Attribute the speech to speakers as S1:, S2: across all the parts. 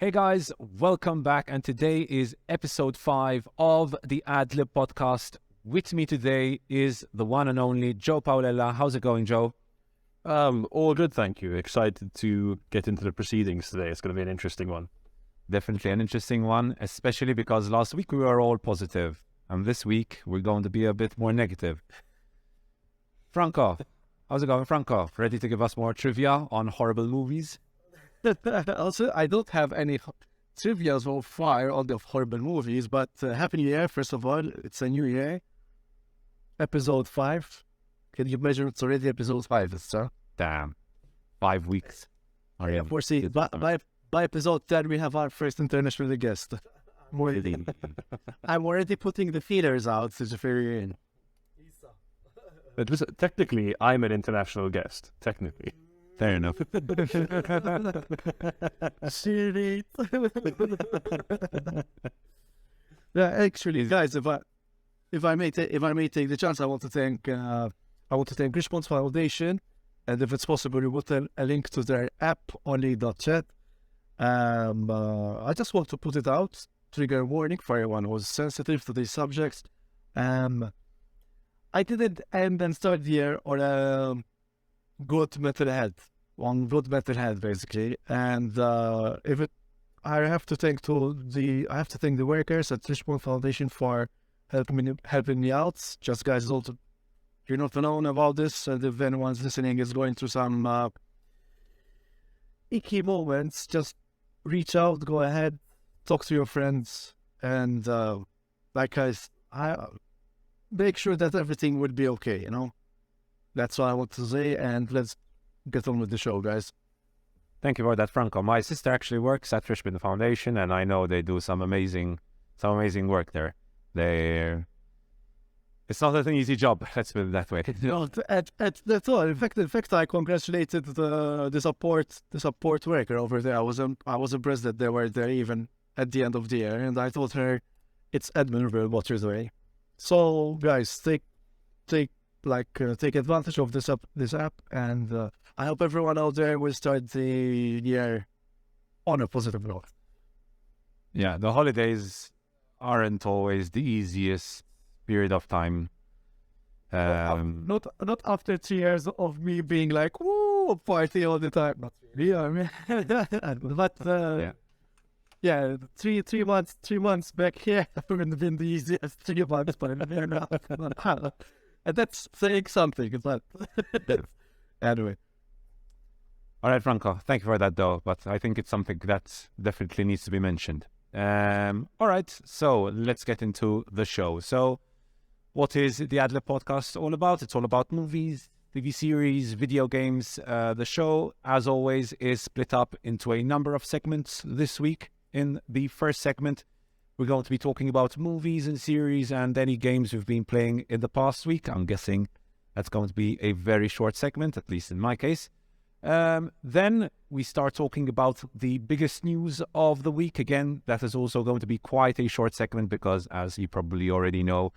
S1: Hey guys, welcome back. And today is episode 5 of the Adlib podcast. With me today is the one and only Joe Paolella. How's it going, Joe?
S2: All good, thank you. Excited to get into the proceedings today. It's going to be an interesting one.
S1: Definitely an interesting one, especially because last week we were all positive, and this week we're going to be a bit more negative. Franco, how's it going, Franco? Ready to give us more trivia on horrible movies?
S3: Also, I don't have any trivia so far on the horrible movies, but Happy New Year, first of all. It's a new year. Episode 5. Can you measure it's already episode 5, sir?
S1: Damn. 5 weeks.
S3: Foresee, by episode 10, we have our first international guest. I'm already putting the feelers out to the
S2: But technically, I'm an international guest. Technically.
S1: Fair enough.
S3: Yeah, actually, guys, if I may take the chance, I want to thank Response Foundation, and if it's possible, we put a link to their app only.chat. I just want to put it out, trigger warning for everyone who's sensitive to these subjects. I didn't end and start the year on a good mental health, basically. And I have to thank the workers at Response Foundation for helping me out. Just guys, also, you're not alone about this, and if anyone's listening is going through some icky moments, just reach out, go ahead, talk to your friends, and I make sure that everything would be okay, you know? That's what I want to say, and let's get on with the show, guys.
S1: Thank you for that, Franco. My sister actually works at Fishbin Foundation, and I know they do some amazing work there. It's not an easy job, let's put it that way.
S3: No, that's all. In fact, I congratulated the support worker over there. I was impressed that they were there even at the end of the year, and I told her it's admirable what you're doing. So, guys, take advantage of this app, and I hope everyone out there will start the year on a positive note.
S1: Yeah, the holidays aren't always the easiest period of time.
S3: Not after 3 years of me being like, woo, party all the time. Not really, I mean. But yeah, three months back here haven't been the easiest 3 months, but and that's saying something. But anyway.
S1: All right, Franco, thank you for that, though. But I think it's something that definitely needs to be mentioned. All right, so let's get into the show. So what is the Adler podcast all about? It's all about movies, TV series, video games. The show, as always, is split up into a number of segments this week. In the first segment, we're going to be talking about movies and series and any games we've been playing in the past week. I'm guessing that's going to be a very short segment, at least in my case. Then we start talking about the biggest news of the week. Again, that is also going to be quite a short segment because, as you probably already know,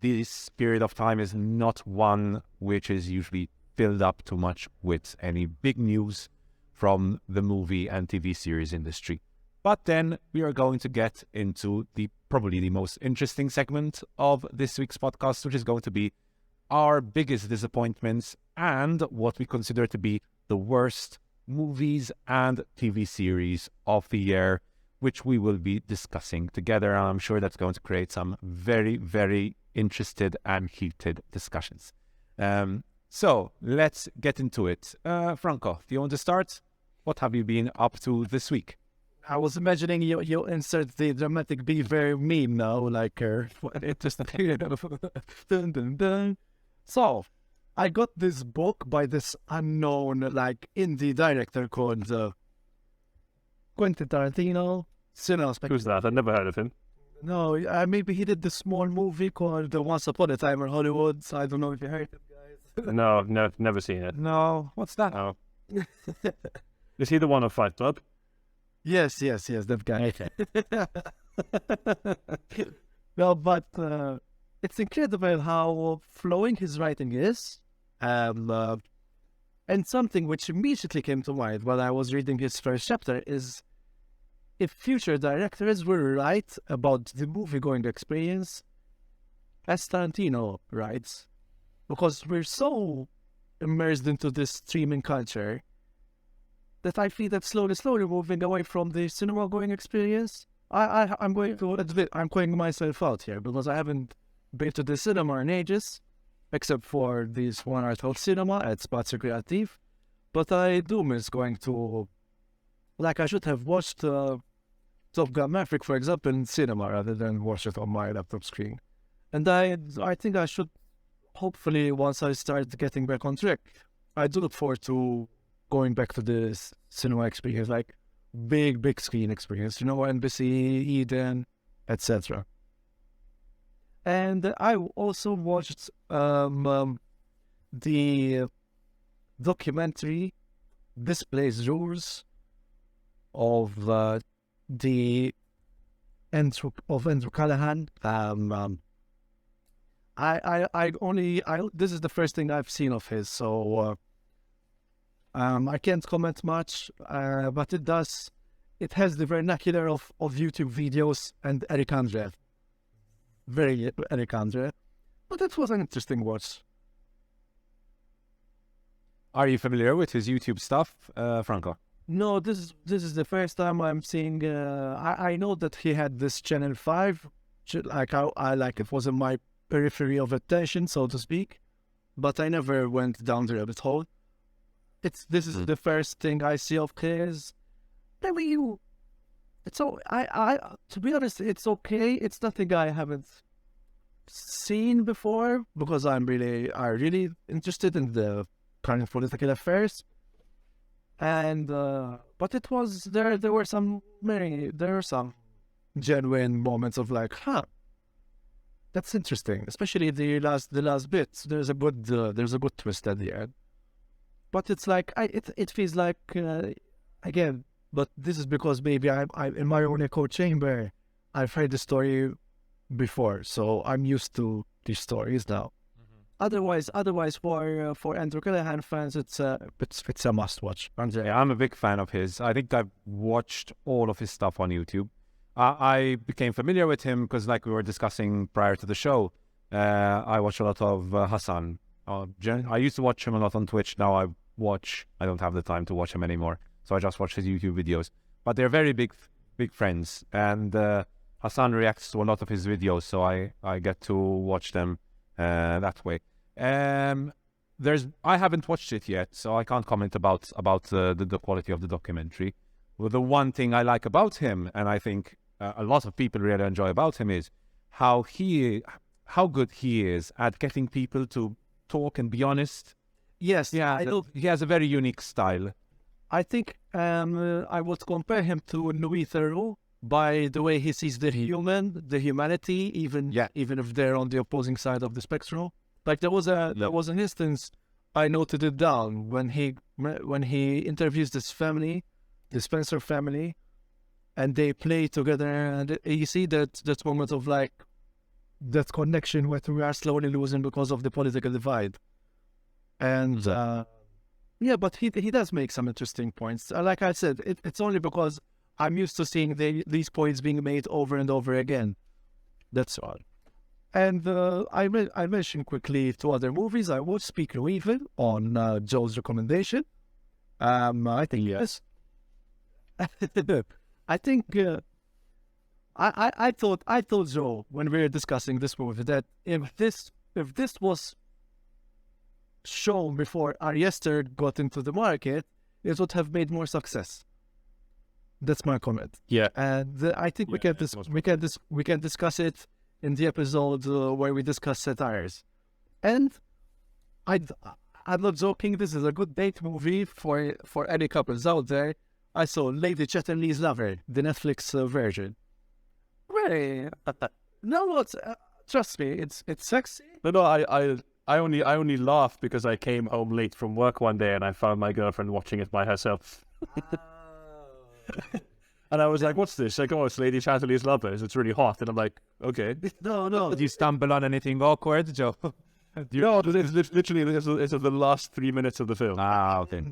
S1: this period of time is not one which is usually filled up too much with any big news from the movie and TV series industry. But then we are going to get into probably the most interesting segment of this week's podcast, which is going to be our biggest disappointments and what we consider to be the worst movies and TV series of the year, which we will be discussing together. And I'm sure that's going to create some very, very interested and heated discussions. So let's get into it. Franco, do you want to start? What have you been up to this week?
S3: I was imagining you insert the dramatic be very meme now, like interesting. Dun, dun, dun. So, I got this book by this unknown, like, indie director called Quentin Tarantino.
S2: Who's that? I've never heard of him.
S3: No, maybe he did the small movie called Once Upon a Time in Hollywood. So I don't know if you heard it, guys.
S2: No, never seen it.
S1: No, what's that?
S2: No. Is he the one of Fight Club?
S3: Yes, that guy. Well, but it's incredible how flowing his writing is. And something which immediately came to mind while I was reading his first chapter is if future directors were right about the movie-going experience, as Tarantino writes, because we're so immersed into this streaming culture that I feel that slowly moving away from the cinema-going experience. I'm going to admit, I'm calling myself out here because I haven't been to the cinema in ages, except for this one art called cinema at Spazio Creative. But I do miss going to, like, I should have watched Top Gun Maverick, for example, in cinema rather than watch it on my laptop screen. And I think I should, hopefully, once I start getting back on track, I do look forward to going back to this cinema experience, like big screen experience, NBC, Eden, etc. And I also watched the documentary This Place Rules of Andrew Callahan. This is the first thing I've seen of his, so I can't comment much, but it has the vernacular of YouTube videos and Eric Andre. Very Eric Andre. But it was an interesting watch.
S1: Are you familiar with his YouTube stuff, Franco?
S3: No, this is the first time I'm seeing. I know that he had this Channel 5, like I like it was in my periphery of attention, so to speak, but I never went down the rabbit hole. This is the first thing I see of his. To be honest, it's okay. It's nothing I haven't seen before because I'm really interested in the current political affairs. And but it was there were some genuine moments of like, that's interesting, especially the last bit. There's a good twist at the end. But it's like it feels like again. But this is because maybe I'm in my own echo chamber. I've heard the story before, so I'm used to these stories now. Mm-hmm. Otherwise, for Andrew Callahan fans, it's a must watch.
S1: Yeah, I'm a big fan of his. I think I've watched all of his stuff on YouTube. I became familiar with him because, like we were discussing prior to the show, I watch a lot of Hassan. I used to watch him a lot on Twitch. Now I don't have the time to watch him anymore, so I just watch his YouTube videos. But they're very big friends, and Hassan reacts to a lot of his videos, so I get to watch them that way. I haven't watched it yet, so I can't comment about the quality of the documentary. Well, the one thing I like about him, and I think a lot of people really enjoy about him, is how good he is at getting people to talk and be honest.
S3: Yes,
S1: yeah, he has a very unique style.
S3: I think I would compare him to Louis Theroux by the way he sees the humanity, even if they're on the opposing side of the spectrum. Like there was an instance, I noted it down, when he interviews this family, the Spencer family, and they play together, and you see that moment of like that connection where we are slowly losing because of the political divide. And but he does make some interesting points. Like I said, it's only because I'm used to seeing these points being made over and over again. That's all. And I mentioned quickly 2 other movies. I watched Speak No Evil on Joe's recommendation. I think yes. I think I told Joe when we were discussing this movie that if this was shown before Ari Aster got into the market, it would have made more success. That's my comment.
S2: Yeah,
S3: and I think we can discuss it in the episode where we discuss satires. And I'm not joking. This is a good date movie for any couples out there. I saw Lady Chatterley's Lover, the Netflix version. Really? No, trust me, it's sexy.
S2: No, I only laughed because I came home late from work one day and I found my girlfriend watching it by herself. And I was like, "What's this?" Like, "Oh, it's Lady Chatterley's Lovers. It's really hot." And I'm like, "Okay."
S3: No.
S1: Did you stumble on anything awkward, Joe?
S2: No, it's literally it's the last 3 minutes of the film.
S1: Okay.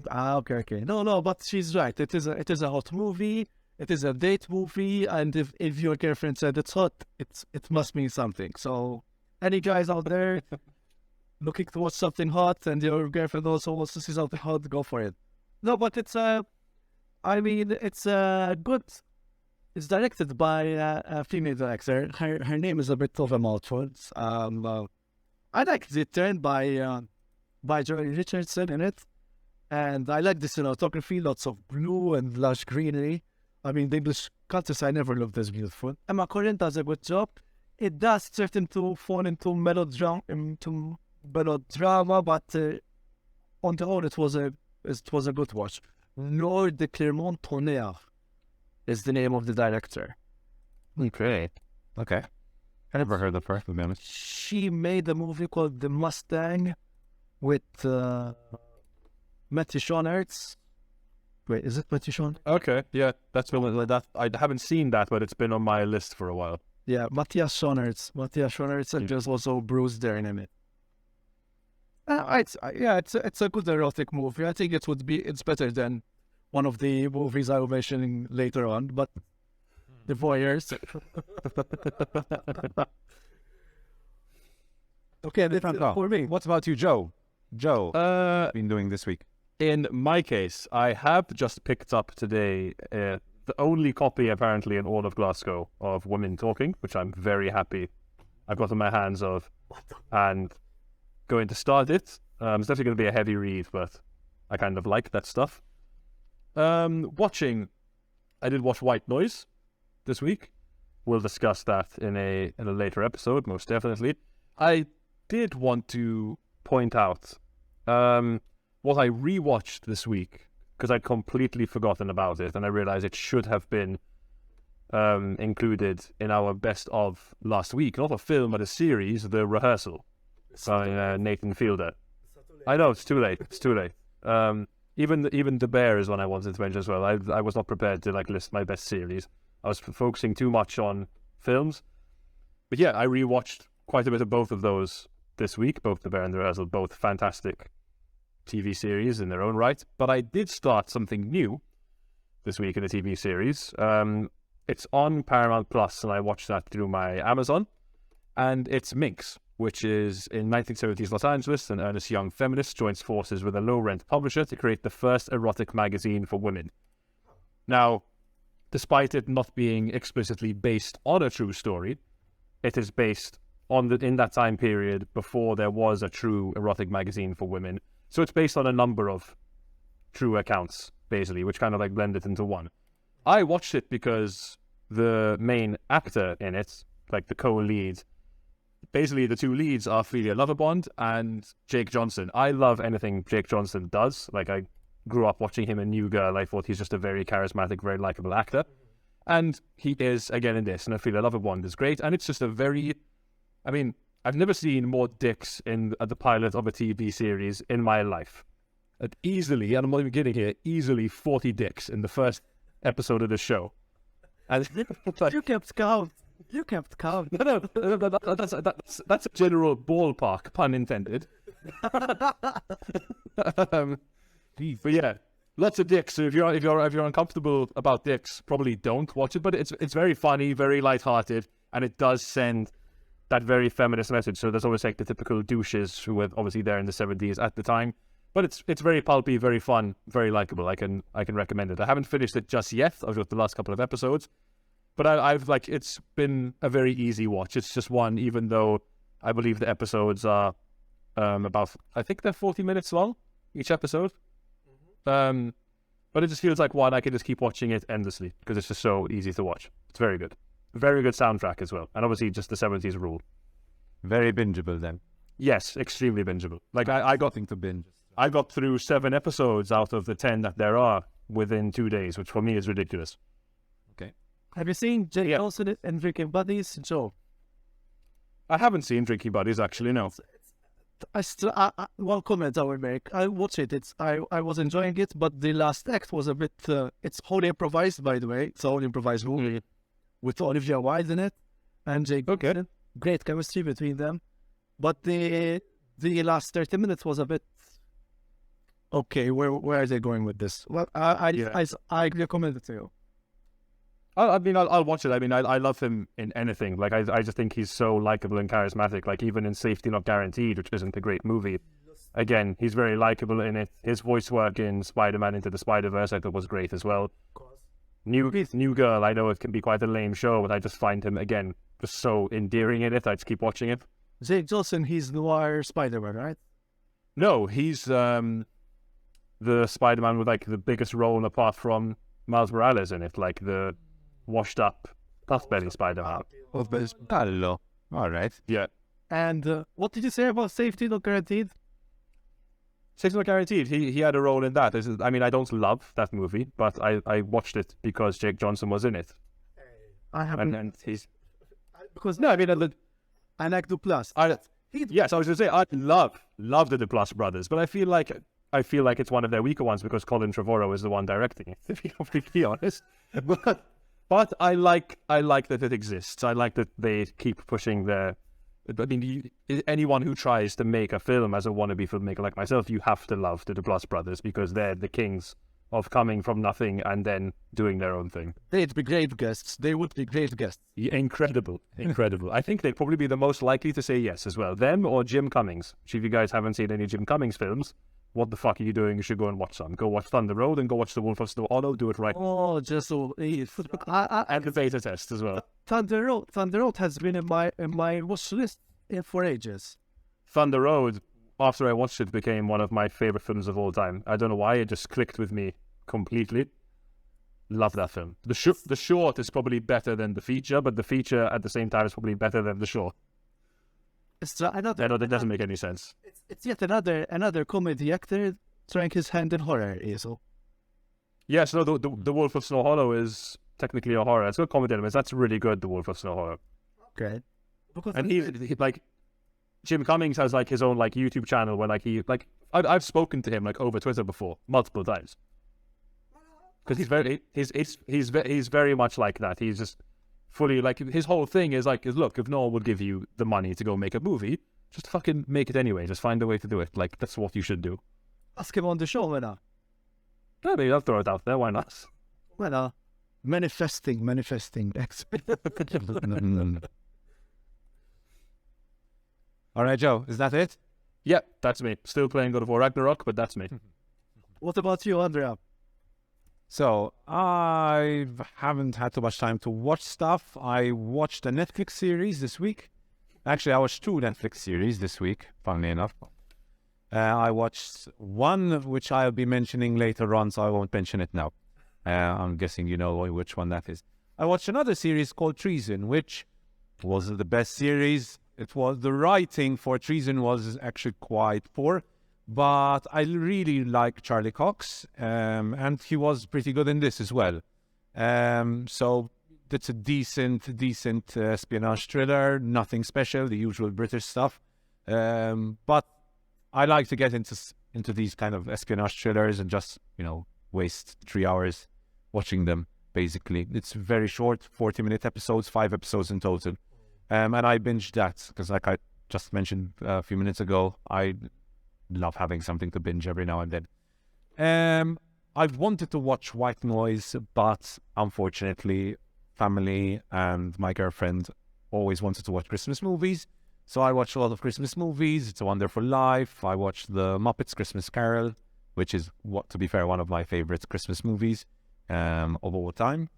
S3: Okay. No, but she's right. It is a hot movie. it is a date movie, and if your girlfriend said it's hot, it must mean something. So, any guys out there looking to watch something hot, and your girlfriend also wants to see something hot, go for it. No, but it's it's good. It's directed by a female director. Her name is a bit of a mouthful. I like the turn by Joey Richardson in it, and I like the cinematography. Lots of blue and lush greenery. I mean, the English countryside never looked this beautiful. Emma Corrin does a good job. It does start to fall into melodrama, but on the whole, it was a good watch. Lord de Clermont-Tonnerre is the name of the director.
S1: Okay. I never heard of her, to be honest.
S3: She made a movie called The Mustang with Matthew Schoenaerts. Wait, is it Matthew Schoenaerts?
S2: Okay, yeah, that's been like that. I haven't seen that, but it's been on my list for a while.
S3: Yeah, Matthias Schoenaerts. And there's also Bruce Dern in it. It's a good erotic movie. I think it's better than one of the movies I was mentioning later on, but The Voyeurs. Okay, that's it for me.
S1: What about you, Joe? What have you been doing this week?
S2: In my case, I have just picked up today the only copy, apparently, in all of Glasgow of Women Talking, which I'm very happy I've gotten my hands of, and going to start it. It's definitely going to be a heavy read, but I kind of like that stuff. I did watch White Noise this week. We'll discuss that in a later episode, most definitely. I did want to point out what I rewatched this week, because I'd completely forgotten about it, and I realized it should have been included in our best of last week. Not a film, but a series, The Rehearsal, by Nathan Fielder. I know, it's too late. Even The Bear is one I wanted to mention as well. I was not prepared to list my best series. I was focusing too much on films. But yeah, I rewatched quite a bit of both of those this week, both The Bear and The Rehearsal, both fantastic TV series in their own right. But I did start something new this week in a TV series. It's on Paramount Plus, and I watched that through my Amazon. And it's Minx, which is in 1970s Los Angeles. An earnest young feminist joins forces with a low-rent publisher to create the first erotic magazine for women. Now, despite it not being explicitly based on a true story, it is based on in that time period before there was a true erotic magazine for women. So it's based on a number of true accounts, basically, which kind of blend it into one. I watched it because the main actor in it, the co-lead, basically the two leads are Ophelia Lovibond and Jake Johnson. I love anything Jake Johnson does. I grew up watching him in New Girl. I thought he's just a very charismatic, very likable actor. And he is, again, in this. And Ophelia Lovibond is great. And it's just a very... I've never seen more dicks in the pilot of a TV series in my life. Easily, and I'm not even kidding here, easily 40 dicks in the first episode of the show. And
S3: You kept count.
S2: No, that's a general ballpark, pun intended. But yeah, lots of dicks. So if you're uncomfortable about dicks, probably don't watch it. But it's very funny, very lighthearted, and it does send that very feminist message. So there's always the typical douches who were obviously there in the 70s at the time. But it's very pulpy, very fun, very likable. I can recommend it. I haven't finished it just yet. I've got the last couple of episodes. But I've it's been a very easy watch. It's just one, even though I believe the episodes are about, I think they're 40 minutes long, each episode. But it just feels like one, I can just keep watching it endlessly because it's just so easy to watch. It's very good. Very good soundtrack as well. And obviously just the 70s rule.
S1: Very bingeable then.
S2: Yes, extremely bingeable. I got
S1: to binge.
S2: I got through 7 episodes out of the 10 that there are within 2 days, which for me is ridiculous.
S1: Okay.
S3: Have you seen Jake Johnson and Drinking Buddies, Joe?
S2: I haven't seen Drinking Buddies, actually, no.
S3: One comment I will make. I watched it. I was enjoying it, but the last act was a bit... it's wholly improvised, by the way. It's a wholly improvised movie with Olivia Wilde in it and Jake Johnson. Great chemistry between them. But the last 30 minutes was a bit... Okay, where are they going with this? Well, I recommend it to you.
S2: I'll watch it. I mean, I love him in anything. Like, I just think he's so likable and charismatic. Like, even in Safety Not Guaranteed, which isn't a great movie, again, he's very likable in it. His voice work in Spider-Man Into the Spider-Verse, I thought was great as well. New Girl, I know it can be quite a lame show, but I just find him, again, just so endearing in it. I just keep watching it.
S3: Jake Johnson, he's Noir Spider-Man, right?
S2: No, he's the Spider-Man with, like, the biggest role apart from Miles Morales in it, like the washed-up Puff-Belly Spider-Man.
S1: Hello. All right.
S2: Yeah.
S3: And what did you say about Safety Not Guaranteed?
S2: Safety Not Guaranteed, he had a role in that. I mean, I don't love that movie, but I watched it because Jake Johnson was in it.
S3: I haven't.
S2: And he's...
S3: Because
S2: No, I mean,
S3: I like the plus.
S2: yes, I was going to say, I love the Duplass brothers, but I feel like it's one of their weaker ones because Colin Trevorrow is the one directing it, to be completely honest. But I like that it exists. I like that they keep pushing their... I mean, anyone who tries to make a film as a wannabe filmmaker like myself, you have to love the Duplass brothers because they're the kings of coming from nothing and then doing their own thing.
S3: They'd be great guests. They would be great guests.
S2: Yeah, incredible. I think they'd probably be the most likely to say yes as well. Them or Jim Cummings. Which, if you guys haven't seen any Jim Cummings films, what the fuck are you doing? You should go and watch some. Go watch Thunder Road and go watch The Wolf of Snow Hollow. Do it right.
S3: Oh, just so
S2: And the beta test as well.
S3: Thunder Road has been in my watch list for ages.
S2: Thunder Road, after I watched it, became one of my favorite films of all time. I don't know why, it just clicked with me completely. Love that film. The short is probably better than the feature, but the feature at the same time is probably better than the short.
S3: I know
S2: That doesn't make any sense.
S3: it's yet another comedy actor trying his hand in horror. So
S2: Yes, no, the Wolf of Snow Hollow is technically a horror. It's got comedy elements. That's really good, The Wolf of Snow Hollow.
S3: okay,
S2: And he like Jim Cummings has like his own like YouTube channel where like I've spoken to him like over Twitter before multiple times because he's very much like that. He's just fully like his whole thing is look, if no one would give you the money to go make a movie, just fucking make it anyway. Just find a way to do it. Like that's what you should do.
S3: ask him on the show, man.
S2: Yeah, maybe I'll throw it out there. Why not?
S3: Well, manifesting.
S1: All right, Joe. Is that it?
S2: Yeah, that's me. Still playing God of War Ragnarok, but that's me.
S3: What about you, Andrea?
S1: So I haven't had too much time to watch stuff. I watched a Netflix series this week. Actually, I watched two Netflix series this week, funnily enough. I watched one, which I'll be mentioning later on, so I won't mention it now. I'm guessing you know which one that is. I watched another series called Treason, which was the best series. It was the writing for Treason was actually quite poor, but I really like Charlie Cox, and he was pretty good in this as well. So it's a decent espionage thriller, nothing special, the usual British stuff. But I like to get into these kind of espionage thrillers and just, waste 3 hours watching them, basically. It's very short, 40-minute episodes, 5 episodes in total. And I binged that because, like I just mentioned a few minutes ago, I love having something to binge every now and then. I've wanted to watch White Noise, but unfortunately, family and my girlfriend always wanted to watch Christmas movies. So I watched a lot of Christmas movies. It's a Wonderful Life. I watched The Muppets Christmas Carol, which is, to be fair, one of my favorite Christmas movies of all time.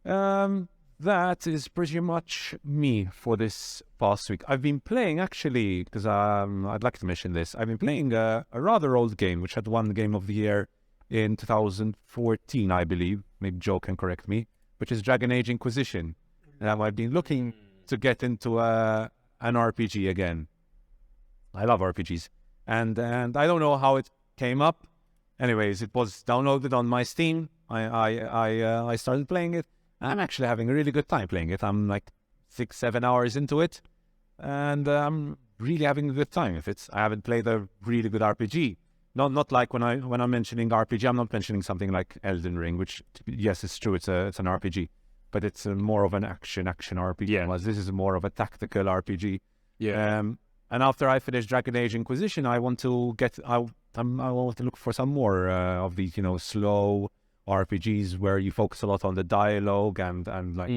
S1: That is pretty much me for this past week. I've been playing, actually, because I'd like to mention this. I've been playing a rather old game, which had won the Game of the Year in 2014, I believe. Maybe Joe can correct me, which is Dragon Age Inquisition. I've been looking to get into an RPG again. I love RPGs. And I don't know how it came up. Anyways, it was downloaded on my Steam. I started playing it. I'm actually having a really good time playing it. I'm like 6-7 hours into it, and I'm really having a good time. I haven't played a really good RPG. Not like when I'm mentioning RPG, I'm not mentioning something like Elden Ring, which yes, it's true, it's an RPG, but it's more of an action RPG.
S2: Yeah.
S1: Whereas this is more of a tactical RPG.
S2: Yeah.
S1: And after I finish Dragon Age Inquisition, I want to look for some more of these, slow RPGs where you focus a lot on the dialogue and like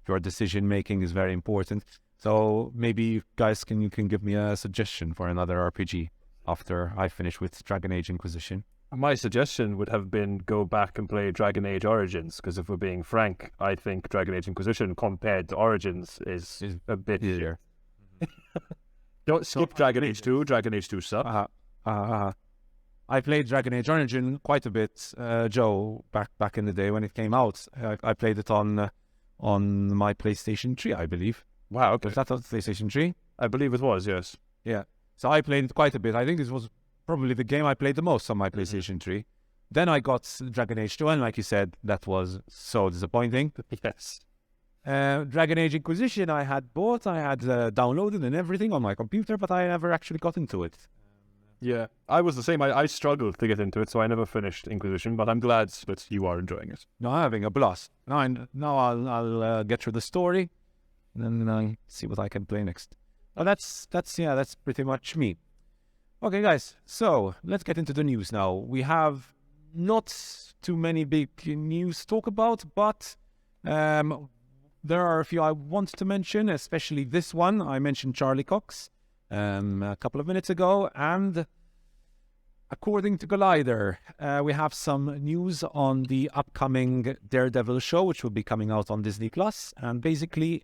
S1: your decision making is very important. So maybe you guys can give me a suggestion for another RPG after I finish with Dragon Age Inquisition.
S2: My suggestion would have been go back and play Dragon Age Origins, because if we're being frank, I think Dragon Age Inquisition compared to Origins is a bit easier. Don't skip Dragon Age 2. Dragon Age 2 sucks.
S1: I played Dragon Age Origin quite a bit, Joe, back in the day when it came out. I played it on my PlayStation 3, I believe.
S2: Wow, okay.
S1: Was that on PlayStation 3?
S2: I believe it was, yes.
S1: Yeah. So I played it quite a bit. I think this was probably the game I played the most on my PlayStation 3. Then I got Dragon Age 2, and like you said, that was so disappointing.
S2: Yes.
S1: Dragon Age Inquisition I had downloaded and everything on my computer, but I never actually got into it.
S2: Yeah, I was the same. I struggled to get into it, so I never finished Inquisition, but I'm glad that you are enjoying it.
S1: No, I'm having a blast. Now I'll get through the story, and then see what I can play next. Well, that's pretty much me. Okay, guys, so let's get into the news now. We have not too many big news to talk about, but there are a few I want to mention, especially this one. I mentioned Charlie Cox a couple of minutes ago, and according to Collider, we have some news on the upcoming Daredevil show, which will be coming out on Disney+. And basically,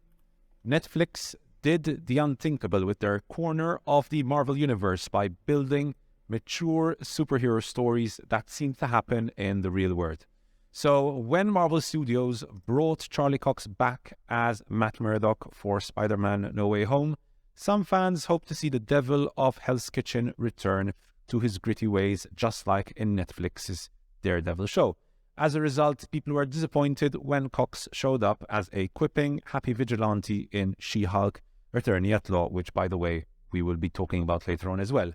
S1: Netflix did the unthinkable with their corner of the Marvel Universe by building mature superhero stories that seem to happen in the real world. So when Marvel Studios brought Charlie Cox back as Matt Murdock for Spider-Man No Way Home, some fans hope to see the devil of Hell's Kitchen return to his gritty ways, just like in Netflix's Daredevil show. As a result, people were disappointed when Cox showed up as a quipping, happy vigilante in She-Hulk Attorney at Law, which, by the way, we will be talking about later on as well.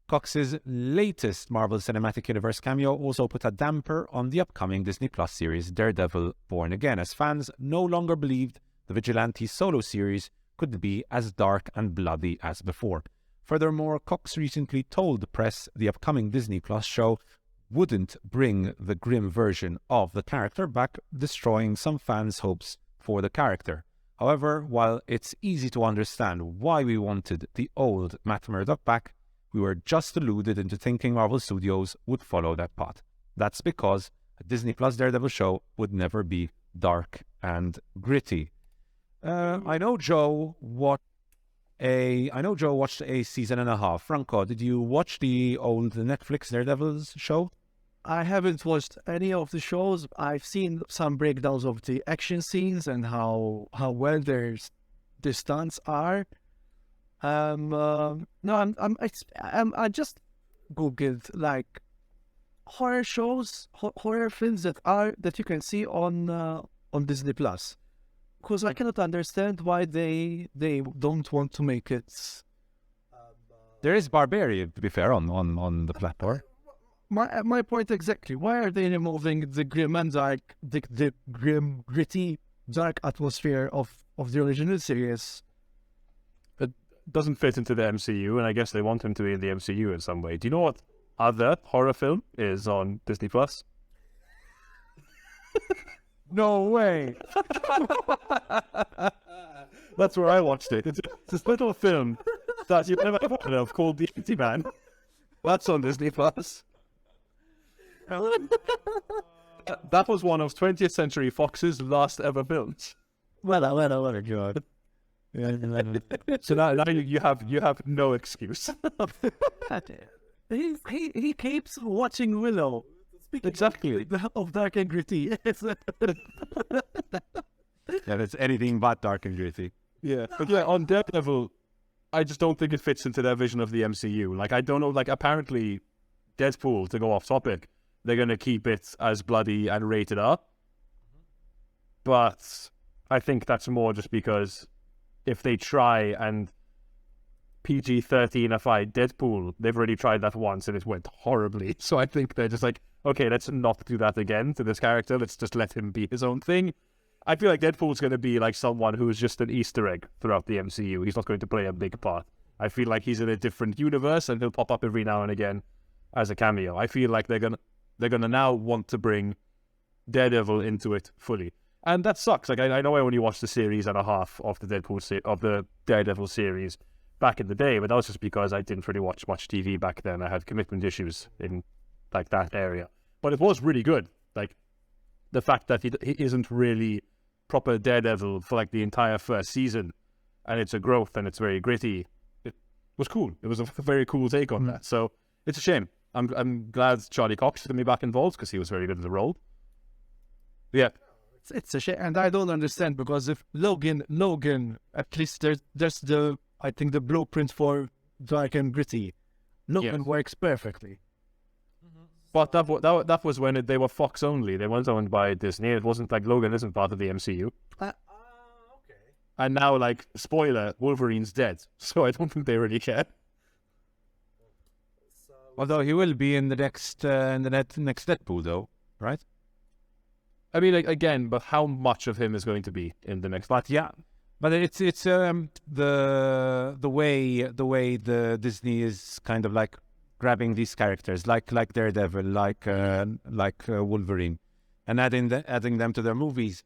S1: Cox's latest Marvel Cinematic Universe cameo also put a damper on the upcoming Disney Plus series Daredevil Born Again, as fans no longer believed the Vigilante solo series could be as dark and bloody as before. Furthermore, Cox recently told the press the upcoming Disney Plus show wouldn't bring the grim version of the character back, destroying some fans' hopes for the character. However, while it's easy to understand why we wanted the old Matt Murdock back, we were just deluded into thinking Marvel Studios would follow that path. That's because a Disney Plus Daredevil show would never be dark and gritty. I know Joe watched a season and a half. Franco, did you watch the old Netflix Daredevil show?
S3: I haven't watched any of the shows. I've seen some breakdowns of the action scenes and how well their stunts are. I just googled like horror shows, horror films that you can see on Disney Plus, because I cannot understand why they don't want to make it.
S1: There is Barbarian, to be fair, on the platform.
S3: My point exactly. Why are they removing the grim and dark, the grim, gritty, dark atmosphere of the original series?
S2: It doesn't fit into the MCU, and I guess they want him to be in the MCU in some way. Do you know what other horror film is on Disney Plus?
S1: No way.
S2: That's where I watched it. It's this little film that you've never heard of called The Empty Man. That's on Disney Plus. That was one of 20th Century Fox's last ever films.
S3: Well, God.
S2: So now you have no excuse.
S3: He keeps watching Willow.
S2: Exactly.
S3: Of dark and gritty.
S1: Yeah, that's anything but dark and gritty.
S2: Yeah. But yeah, on Daredevil, I just don't think it fits into their vision of the MCU. Like, I don't know, like, apparently Deadpool, to go off topic, they're going to keep it as bloody and rated R. But I think that's more just because if they try and PG-13ify Deadpool, they've already tried that once and it went horribly. So I think they're just like, okay, let's not do that again to this character. Let's just let him be his own thing. I feel like Deadpool's going to be like someone who's just an Easter egg throughout the MCU. He's not going to play a big part. I feel like he's in a different universe and he'll pop up every now and again as a cameo. I feel like they're gonna now want to bring Daredevil into it fully. And that sucks. Like I know I only watched the series and a half of the of the Daredevil series back in the day, but that was just because I didn't really watch much TV back then. I had commitment issues in like that area. But it was really good. Like the fact that he isn't really proper Daredevil for like the entire first season, and it's a growth and it's very gritty. It was cool. It was a very cool take on that. So it's a shame. I'm glad Charlie Cox is going to be back involved because he was very good at the role. Yeah.
S3: It's a shame, and I don't understand because if Logan, at least there's the I think the blueprint for dark and gritty. Logan works perfectly.
S2: But that was when they were Fox only. They weren't owned by Disney. It wasn't like Logan isn't part of the MCU.
S3: Okay.
S2: And now, like, spoiler, Wolverine's dead. So I don't think they really care.
S1: Although he will be in the next next Deadpool, though, right?
S2: I mean, like, again, but how much of him is going to be in the next?
S1: But yeah, but it's the way the Disney is kind of like grabbing these characters, like Daredevil, like Wolverine, and adding them to their movies.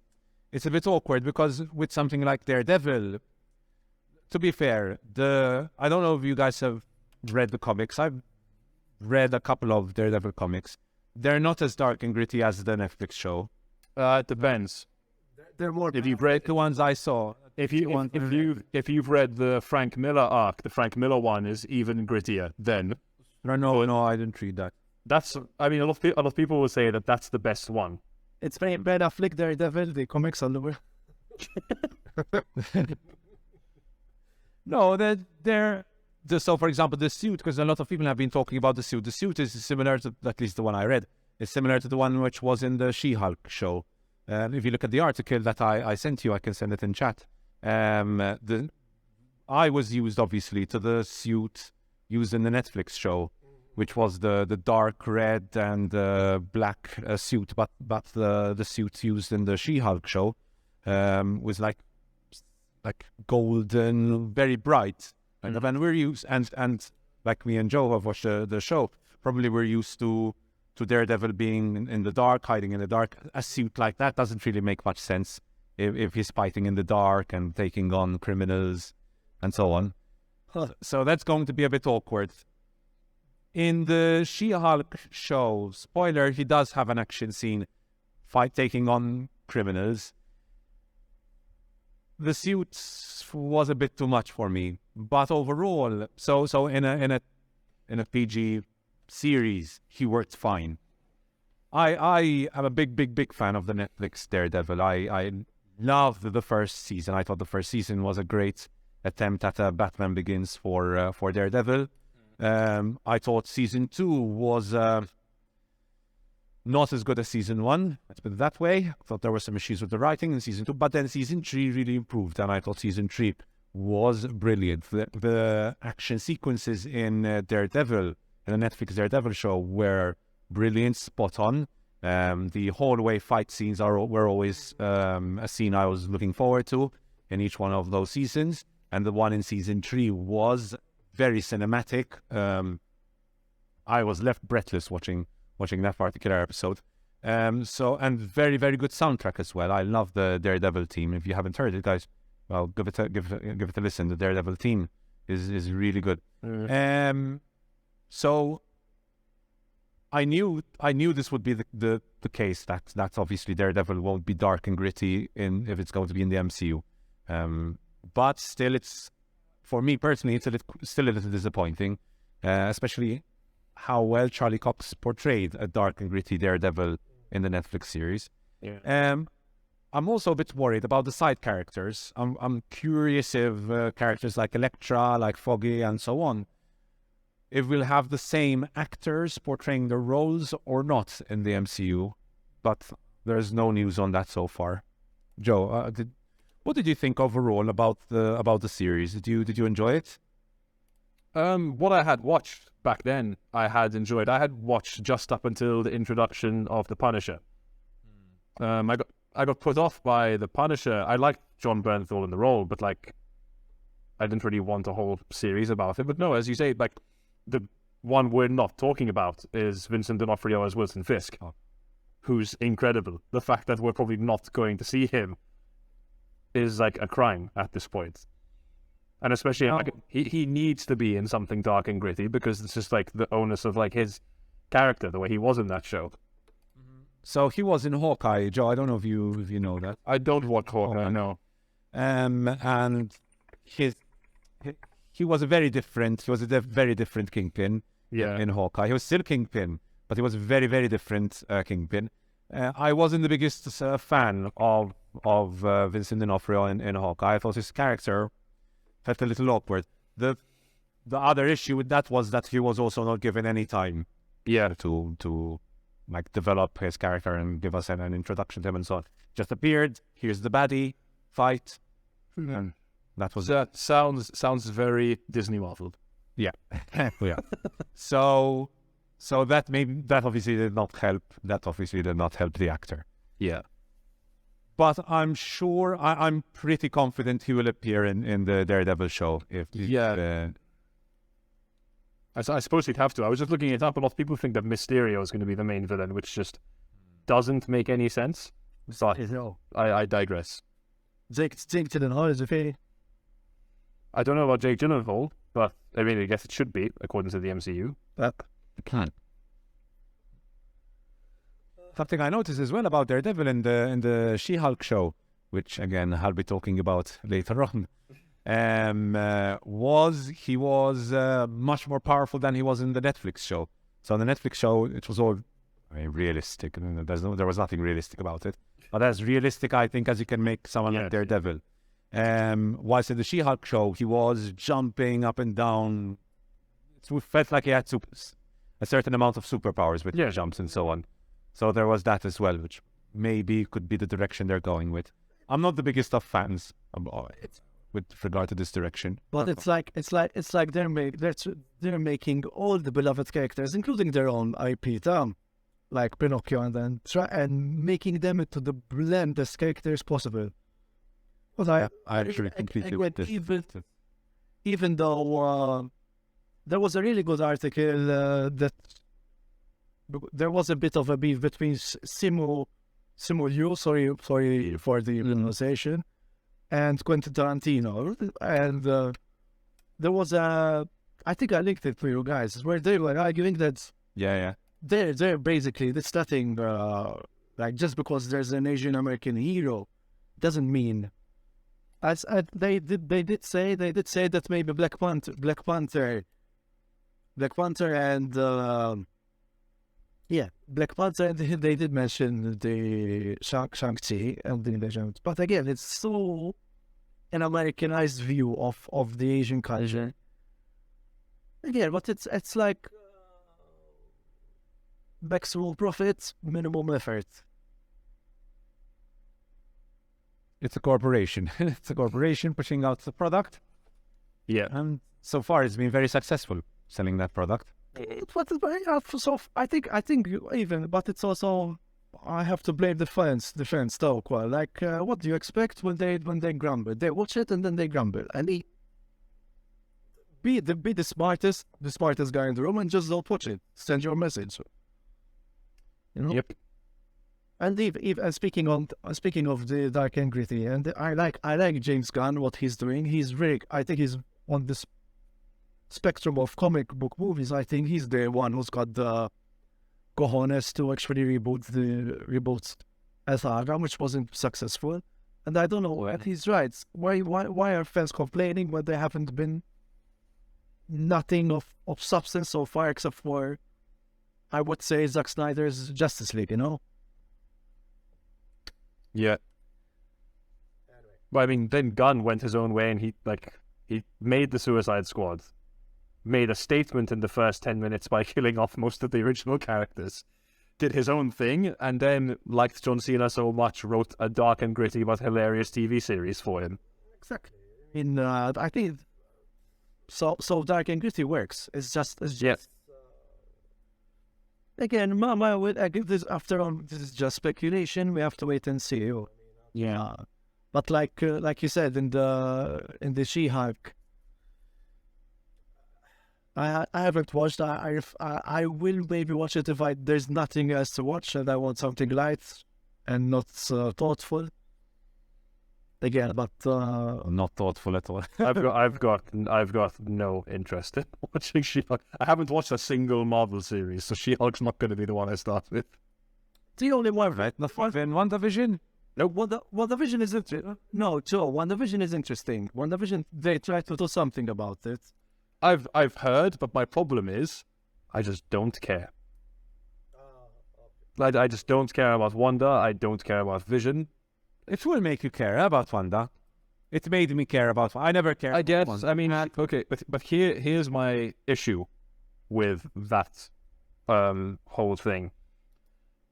S1: It's a bit awkward because with something like Daredevil, to be fair, I don't know if you guys have read the comics. I've read a couple of Daredevil comics. They're not as dark and gritty as the Netflix show.
S2: It depends.
S3: They're more.
S1: If you've read the ones I saw,
S2: if you've read the Frank Miller arc, the Frank Miller one is even grittier. Then
S1: no, I didn't read that.
S2: I mean, a lot of people will say that that's the best one.
S3: It's very Ben Affleck Daredevil. The comics on the way.
S1: No, they're so. For example, the suit, because a lot of people have been talking about the suit. The suit is similar to, at least the one I read, is similar to the one which was in the She-Hulk show. If you look at the article that I sent you, I can send it in chat. The eye was used obviously to the suit used in the Netflix show, which was the dark red and black suit, but the suit used in the She-Hulk show was like golden, very bright. And we're used, and like me and Joe have watched the show, probably we're used to Daredevil being in the dark, hiding in the dark. A suit like that doesn't really make much sense if he's fighting in the dark and taking on criminals and so on. So that's going to be a bit awkward. In the She-Hulk show, spoiler, he does have an action scene taking on criminals. The suit was a bit too much for me, but overall, so in a PG series, he worked fine. I am a big fan of the Netflix Daredevil. I loved the first season. I thought the first season was a great attempt at a Batman Begins for Daredevil. I thought season 2 was not as good as season 1. Let's put it that way. I thought there were some issues with the writing in season 2, but then season 3 really improved, and I thought season 3 was brilliant. The action sequences in Daredevil, in the Netflix Daredevil show, were brilliant, spot on. The hallway fight scenes were always a scene I was looking forward to in each one of those seasons, and the one in season 3 was very cinematic. I was left breathless watching that particular episode. And very, very good soundtrack as well. I love the Daredevil team. If you haven't heard it, guys, well, give it a listen. The Daredevil team is really good. So I knew this would be the case. That's obviously Daredevil won't be dark and gritty if it's going to be in the MCU. But still, it's, for me personally, it's still a little disappointing, especially how well Charlie Cox portrayed a dark and gritty Daredevil in the Netflix series.
S2: Yeah.
S1: I'm also a bit worried about the side characters. I'm curious if characters like Elektra, like Foggy, and so on, if we'll have the same actors portraying the roles or not in the MCU. But there's no news on that so far. Joe, what did you think overall about the series? Did you enjoy it?
S2: What I had watched back then, I had enjoyed. I had watched just up until the introduction of the Punisher. I got put off by the Punisher. I liked John Bernthal in the role, but like, I didn't really want a whole series about it. But no, as you say, like, the one we're not talking about is Vincent D'Onofrio as Wilson Fisk, who's incredible. The fact that we're probably not going to see him is like a crime at this point. And especially like, he needs to be in something dark and gritty because it's just like the onus of like his character, the way he was in that show.
S1: So he was in Hawkeye, Joe. I don't know if you know that.
S2: I don't watch Hawkeye,
S1: Hawkeye.
S2: no.
S1: And he was a very different. He was a very different Kingpin.
S2: Yeah.
S1: In Hawkeye, he was still Kingpin, but he was a very, very different Kingpin. I wasn't the biggest fan of Vincent D'Onofrio in Hawkeye. I thought his character felt a little awkward. The other issue with that was that he was also not given any time.
S2: Yeah.
S1: To like develop his character and give us an introduction to him and so on. Just appeared. Here's the baddie. Fight. And that was
S2: That sounds very Disney Marvel.
S1: Yeah. Yeah. So that obviously did not help. That obviously did not help the actor.
S2: Yeah.
S1: But I'm sure, I'm pretty confident he will appear in the Daredevil show.
S2: I suppose he'd have to. I was just looking it up. A lot of people think that Mysterio is going to be the main villain, which just doesn't make any sense. So I digress.
S3: Jake Gyllenhaal is a fairy.
S2: I don't know about Jake Gyllenhaal, but I mean, I guess it should be, according to the MCU.
S1: Something I noticed as well about Daredevil in the She-Hulk show, which again I'll be talking about later on, was he was much more powerful than he was in the Netflix show. So in the Netflix show, it was all realistic. There was nothing realistic about it, but as realistic, I think, as you can make someone like Daredevil. Whilst in the She-Hulk show, he was jumping up and down. It felt like he had a certain amount of superpowers with jumps and so on. So there was that as well, which maybe could be the direction they're going with. I'm not the biggest of fans with regard to this direction,
S3: but it's like they're making all the beloved characters, including their own IP, like Pinocchio, and then making them into the blandest characters possible. But I
S1: actually completely with this.
S3: Even though there was a really good article that there was a bit of a beef between Simu Liu, sorry for the pronunciation, and Quentin Tarantino, and there was I think I linked it to you guys, where they were arguing that they're basically starting like just because there's an Asian American hero doesn't mean. They did say that maybe Black Panther and Black Panther, and they did mention the Shang-Chi and the Invasion. But again, it's so an Americanized view of the Asian culture. Again, but it's like maximum profit, minimum effort.
S1: It's a corporation. It's a corporation pushing out the product.
S2: Yeah.
S1: And so far it's been very successful selling that product.
S3: So I think even, but it's also, I have to blame the fans though. Like, what do you expect when they grumble? They watch it and then they grumble, and be the smartest guy in the room and just don't watch it. Send your message. You know.
S2: Yep.
S3: And and speaking of the dark and gritty, and I like James Gunn, what he's doing. I think he's on this spectrum of comic book movies. I think he's the one who's got the cojones to actually reboot a saga, which wasn't successful. And I don't know, and he's right. Why are fans complaining when there haven't been nothing of substance so far, except for, I would say, Zack Snyder's Justice League, you know?
S2: Yeah. But I mean, then Gunn went his own way, and he made the Suicide Squad, made a statement in the first 10 minutes by killing off most of the original characters, did his own thing, and then liked John Cena so much, wrote a dark and gritty but hilarious TV series for him.
S3: Exactly. I think so dark and gritty works. It's just again, I give this, after all, this is just speculation. We have to wait and see. Yeah, but like you said in the She-Hulk, I haven't watched. I will maybe watch it if there's nothing else to watch and I want something light and not thoughtful. Again, but
S1: Not thoughtful at all.
S2: I've got no interest in watching She-Hulk. I haven't watched a single Marvel series, so She-Hulk's not going to be the one I start with.
S3: the only one,
S1: Right, not in WandaVision.
S3: no, WandaVision is interesting. No, Joe, WandaVision is interesting. WandaVision, they try to do something about it.
S2: I've heard, but my problem is, I just don't care. I just don't care about Wanda. I don't care about Vision.
S1: It will make you care about Wanda. It made me care about. I never cared.
S2: I guess.
S1: about Wanda.
S2: I mean, okay, but here's my issue with that whole thing.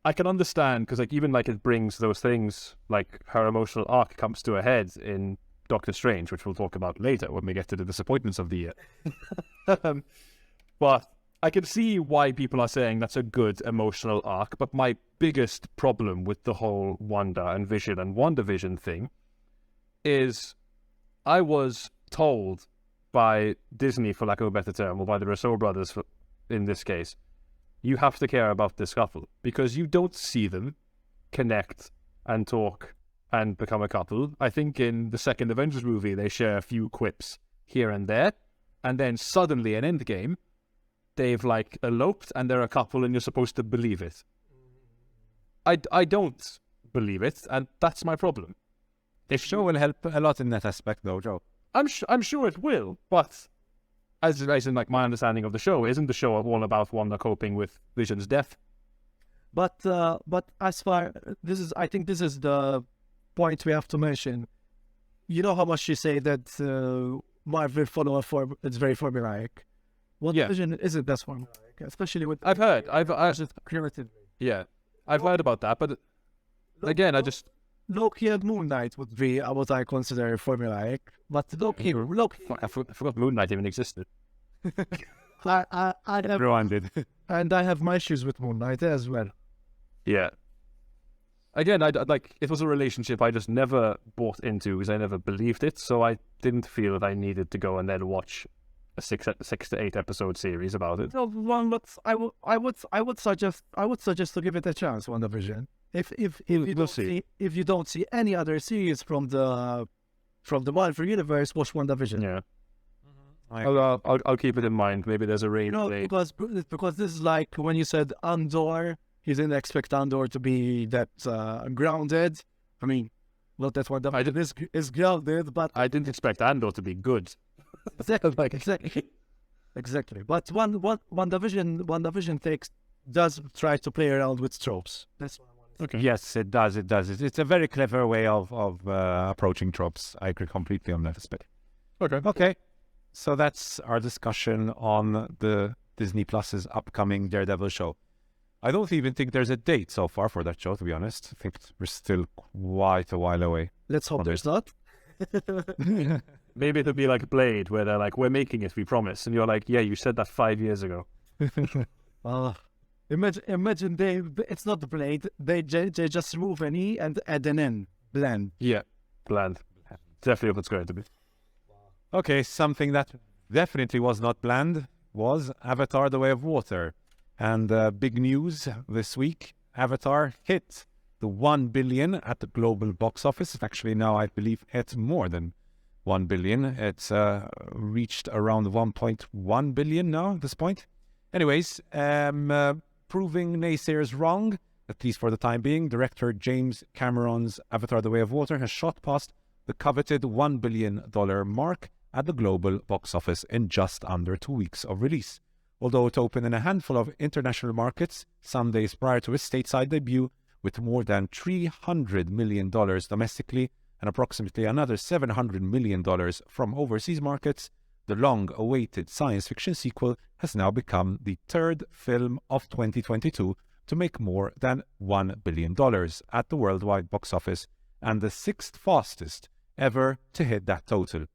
S2: I can understand because even it brings those things, like her emotional arc comes to a head in Doctor Strange, which we'll talk about later when we get to the disappointments of the year. But I can see why people are saying that's a good emotional arc, but my biggest problem with the whole Wanda and Vision and WandaVision thing is I was told by Disney, for lack of a better term, or by the Russo brothers in this case, you have to care about this couple because you don't see them connect and talk and become a couple. I think in the second Avengers movie, they share a few quips here and there, and then suddenly in Endgame, they've eloped and they're a couple and you're supposed to believe it. I don't believe it, and that's my problem.
S1: The show will help a lot in that aspect, though, Joe.
S2: I'm sure it will, but as in my understanding of the show, isn't the show all about Wanda coping with Vision's death?
S3: But as far I think this is the point we have to mention. You know how much you say that Marvel follow it's very formulaic. WandaVision isn't that formulaic, especially with.
S2: I've heard. I've
S3: creative.
S2: yeah, I've heard about that, but again, I just
S3: Loki and Moon Knight would be what I consider formulaic, but Loki,
S2: I forgot Moon Knight even existed.
S3: I have,
S1: Everyone did.
S3: and I have my issues with Moon Knight as well.
S2: Yeah. Again, I it was a relationship I just never bought into because I never believed it, so I didn't feel that I needed to go and then watch a 6 to 8 episode series about it.
S3: No, one, but I would suggest to give it a chance. WandaVision. If you don't see any other series from the Marvel universe, watch WandaVision.
S2: Yeah. I'll keep it in mind. Maybe there's a rain play.
S3: Because this is like when you said Andor. You didn't expect Andor to be that grounded. I mean, not that WandaVision is grounded, but
S2: I didn't expect Andor to be good.
S3: Exactly. But WandaVision does try to play around with tropes. That's what I want to say.
S2: Okay.
S1: Yes, it does. It's a very clever way of approaching tropes. I agree completely on that aspect. Okay. So that's our discussion on the Disney Plus's upcoming Daredevil show. I don't even think there's a date so far for that show, to be honest. I think we're still quite a while away.
S3: Let's hope there's not.
S2: Maybe it'll be like Blade, where they're like, "We're making it, we promise," and you're like, "Yeah, you said that 5 years ago."
S3: Imagine it's not the Blade. They just remove an E and add an N. Bland.
S2: Yeah, bland. Definitely what it's going to be.
S1: Okay, something that definitely was not bland was Avatar: The Way of Water. And big news this week, Avatar hit the 1 billion at the global box office. It's actually now, I believe, hit more than 1 billion. It's reached around 1.1 billion now at this point. Anyways, proving naysayers wrong, at least for the time being, director James Cameron's Avatar: The Way of Water has shot past the coveted $1 billion mark at the global box office in just under 2 weeks of release. Although it opened in a handful of international markets some days prior to its stateside debut, with more than $300 million domestically and approximately another $700 million from overseas markets, the long-awaited science fiction sequel has now become the third film of 2022 to make more than $1 billion at the worldwide box office and the sixth fastest ever to hit that total.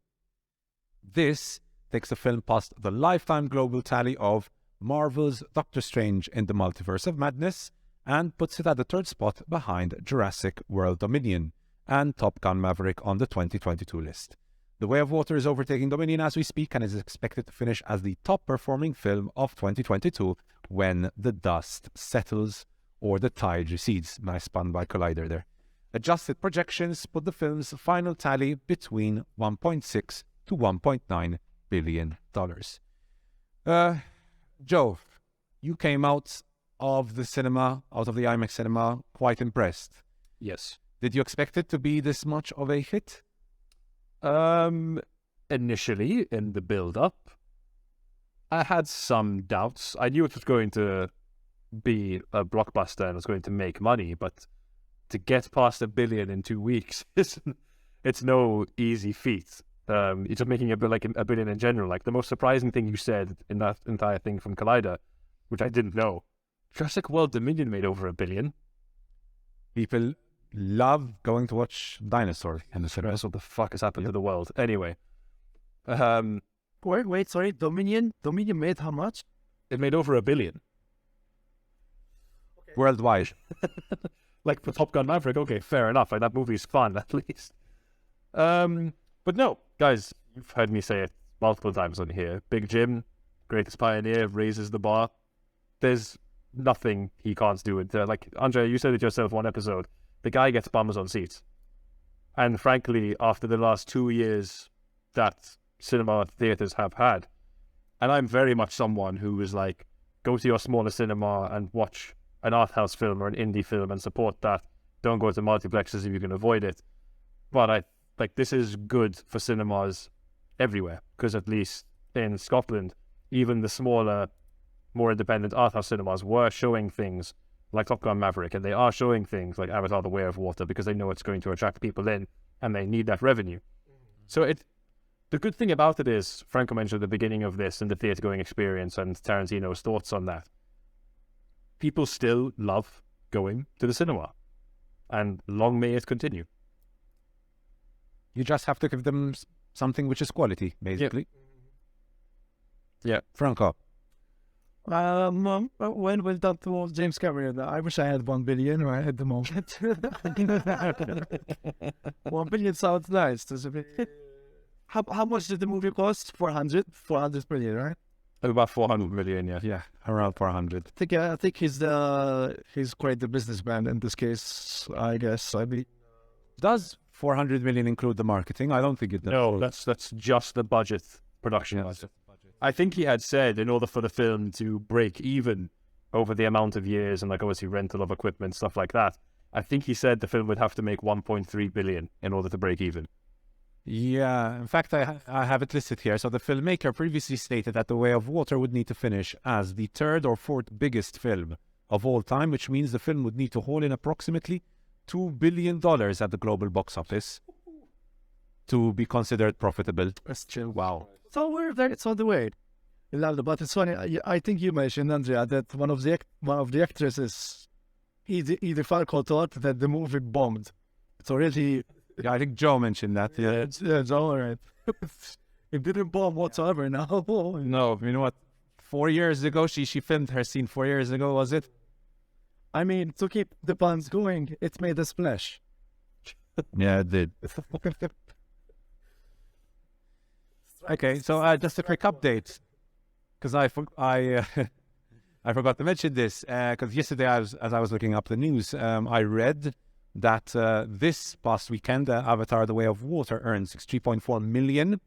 S1: This takes the film past the lifetime global tally of Marvel's Doctor Strange in the Multiverse of Madness and puts it at the third spot behind Jurassic World Dominion and Top Gun Maverick on the 2022 list. The Way of Water is overtaking Dominion as we speak and is expected to finish as the top-performing film of 2022 when the dust settles or the tide recedes. Nice pun by Collider there. Adjusted projections put the film's final tally between $1.6 to $1.9 billion. Joe, you came out of the IMAX cinema, quite impressed.
S2: Yes.
S1: Did you expect it to be this much of a hit?
S2: Initially, in the build-up, I had some doubts. I knew it was going to be a blockbuster and it was going to make money, but to get past $1 billion in 2 weeks, it's no easy feat. It's just making $1 billion in general. Like, the most surprising thing you said in that entire thing from Collider, which I didn't know, Jurassic World Dominion made over $1 billion.
S1: People love going to watch dinosaurs in the cinema.
S2: What the fuck has happened to the world? Anyway,
S3: Wait, sorry. Dominion made how much?
S2: it made over $1 billion.
S1: Worldwide.
S2: Like for Top Gun Maverick, okay, fair enough. Like, that movie's fun, at least. But no, guys, you've heard me say it multiple times on here. Big Jim, greatest pioneer, raises the bar. There's nothing he can't do. Like, Andrea, you said it yourself one episode. The guy gets bums on seats. And frankly, after the last 2 years that cinema theatres have had, and I'm very much someone who is like, go to your smaller cinema and watch an art house film or an indie film and support that. Don't go to multiplexes if you can avoid it. But this is good for cinemas everywhere, because at least in Scotland, even the smaller, more independent art house cinemas were showing things like Top Gun Maverick, and they are showing things like Avatar: The Way of Water because they know it's going to attract people in and they need that revenue. So the good thing about it is, Franco mentioned at the beginning of this and the theatre going experience and Tarantino's thoughts on that. People still love going to the cinema, and long may it continue.
S1: You just have to give them something which is quality, basically.
S2: Yeah.
S1: Franco.
S3: When that was James Cameron, I wish I had 1 billion right at the moment. 1 billion sounds nice. How much did the movie cost? 400 million, right?
S2: About 400 million, yeah.
S1: Yeah, around 400.
S3: I think he's quite the businessman in this case, I guess. I mean,
S1: Does 400 million include the marketing? I don't think it does.
S2: No, that's just the budget, production budget. I think he had said in order for the film to break even over the amount of years and like obviously rental of equipment, stuff like that, I think he said the film would have to make 1.3 billion in order to break even.
S1: Yeah, in fact, I have it listed here. So the filmmaker previously stated that The Way of Water would need to finish as the third or fourth biggest film of all time, which means the film would need to haul in approximately $2 billion at the global box office to be considered profitable.
S3: that's chill.
S1: Wow.
S3: So we're there. It's on the way. But it's funny. I think you mentioned, Andrea, that one of the actresses, either Falco thought that the movie bombed. It's already.
S1: Yeah, I think Joe mentioned that. Yeah.
S3: It's all right. It didn't bomb whatsoever. Now.
S1: No, you know what? 4 years ago, she filmed her scene 4 years ago, was it?
S3: I mean, to keep the puns going, it made a splash.
S1: Yeah, it did. Okay, so just a quick update, because I forgot to mention this, because yesterday as I was looking up the news, I read that this past weekend, Avatar: The Way of Water earned 63.4 million,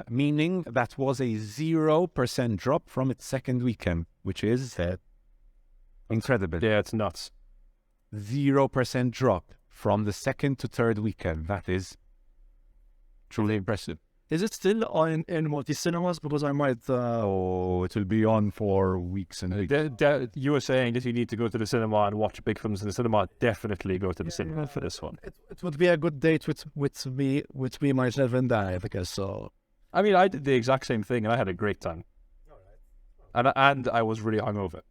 S1: meaning that was a 0% drop from its second weekend, which is incredible.
S2: Yeah, it's nuts.
S1: 0% drop from the second to third weekend. That is truly impressive.
S3: Is it still on in multi-cinemas? Because I might...
S1: Oh, it will be on for weeks and weeks.
S2: You were saying that you need to go to the cinema and watch big films in the cinema. Definitely go to the cinema for this one.
S3: It would be a good date with me, myself, and I guess so.
S2: I mean, I did the exact same thing and I had a great time. And I was really hungover.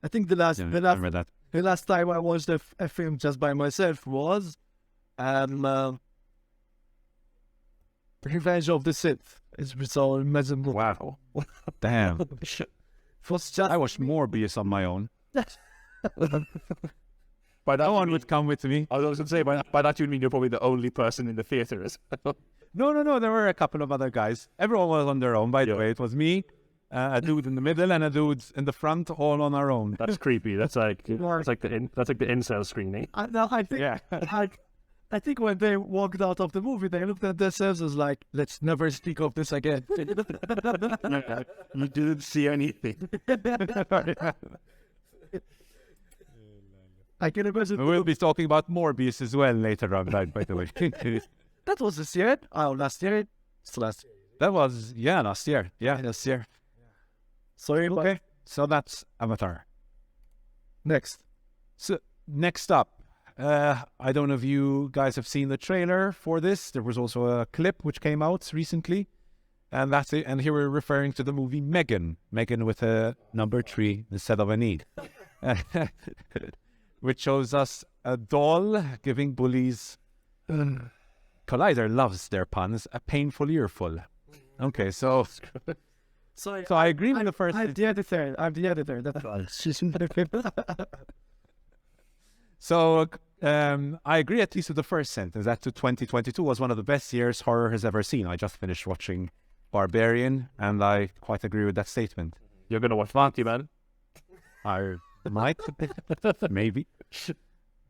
S3: I think the last time I watched a film just by myself was Revenge of the Sith. It's all amazing.
S1: Wow. Damn.
S3: Was just
S1: I watched Morbius on my own.
S2: by that
S1: No
S2: you
S1: one
S2: mean-
S1: would come with me.
S2: I was going to say, by that you mean you're probably the only person in the theater.
S1: No. There were a couple of other guys. Everyone was on their own, by the
S2: Yeah.
S1: way. It was me, a dude in the middle, and a dude in the front, all on our own.
S2: That's creepy. That's like the incel screening.
S3: I think
S1: Yeah.
S3: I think when they walked out of the movie, they looked at themselves as like, let's never speak of this again.
S2: You didn't see anything.
S3: I can imagine.
S1: We'll be talking about Morbius as well later on, by the way.
S3: That was this year. Oh, last year. It's last year.
S1: That was, last year. Yeah.
S3: Last year. Sorry.
S1: Okay. So that's Avatar.
S3: Next.
S1: So next up, I don't know if you guys have seen the trailer for this. There was also a clip which came out recently, and that's it. And here we're referring to the movie Megan with a number 3 instead of an E, which shows us a doll giving bullies. Collider loves their puns. A painful earful. Okay, so I agree with the first.
S3: I'm the editor. That's right.
S1: So I agree at least with the first sentence that 2022 was one of the best years horror has ever seen. I just finished watching Barbarian, and I quite agree with that statement.
S2: You're going to watch Monty, man.
S1: I might, maybe,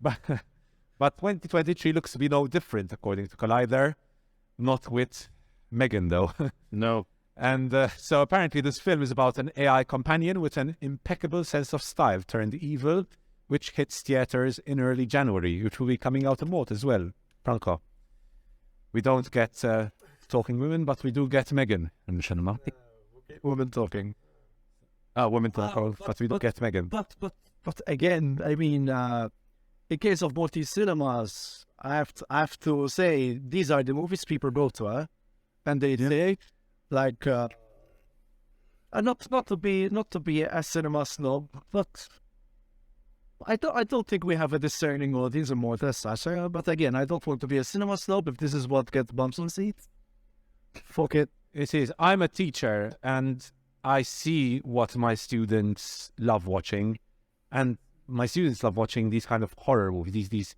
S1: but 2023 looks to be no different according to Collider. Not with Megan though.
S2: No.
S1: And so apparently this film is about an AI companion with an impeccable sense of style turned evil, which hits theaters in early January, which will be coming out in Malta as well. Franco. We don't get talking women, but we do get Megan in the cinema.
S3: Women talking.
S1: Women talking, but we don't get Megan.
S3: But again, I mean, in case of multi cinemas, I have to say these are the movies people go to, and they say, like, not to be a cinema snob, but I don't think we have a discerning audience or more as such. But again, I don't want to be a cinema snob. If this is what gets bumps on seats, fuck it.
S1: It is. I'm a teacher, and I see what my students love watching, and my students love watching these kind of horror movies, these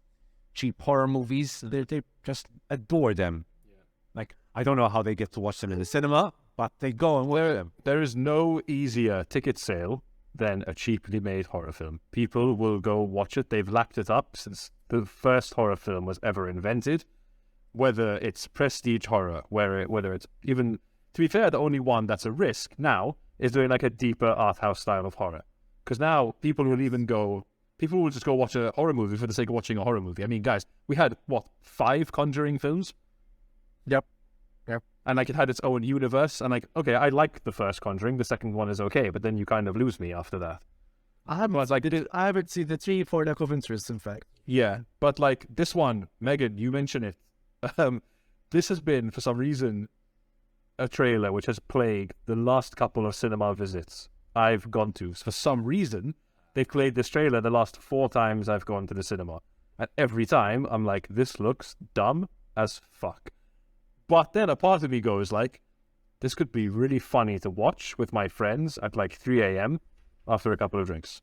S1: cheap horror movies. They just adore them. Yeah. Like, I don't know how they get to watch them in the cinema, but they go and wear them.
S2: There is no easier ticket sale than a cheaply made horror film. People will go watch it. They've lapped it up since the first horror film was ever invented. Whether it's prestige horror, whether it's even, to be fair, the only one that's a risk now is doing like a deeper art house style of horror. Because now people will just go watch a horror movie for the sake of watching a horror movie. I mean, guys, we had, 5 Conjuring films?
S3: Yep.
S2: And like it had its own universe. And like, okay, I like the first Conjuring. The second one is okay. But then you kind of lose me after that.
S3: I haven't seen the 3 for lack of interest, in fact.
S2: Yeah. But like this one, Megan, you mentioned it. This has been, for some reason, a trailer which has plagued the last couple of cinema visits I've gone to. For some reason, they played this trailer the last 4 times I've gone to the cinema. And every time, I'm like, this looks dumb as fuck. But then a part of me goes like, this could be really funny to watch with my friends at like 3 a.m. after a couple of drinks.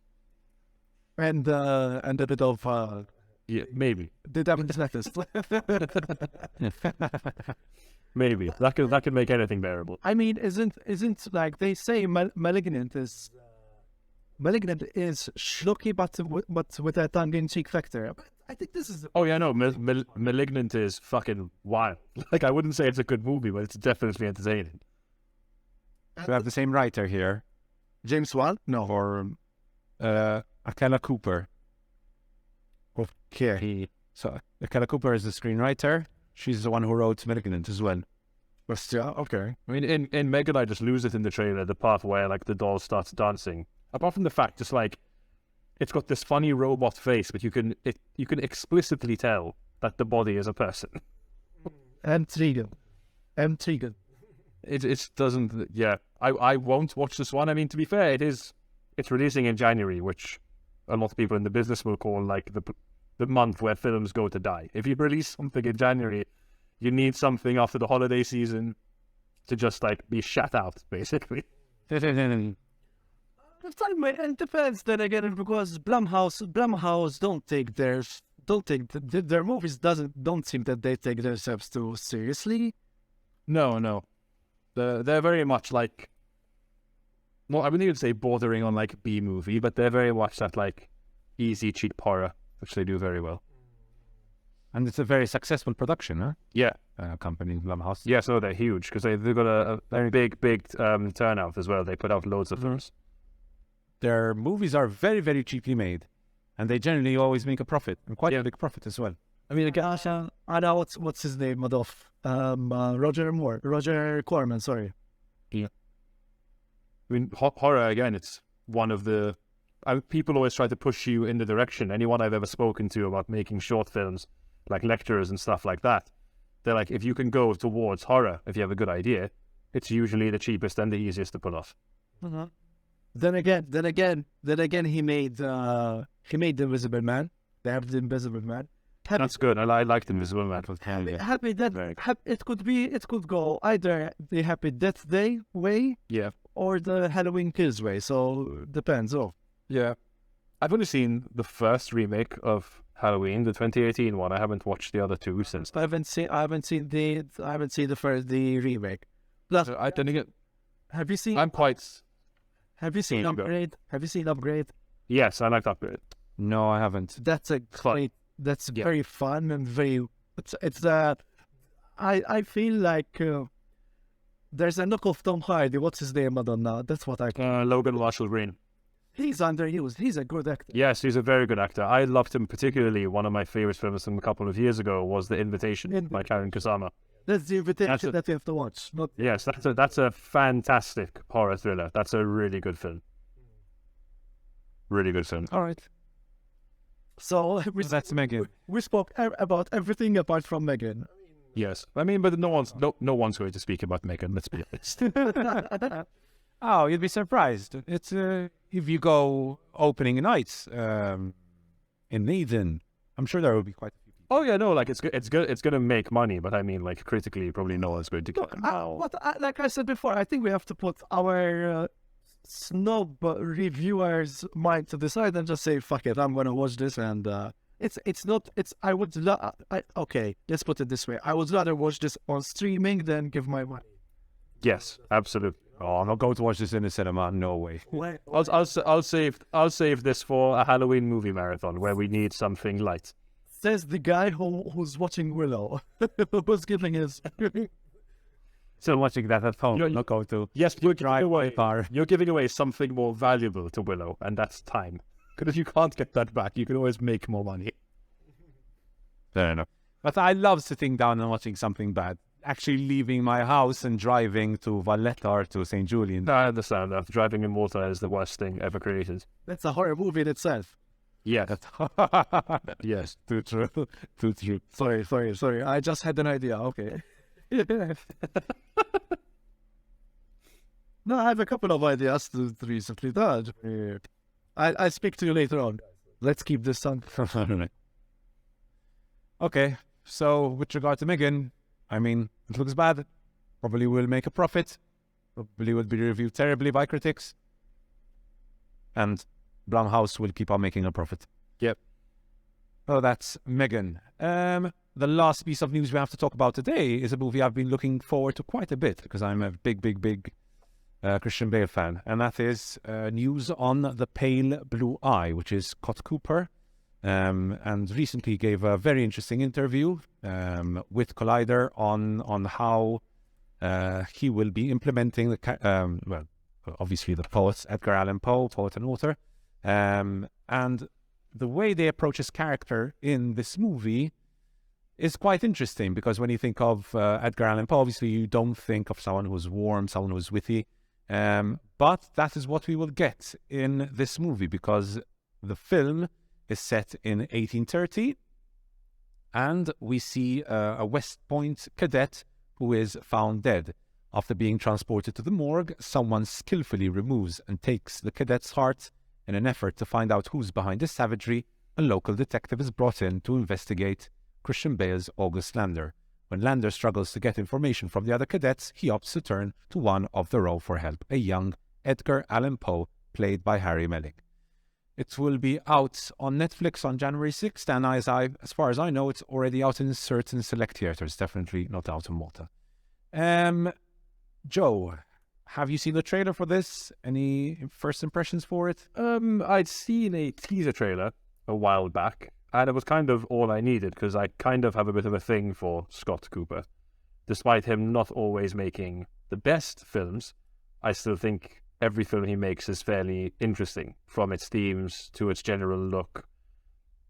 S3: And a bit of
S2: Yeah, maybe.
S3: the Devil's Necklace.
S2: Maybe. That could make anything bearable.
S3: I mean, isn't like they say Malignant is schlocky, but with a tongue-in-cheek factor. But I think this is.
S2: Oh yeah, no, Malignant is fucking wild. Like, I wouldn't say it's a good movie, but it's definitely entertaining.
S1: We have the same writer here,
S3: James Wan? No.
S1: or Akela Cooper.
S3: Okay.
S1: So Akela Cooper is the screenwriter. She's the one who wrote Malignant as well.
S3: But yeah, okay.
S2: I mean, in Megan, I just lose it in the trailer, the part where like the doll starts dancing. Apart from the fact, just like it's got this funny robot face, but you can explicitly tell that the body is a person.
S3: Intriguing.
S2: It doesn't. Yeah, I won't watch this one. I mean, to be fair, it's releasing in January, which a lot of people in the business will call like the month where films go to die. If you release something in January, you need something after the holiday season to just like be shut out, basically.
S3: It depends. Then again, because Blumhouse don't take their movies don't seem that they take themselves too seriously.
S2: No. They're very much like, well, I wouldn't even say bordering on like B movie, but they're very much that like easy, cheap horror, which they do very well.
S1: And it's a very successful production, huh?
S2: Yeah.
S1: Company, Blumhouse.
S2: Yeah, so they're huge because they've got a big turnout as well. They put out loads of films.
S1: Their movies are very, very cheaply made. And they generally always make a profit, and quite a big profit as well.
S3: I mean, gosh, I know what's his name, Adolf. Roger Corman, sorry.
S2: Yeah. I mean, horror, again, it's one of the... people always try to push you in the direction. Anyone I've ever spoken to about making short films, like lecturers and stuff like that, they're like, if you can go towards horror, if you have a good idea, it's usually the cheapest and the easiest to pull off.
S3: Mm-hmm. Then again, he made The Invisible Man. They have The Invisible Man.
S2: That's good. I liked Invisible Man.
S3: Happy Death. It could go either the Happy Death Day way,
S2: Yeah,
S3: or the Halloween Kills way. So depends.
S2: yeah. I've only seen the first remake of Halloween, the 2018 one. I haven't watched the other two since.
S3: I haven't seen the remake. Plus,
S2: then again,
S3: have you seen? Have you seen Upgrade? Have you seen Upgrade?
S2: Yes, I liked Upgrade.
S1: No, I haven't.
S3: That's a great. That's very fun and very. I feel like there's a knock of Tom Hardy. What's his name? I don't know. That's what I.
S2: Logan Marshall Green.
S3: He's underused. He's a good actor.
S2: Yes, he's a very good actor. I loved him particularly. One of my favorite films from a couple of years ago was The Invitation by Karen Kusama.
S3: That's The Invitation that you have to watch.
S2: Yes, that's a fantastic horror thriller. That's a really good film. Really good film.
S1: All right.
S3: So
S1: that's Megan.
S3: We spoke about everything apart from Megan.
S2: Yes, I mean, but no one's going to speak about Megan. Let's be honest.
S1: Oh, you'd be surprised. It's if you go opening nights in Eden, I'm sure there will be quite a few people.
S2: Oh yeah, no, like it's going to make money, but I mean, like critically, probably no one's going to get.
S3: Like I said before, I think we have to put our snob reviewers' mind to the side and just say, "Fuck it, I'm going to watch this." And it's not. I would. Okay, let's put it this way: I would rather watch this on streaming than give my money.
S2: Yes, absolutely.
S1: Oh, I'm not going to watch this in the cinema. No way.
S2: I'll save this for a Halloween movie marathon where we need something light.
S3: Says the guy who's watching Willow, who's giving his.
S1: Still watching that at home. Not going to.
S2: Yes, you're
S1: drive my car.
S2: You're giving away something more valuable to Willow, and that's time. Because if you can't get that back, you can always make more money.
S1: Fair enough. But I love sitting down and watching something bad. Actually leaving my house and driving to Valletta or to St. Julian.
S2: I understand that. Driving in water is the worst thing ever created.
S3: That's a horror movie in itself.
S2: Yeah. Yes.
S1: Too true. Too true.
S3: Sorry. I just had an idea. Okay. No, I have a couple of ideas to recently done. I'll speak to you later on. Let's keep this on.
S1: Okay. So with regard to Megan, I mean, it looks bad. Probably will make a profit. Probably will be reviewed terribly by critics. And Blumhouse will keep on making a profit.
S2: Yep.
S1: Oh, that's Megan. The last piece of news we have to talk about today is a movie I've been looking forward to quite a bit because I'm a big Christian Bale fan. And that is news on The Pale Blue Eye, which is Scott Cooper. And recently gave a very interesting interview with Collider on how he will be implementing the obviously the poet Edgar Allan Poe, poet and author, and the way they approach his character in this movie is quite interesting because when you think of Edgar Allan Poe, obviously you don't think of someone who's warm, someone who's witty, but that is what we will get in this movie because the film is set in 1830, and we see a West Point cadet who is found dead. After being transported to the morgue, someone skillfully removes and takes the cadet's heart. In an effort to find out who's behind this savagery, a local detective is brought in to investigate Christian Bale's August Lander. When Lander struggles to get information from the other cadets, he opts to turn to one of the row for help, a young Edgar Allan Poe played by Harry Melling. It will be out on Netflix on January 6th, and as far as I know, it's already out in certain select theaters, definitely not out in Malta. Joe, have you seen the trailer for this? Any first impressions for it?
S2: I'd seen a teaser trailer a while back, and it was kind of all I needed, because I kind of have a bit of a thing for Scott Cooper. Despite him not always making the best films, I still think every film he makes is fairly interesting, from its themes to its general look,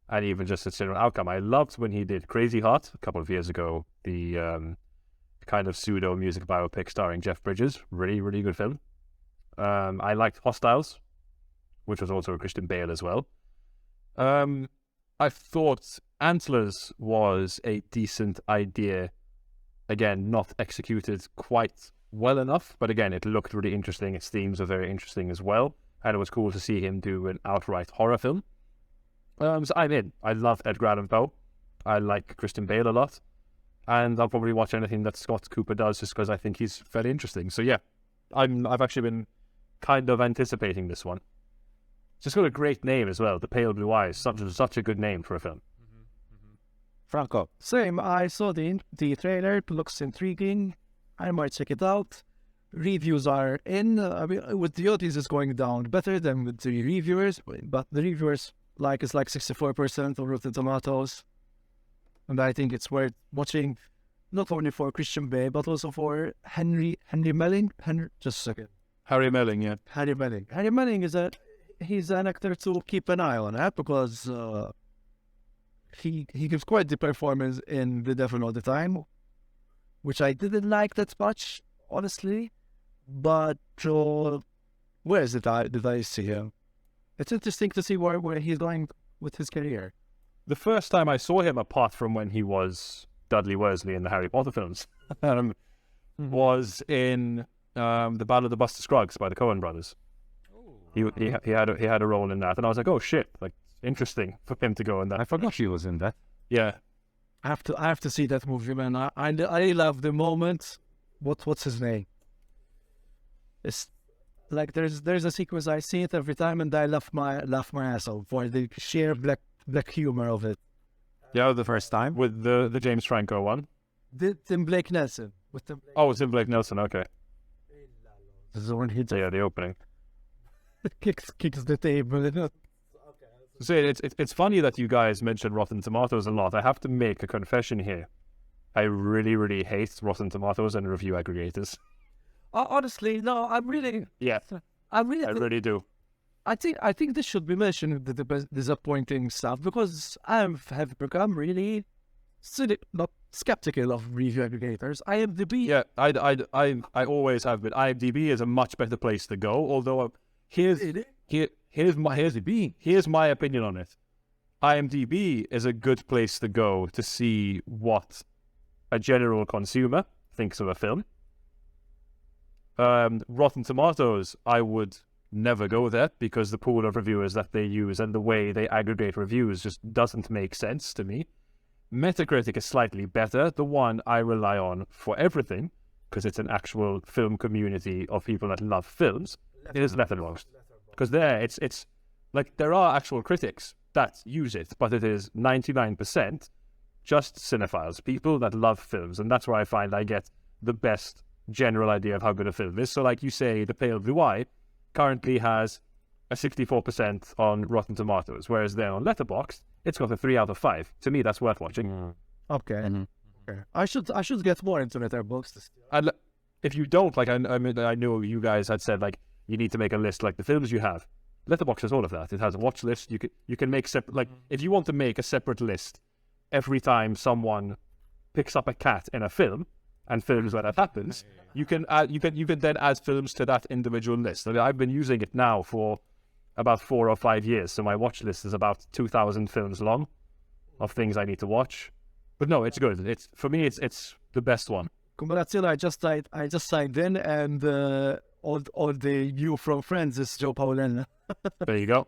S2: and even just its general outcome. I loved when he did Crazy Heart a couple of years ago, the kind of pseudo music biopic starring Jeff Bridges. Really, really good film. I liked Hostiles, which was also a Christian Bale as well. I thought Antlers was a decent idea. Again, not executed quite well enough, but again, it looked really interesting. Its themes are very interesting as well, and it was cool to see him do an outright horror film. So I'm in. I love Edgar Allan Poe. I like Christian Bale a lot, and I'll probably watch anything that Scott Cooper does just because I think he's fairly interesting. So yeah, I've actually been kind of anticipating this one. It's just got a great name as well. The Pale Blue Eyes, such a good name for a film.
S1: Franco?
S3: Same. I saw the trailer. It looks intriguing. I might check it out. Reviews are in. I mean, with the audience, it's going down better than with the reviewers, but the reviewers it's like 64% on Rotten Tomatoes, and I think it's worth watching, not only for Christian Bale but also for Henry Melling. Just a second.
S2: Harry Melling, yeah.
S3: Harry Melling. Harry Melling he's an actor to keep an eye on, because he gives quite the performance in The Devil All the Time, which I didn't like that much, honestly. But where is it? Did I see him? It's interesting to see where he's going with his career.
S2: The first time I saw him, apart from when he was Dudley Worsley in the Harry Potter films, was in The Battle of the Buster Scruggs by the Coen brothers. He had a role in that, and I was like, oh shit, like interesting for him to go in that.
S1: I forgot he was in that.
S2: Yeah,
S3: I have to see that movie, man. I love the moment. What's his name? It's like there's a sequence, I see it every time, and I laugh my ass off for the sheer black humor of it.
S1: Yeah, the first time
S2: with the James Franco one.
S3: Tim Blake Nelson.
S2: Oh, it's Tim Blake Nelson. Okay.
S3: This is when he
S2: the opening.
S3: kicks the table.
S2: So it's funny that you guys mentioned Rotten Tomatoes a lot. I have to make a confession here. I really, really hate Rotten Tomatoes and review aggregators.
S3: Honestly, no, I'm really...
S2: Yeah, I really do.
S3: I think this should be mentioned, the disappointing stuff, because I have become really not skeptical of review aggregators. IMDb...
S2: Yeah, I always have been. IMDb is a much better place to go, although here's my opinion on it. IMDb is a good place to go to see what a general consumer thinks of a film. Rotten Tomatoes, I would never go there because the pool of reviewers that they use and the way they aggregate reviews just doesn't make sense to me. Metacritic is slightly better. The one I rely on for everything, because it's an actual film community of people that love films, is Letterboxd. Because there, it's like there are actual critics that use it, but it is 99% just cinephiles, people that love films, and that's where I find I get the best general idea of how good a film is. So like you say, The Pale Blue Eye currently has a 64% on Rotten Tomatoes, whereas then on Letterboxd, it's got a 3 out of 5. To me, that's worth watching.
S3: Okay.
S1: Mm-hmm.
S3: Okay. I should get more into Letterboxd.
S2: And if you don't, like I know you guys had said, like, you need to make a list like the films you have. Letterboxd has all of that. It has a watch list. You can make separate, like, if you want to make a separate list every time someone picks up a cat in a film and films where that happens, you can then add films to that individual list. And I've been using it now for about 4 or 5 years, so my watch list is about 2,000 films long of things I need to watch. But no, it's good. It's for me, it's the best one.
S3: Congratulations! I just signed in, and all the you from Friends is Joe Paulin.
S2: There you go.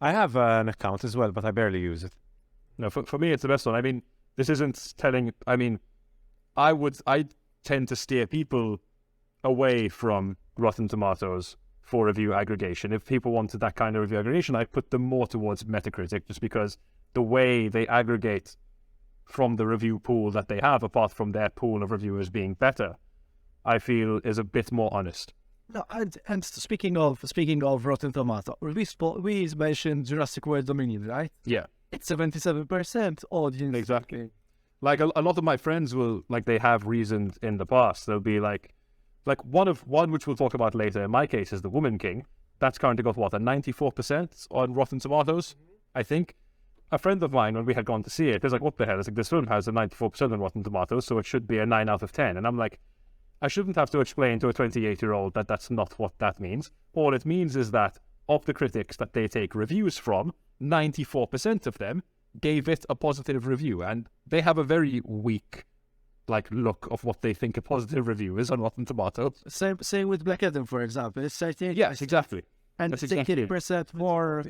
S1: I have an account as well, but I barely use it.
S2: No, for me, it's the best one. I mean, this isn't telling. I mean, I tend to steer people away from Rotten Tomatoes for review aggregation. If people wanted that kind of review aggregation, I put them more towards Metacritic, just because the way they aggregate from the review pool that they have, apart from their pool of reviewers being better, I feel is a bit more honest.
S3: No, and speaking of Rotten Tomato, we mentioned Jurassic World Dominion, right?
S2: Yeah,
S3: It's 77% audience.
S2: exactly. Like a lot of my friends will, like, they have reasoned in the past. They'll be like one which we'll talk about later. In my case, is The Woman King. That's currently got what, a 94% on Rotten Tomatoes, I think. A friend of mine, when we had gone to see it, was like, "What the hell?" It's like, this film has a 94% on Rotten Tomatoes, so it should be a 9 out of 10. And I'm like, I shouldn't have to explain to a 28-year-old that that's not what that means. All it means is that of the critics that they take reviews from, 94% of them gave it a positive review, and they have a very weak look of what they think a positive review is on Rotten Tomatoes.
S3: Same with Black Adam, for example. It's 38%.
S2: Yes, exactly.
S3: And
S2: That's
S3: it's
S2: exactly
S3: 80% more.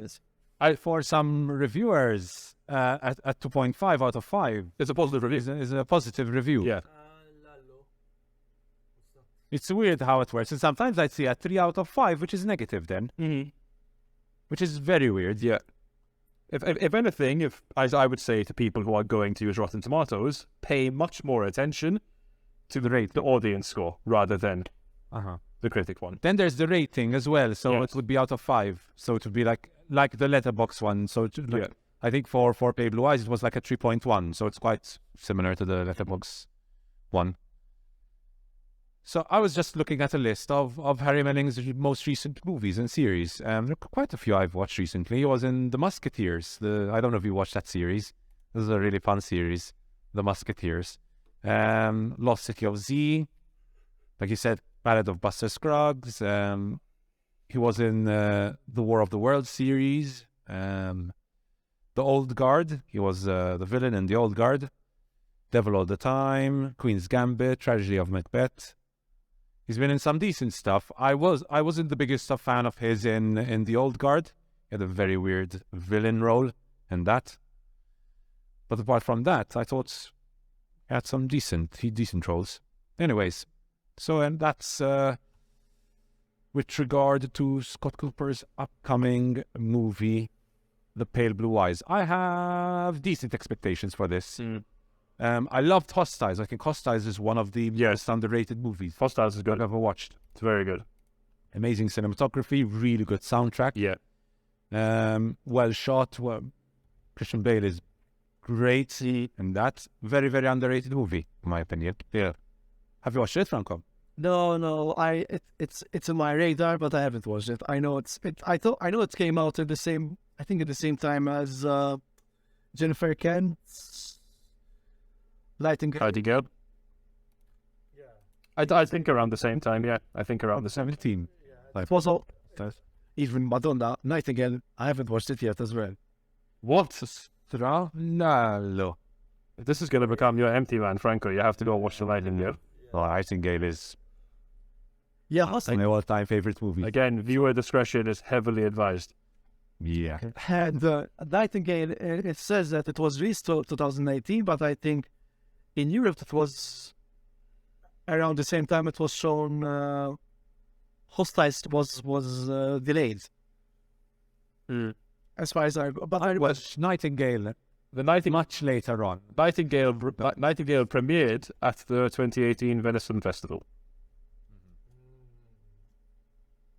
S1: For some reviewers, at 2.5 out of 5
S2: It's a positive review.
S1: is a positive review.
S2: Yeah.
S1: It's weird how it works. And sometimes I'd see a 3 out of 5, which is negative then, which is very weird.
S2: Yeah. If anything, as I would say to people who are going to use Rotten Tomatoes, pay much more attention to the audience score rather than the critic one.
S1: Then there's the rating as well. So
S2: Yes.
S1: it would be out of 5. So it would be like the letterbox one. So I think for Pale Blue Eyes, it was like a 3.1. So it's quite similar to the letterbox one. So I was just looking at a list of Harry Melling's most recent movies and series. There are quite a few I've watched recently. He was in The Musketeers. I don't know if you watched that series. This is a really fun series, The Musketeers. Lost City of Z. Like you said, Ballad of Buster Scruggs. He was in the War of the Worlds series. The Old Guard. He was the villain in The Old Guard. Devil All the Time. Queen's Gambit. Tragedy of Macbeth. He's been in some decent stuff. I wasn't the biggest fan of his in The Old Guard. He had a very weird villain role in that. But apart from that, I thought he had some decent roles. Anyways, so and that's with regard to Scott Cooper's upcoming movie, The Pale Blue Eyes. I have decent expectations for this. I loved Hostiles. I think Hostiles is one of the most underrated movies
S2: Hostiles is good.
S1: I've ever watched.
S2: It's very good.
S1: Amazing cinematography, really good soundtrack.
S2: Yeah.
S1: Well shot. Well, Christian Bale is great in that. Very, very underrated movie, in my opinion. Yeah. Have you watched it, Franco?
S3: No. It's on my radar, but I haven't watched it. I know I know it came out at the same time as Jennifer Kent's Nightingale.
S2: Nightingale. Yeah. I think around the same time. Yeah, I think around the same.
S1: 17.
S3: It was all, even Madonna Nightingale. I haven't watched it yet as well.
S2: What?
S1: No.
S2: If this is going to become your empty man, Franco, you have to go watch the Nightingale.
S1: Well, Nightingale is
S3: Yeah,
S1: my all-time favorite movie.
S2: Again, viewer discretion is heavily advised.
S1: Yeah.
S3: and Nightingale. It says that it was released 2018, but I think in Europe it was around the same time it was shown. Hostiles was delayed. As far as I
S1: was Nightingale much later on.
S2: Nightingale premiered at the 2018 Venice Film Festival.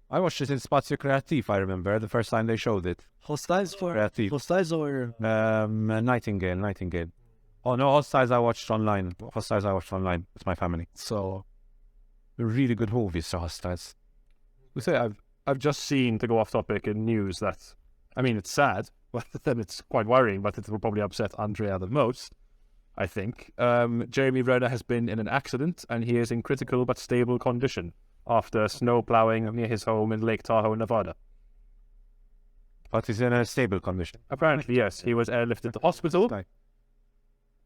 S1: I watched it in Spazio Creative, I remember, the first time they showed it.
S3: Hostiles or
S1: Nightingale. Oh no, Hostiles I watched online. With my family. So, a really good movie, so Hostiles.
S2: We say I've just seen, to go off topic, in news that, I mean, it's sad, but then it's quite worrying, but it will probably upset Andrea the most, I think. Jeremy Renner has been in an accident, and he is in critical but stable condition after snow plowing near his home in Lake Tahoe, Nevada.
S1: But he's in a stable condition.
S2: Apparently, yes. He was airlifted to hospital.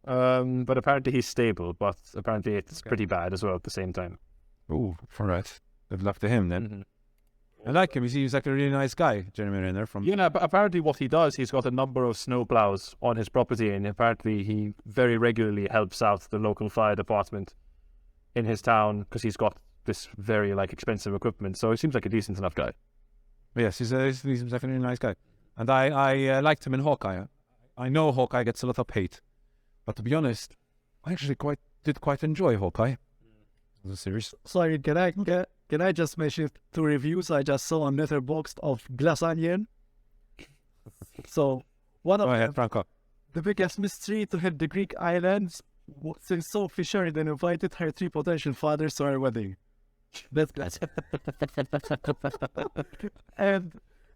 S2: But apparently he's stable, but apparently it's pretty bad as well at the same time.
S1: Ooh, all right. Good luck to him then.
S2: Mm-hmm.
S1: I like him. He seems like a really nice guy, Jeremy Renner.
S2: But apparently what he does, he's got a number of snowplows on his property, and apparently he very regularly helps out the local fire department in his town because he's got this very like expensive equipment. So he seems like a decent enough guy.
S1: Yes, he's definitely a nice guy. And I liked him in Hawkeye. I know Hawkeye gets a lot of hate, but to be honest, I actually did quite enjoy Hawkeye. The series.
S3: Sorry, can I just mention 2 reviews I just saw on Letterboxd of Glass Onion? So, one of
S1: Go
S3: them,
S1: ahead, Franco.
S3: the biggest mystery to hit the Greek islands since Sophie Sheridan invited her 3 potential fathers to her wedding. That's Glass. and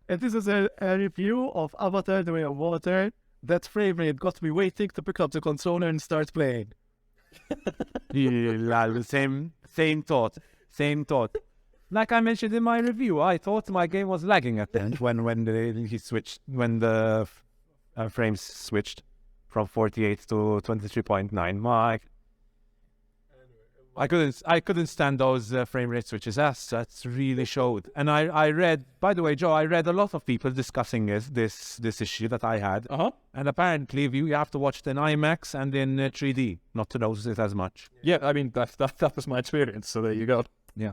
S3: this is a review of Avatar: The Way of Water. That frame rate got me waiting to pick up the controller and start playing.
S1: Yeah, same thought. Like I mentioned in my review, I thought my game was lagging at the end when the frames switched from 48 to 23.9. I couldn't stand those frame rate switches. That's really showed. And I read, by the way, Joe, I read a lot of people discussing this issue that I had. And apparently you have to watch it in IMAX and in 3D not to notice it as much.
S2: Yeah, I mean that was my experience. So there you go.
S1: Yeah.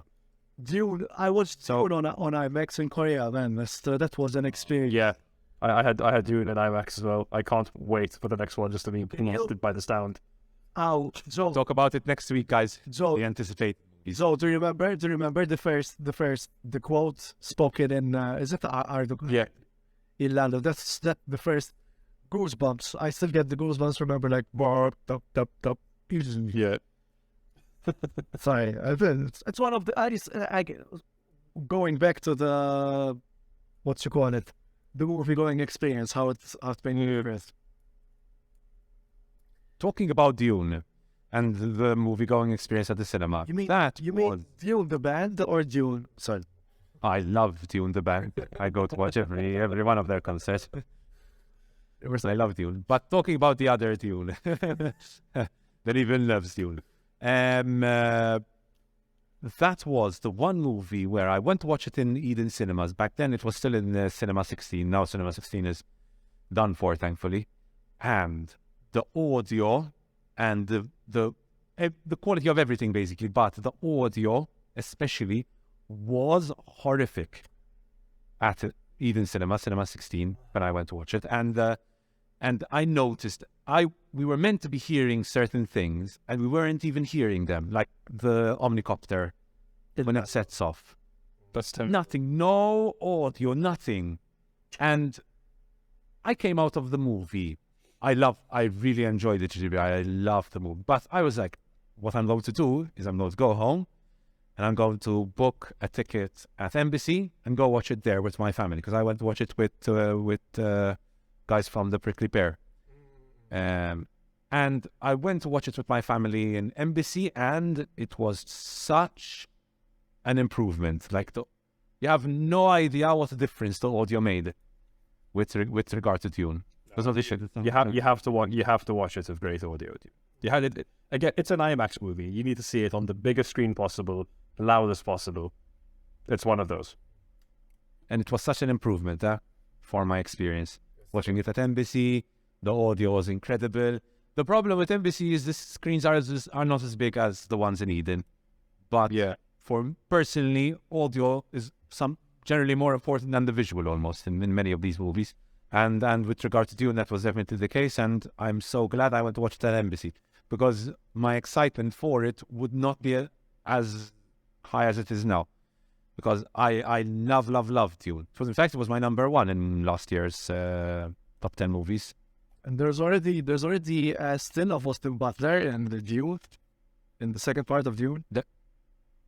S3: Dune, I watched Dune on IMAX in Korea, man. That was an experience.
S2: Yeah, I had Dune in IMAX as well. I can't wait for the next one just to be blasted by the sound.
S3: Oh, Joe.
S1: Talk about it next week, guys.
S3: Joe,
S1: We anticipate.
S3: So do you remember the quote spoken in is it Ardo?
S2: Yeah.
S3: In Lando? That's the first goosebumps. I still get the goosebumps. Remember, like bark, top.
S2: Yeah.
S3: Sorry, it's one of the going back to the what you call it, the movie going experience. How it's been experienced.
S1: Talking about Dune and the movie-going experience at the cinema.
S3: You mean Dune the band or Dune? Sorry.
S1: I love Dune the band. I go to watch every one of their concerts. I love Dune. But talking about the other Dune, that even loves Dune. That was the one movie where I went to watch it in Eden Cinemas. Back then it was still in Cinema 16. Now Cinema 16 is done for, thankfully. And the audio and the quality of everything, basically, but the audio especially was horrific at Eden Cinema 16 when I went to watch it. And I noticed we were meant to be hearing certain things and we weren't even hearing them, like the omnicopter when it sets off.
S2: That's
S1: Nothing, no audio, nothing. And I came out of the movie. I really enjoyed it. I loved the movie. But I was like, what I'm going to do is I'm going to go home and I'm going to book a ticket at Embassy and go watch it there with my family. Because I went to watch it with guys from the Prickly Pear. And I went to watch it with my family in Embassy, and it was such an improvement. Like, you have no idea what a difference the audio made with regard to Dune.
S2: You have to watch it with great audio. You had it again. It's an IMAX movie. You need to see it on the biggest screen possible, the loudest possible. It's one of those.
S1: And it was such an improvement for my experience. Watching it at Embassy, the audio was incredible. The problem with Embassy is the screens are not as big as the ones in Eden. But for personally, audio is generally more important than the visual almost in many of these movies. And with regard to Dune, that was definitely the case. And I'm so glad I went to watch that Embassy, because my excitement for it would not be as high as it is now. Because I love Dune. In fact, it was my number 1 in last year's top 10 movies.
S3: And there's already still of Austin Butler in the Dune, in the second part of Dune.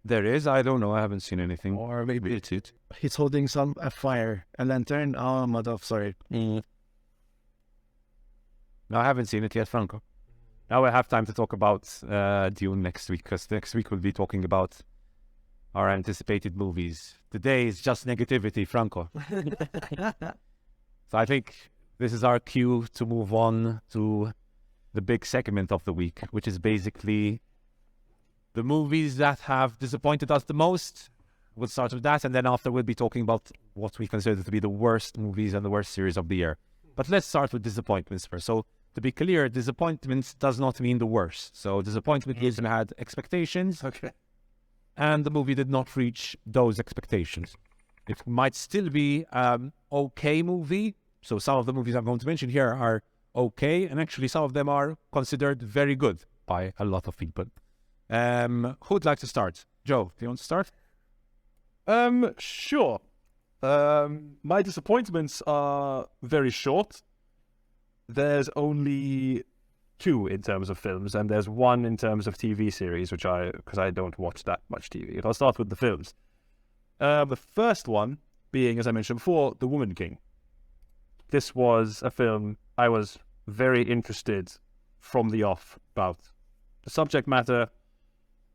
S1: There is, I don't know, I haven't seen anything.
S3: Or maybe
S1: it's it.
S3: He's holding a fire, a lantern. Oh, mother, sorry.
S1: No, I haven't seen it yet, Franco. Now I have time to talk about Dune next week, because next week we'll be talking about our anticipated movies. Today is just negativity, Franco. So I think this is our cue to move on to the big segment of the week, which is basically the movies that have disappointed us the most. We'll start with that, and then after we'll be talking about what we consider to be the worst movies and the worst series of the year. But let's start with disappointments first. So to be clear, disappointments does not mean the worst. So disappointment means you had expectations.
S2: Okay.
S1: and the movie did not reach those expectations. It might still be an okay movie. So some of the movies I'm going to mention here are okay, and actually some of them are considered very good by a lot of people. Who'd like to start? Joe, do you want to start?
S2: Sure. My disappointments are very short. There's only 2 in terms of films, and there's 1 in terms of TV series, because I don't watch that much TV. I'll start with the films. The first one being, as I mentioned before, The Woman King. This was a film I was very interested from the off about the subject matter,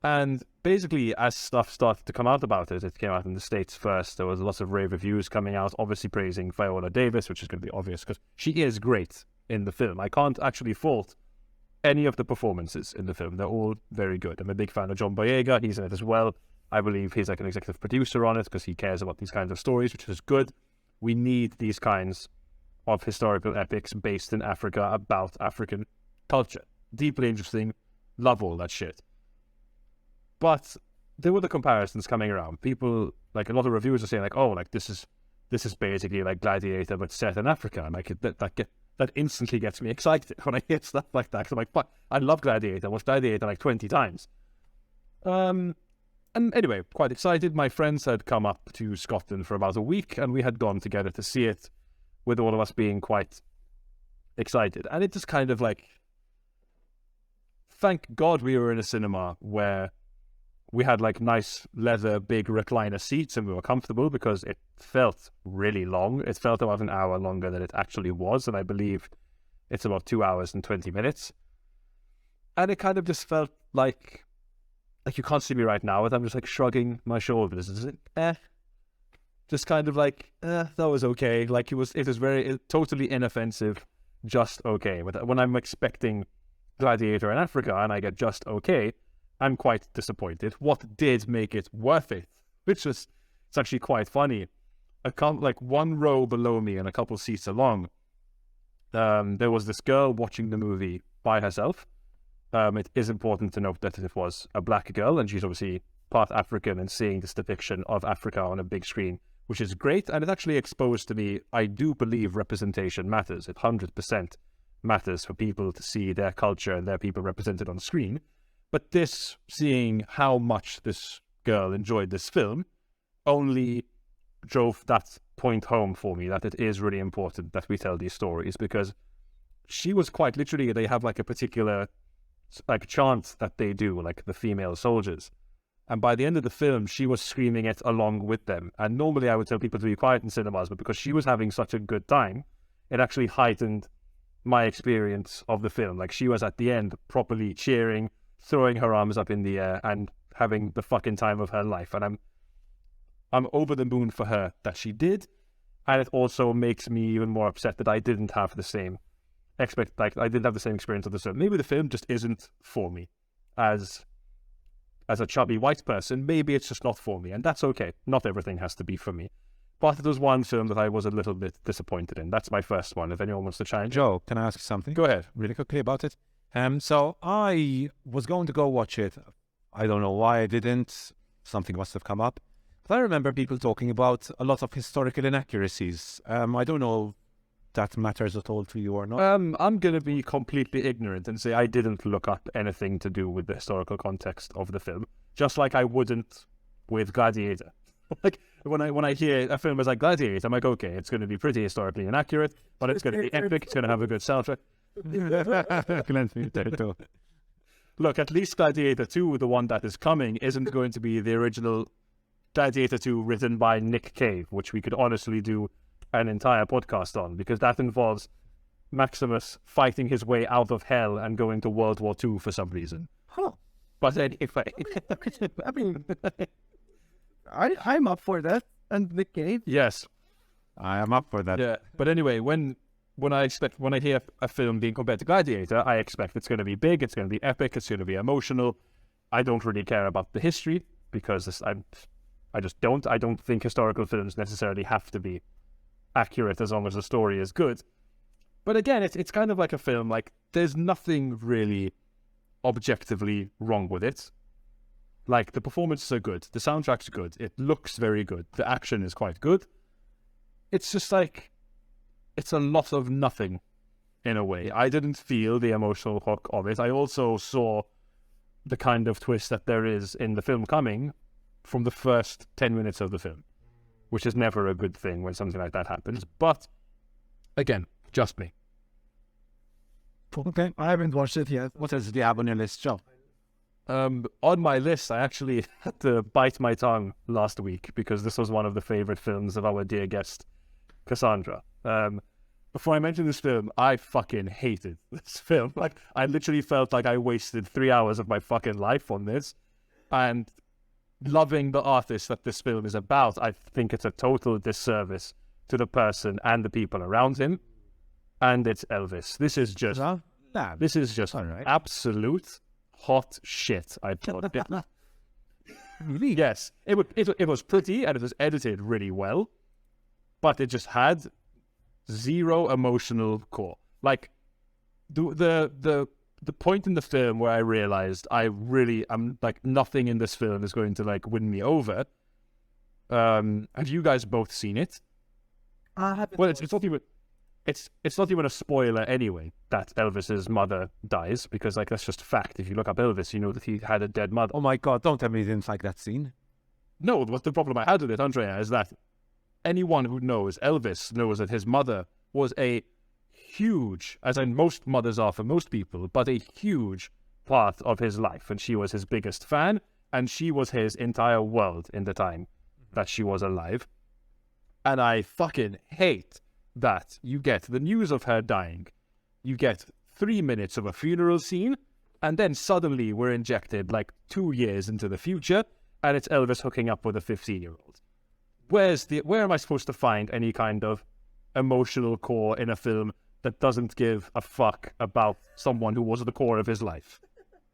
S2: and basically as stuff started to come out about it, it came out in the States first. There was lots of rave reviews coming out, obviously praising Viola Davis, which is going to be obvious because she is great in the film. I can't actually fault any of the performances in the film. They're all very good. I'm a big fan of John Boyega. He's in it as well. I believe he's like an executive producer on it because he cares about these kinds of stories, which is good. We need these kinds of historical epics based in Africa about African culture. Deeply interesting. Love all that shit. But there were the comparisons coming around. People, like a lot of reviewers are saying like, oh, like this is basically like Gladiator but set in Africa. And like that instantly gets me excited when I hear stuff like that. 'Cause I'm like, fuck, I love Gladiator. I watched Gladiator like 20 times. And anyway, quite excited. My friends had come up to Scotland for about a week, and we had gone together to see it, with all of us being quite excited. And it just kind of like, thank God we were in a cinema where we had like nice leather, big recliner seats, and we were comfortable, because it felt really long. It felt about an hour longer than it actually was, and I believe it's about 2 hours and 20 minutes. And it kind of just felt like you can't see me right now, but I'm just like shrugging my shoulders. Is it just kind of like that was okay. Like it was totally inoffensive, just okay. But when I'm expecting Gladiator in Africa and I get just okay, I'm quite disappointed. What did make it worth it, which was, it's actually quite funny. Like 1 row below me and a couple seats along, there was this girl watching the movie by herself. It is important to note that it was a black girl, and she's obviously part African, and seeing this depiction of Africa on a big screen, which is great. And it actually exposed to me, I do believe representation matters. It 100% matters for people to see their culture and their people represented on screen. But seeing how much this girl enjoyed this film only drove that point home for me, that it is really important that we tell these stories, because she was quite literally, they have like a particular like chant that they do, like the female soldiers. And by the end of the film, she was screaming it along with them. And normally I would tell people to be quiet in cinemas, but because she was having such a good time, it actually heightened my experience of the film. Like she was at the end properly cheering, throwing her arms up in the air and having the fucking time of her life. And I'm over the moon for her that she did. And it also makes me even more upset that I didn't have the same I didn't have the same experience of the film. Maybe the film just isn't for me as a chubby white person. Maybe it's just not for me, and that's okay. Not everything has to be for me. But it was one film that I was a little bit disappointed in. That's my first one. If anyone wants to chime in.
S1: Joe, can I ask you something?
S2: Go ahead.
S1: Really quickly about it. So I was going to go watch it. I don't know why I didn't. Something must have come up. But I remember people talking about a lot of historical inaccuracies. I don't know that matters at all to you or not.
S2: I'm going to be completely ignorant and say I didn't look up anything to do with the historical context of the film, just like I wouldn't with Gladiator. Like when I hear a film is like Gladiator, I'm like, okay, it's going to be pretty historically inaccurate, but it's going to be epic. It's going to have a good soundtrack. Look, at least Gladiator 2, the one that is coming, isn't going to be the original Gladiator 2 written by Nick Cave, which we could honestly do an entire podcast on, because that involves Maximus fighting his way out of hell and going to World War II for some reason.
S3: Huh.
S2: But anyway,
S3: I mean, I'm up for that. And Nick Cave.
S2: yes,
S1: I am up for that.
S2: yeah. But anyway, when I hear a film being compared to Gladiator, I expect it's going to be big, it's going to be epic, it's going to be emotional. I don't really care about the history because I just don't. I don't think historical films necessarily have to be accurate as long as the story is good. But again, it's kind of like a film, like there's nothing really objectively wrong with it. Like, the performances are good, the soundtrack's good, it looks very good, the action is quite good. It's just like, it's a lot of nothing, in a way. I didn't feel the emotional hook of it. I also saw the kind of twist that there is in the film coming from the first 10 minutes of the film, which is never a good thing when something like that happens. But, again, just me.
S3: Okay, I haven't watched it yet.
S1: What else do you have on your list, Joe?
S2: On my list, I actually had to bite my tongue last week because this was one of the favorite films of our dear guest, Cassandra. Before I mentioned this film, I fucking hated this film. Like, I literally felt like I wasted 3 hours of my fucking life on this. And loving the artist that this film is about, I think it's a total disservice to the person and the people around him. And it's Elvis. This is just
S1: Alright.
S2: absolute hot shit, I thought.
S1: Really?
S2: Yes, it was pretty and it was edited really well, but it just had zero emotional core. Like, the point in the film where I realized I'm like, nothing in this film is going to like win me over. Have you guys both seen it?
S3: I haven't.
S2: Well, it's not even a spoiler anyway that Elvis's mother dies, because like, that's just fact. If you look up Elvis, you know that he had a dead mother.
S1: Oh my god, don't tell me you didn't like that scene.
S2: No, what the problem I had with it, Andrea, is that anyone who knows Elvis knows that his mother was a huge, as in most mothers are for most people, but a huge part of his life, and she was his biggest fan, and she was his entire world in the time that she was alive. And I fucking hate that you get the news of her dying, you get 3 minutes of a funeral scene, and then suddenly we're injected like 2 years into the future, and it's Elvis hooking up with a 15-year-old. Where am I supposed to find any kind of emotional core in a film that doesn't give a fuck about someone who was the core of his life?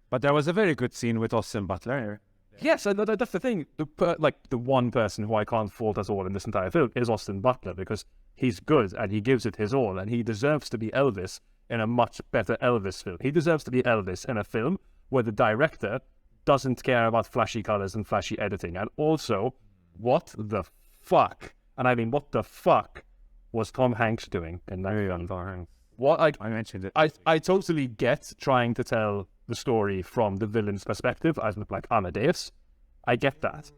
S1: But there was a very good scene with Austin Butler.
S2: Yes, and that's the thing. The one person who I can't fault at all in this entire film is Austin Butler, because he's good and he gives it his all, and he deserves to be Elvis in a much better Elvis film. He deserves to be Elvis in a film where the director doesn't care about flashy colors and flashy editing. And also, what the fuck, and I mean what the fuck, was Tom Hanks doing in that film? What
S1: I mentioned it.
S2: I totally get trying to tell the story from the villain's perspective, as with like Amadeus. I get that.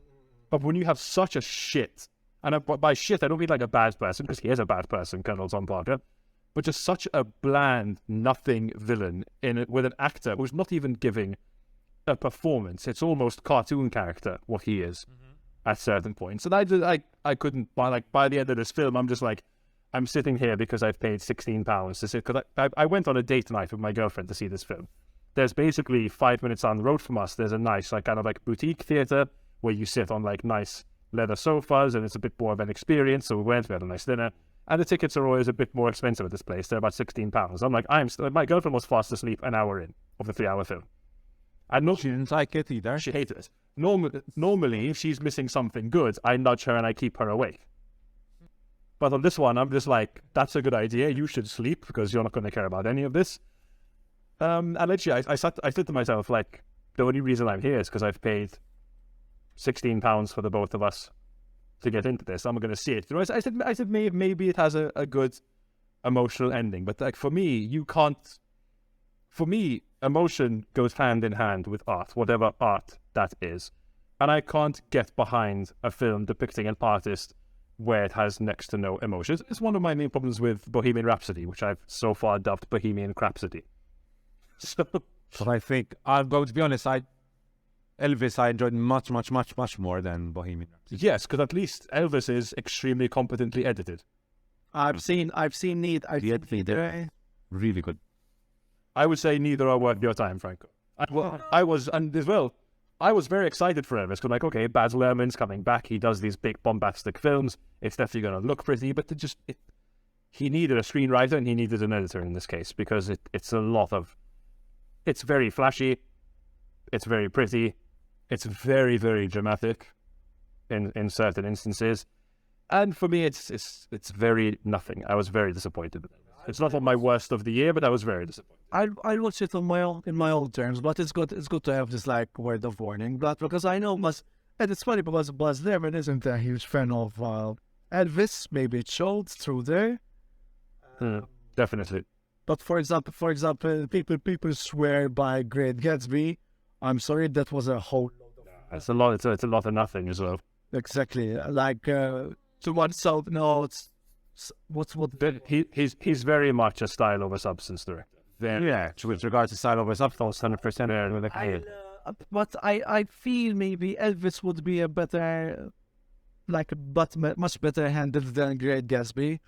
S2: But when you have such a shit, and by shit I don't mean like a bad person, because he is a bad person, Colonel Tom Parker, but just such a bland, nothing villain in it with an actor who's not even giving a performance. It's almost cartoon character what he is at certain points. And I couldn't, by the end of this film, I'm just like, I'm sitting here because I've paid £16 to sit, because I went on a date tonight with my girlfriend to see this film. There's basically 5 minutes down the road from us, there's a nice like kind of like boutique theater where you sit on like nice leather sofas, and it's a bit more of an experience. So we had a nice dinner, and the tickets are always a bit more expensive at this place. They're about £16. I'm like, my girlfriend was fast asleep an hour in of the 3-hour film. And
S1: She didn't like it either.
S2: she hated it. Normally, if she's missing something good, I nudge her and I keep her awake. But on this one, I'm just like, that's a good idea. You should sleep because you're not going to care about any of this. And literally, I said to myself, like, the only reason I'm here is because I've paid £16 for the both of us to get into this. I'm going to see it through. I said maybe it has a good emotional ending. But like, for me, you can't. For me, emotion goes hand in hand with art, whatever art that is. And I can't get behind a film depicting an artist where it has next to no emotions. It's one of my main problems with Bohemian Rhapsody, which I've so far dubbed Bohemian Crapsody. So,
S1: But I think, I'm going to be honest, Elvis I enjoyed much more than Bohemian Rhapsody.
S2: yes, because at least Elvis is extremely competently edited.
S3: I've seen Need. I've
S1: The
S3: seen Need.
S1: Really good.
S2: I would say neither are worth your time, Franco. I was very excited for Elvis, because like, okay, Baz Luhrmann's coming back. He does these big bombastic films. It's definitely going to look pretty, but he needed a screenwriter and he needed an editor in this case, because it's very flashy, it's very pretty, it's very, very dramatic in certain instances. And for me, it's very nothing. I was very disappointed with it. It's not on my worst of the year, but I was very disappointed.
S3: I'll watch it on my own in my own terms, but it's good to have this like word of warning. But because I know and it's funny because Buzz Lerman isn't a huge fan of Elvis. Maybe it showed through there.
S2: Definitely.
S3: But for example, people swear by Great Gatsby. I'm sorry, that was a whole.
S2: It's a lot. It's a lot of nothing as well.
S3: Exactly, like to one sound. No, it's what's what.
S2: But he's very much a style over substance director.
S1: Yeah, with regards to style over substance, 100%.
S3: But I feel maybe Elvis would be a better, much better handled than Great Gatsby.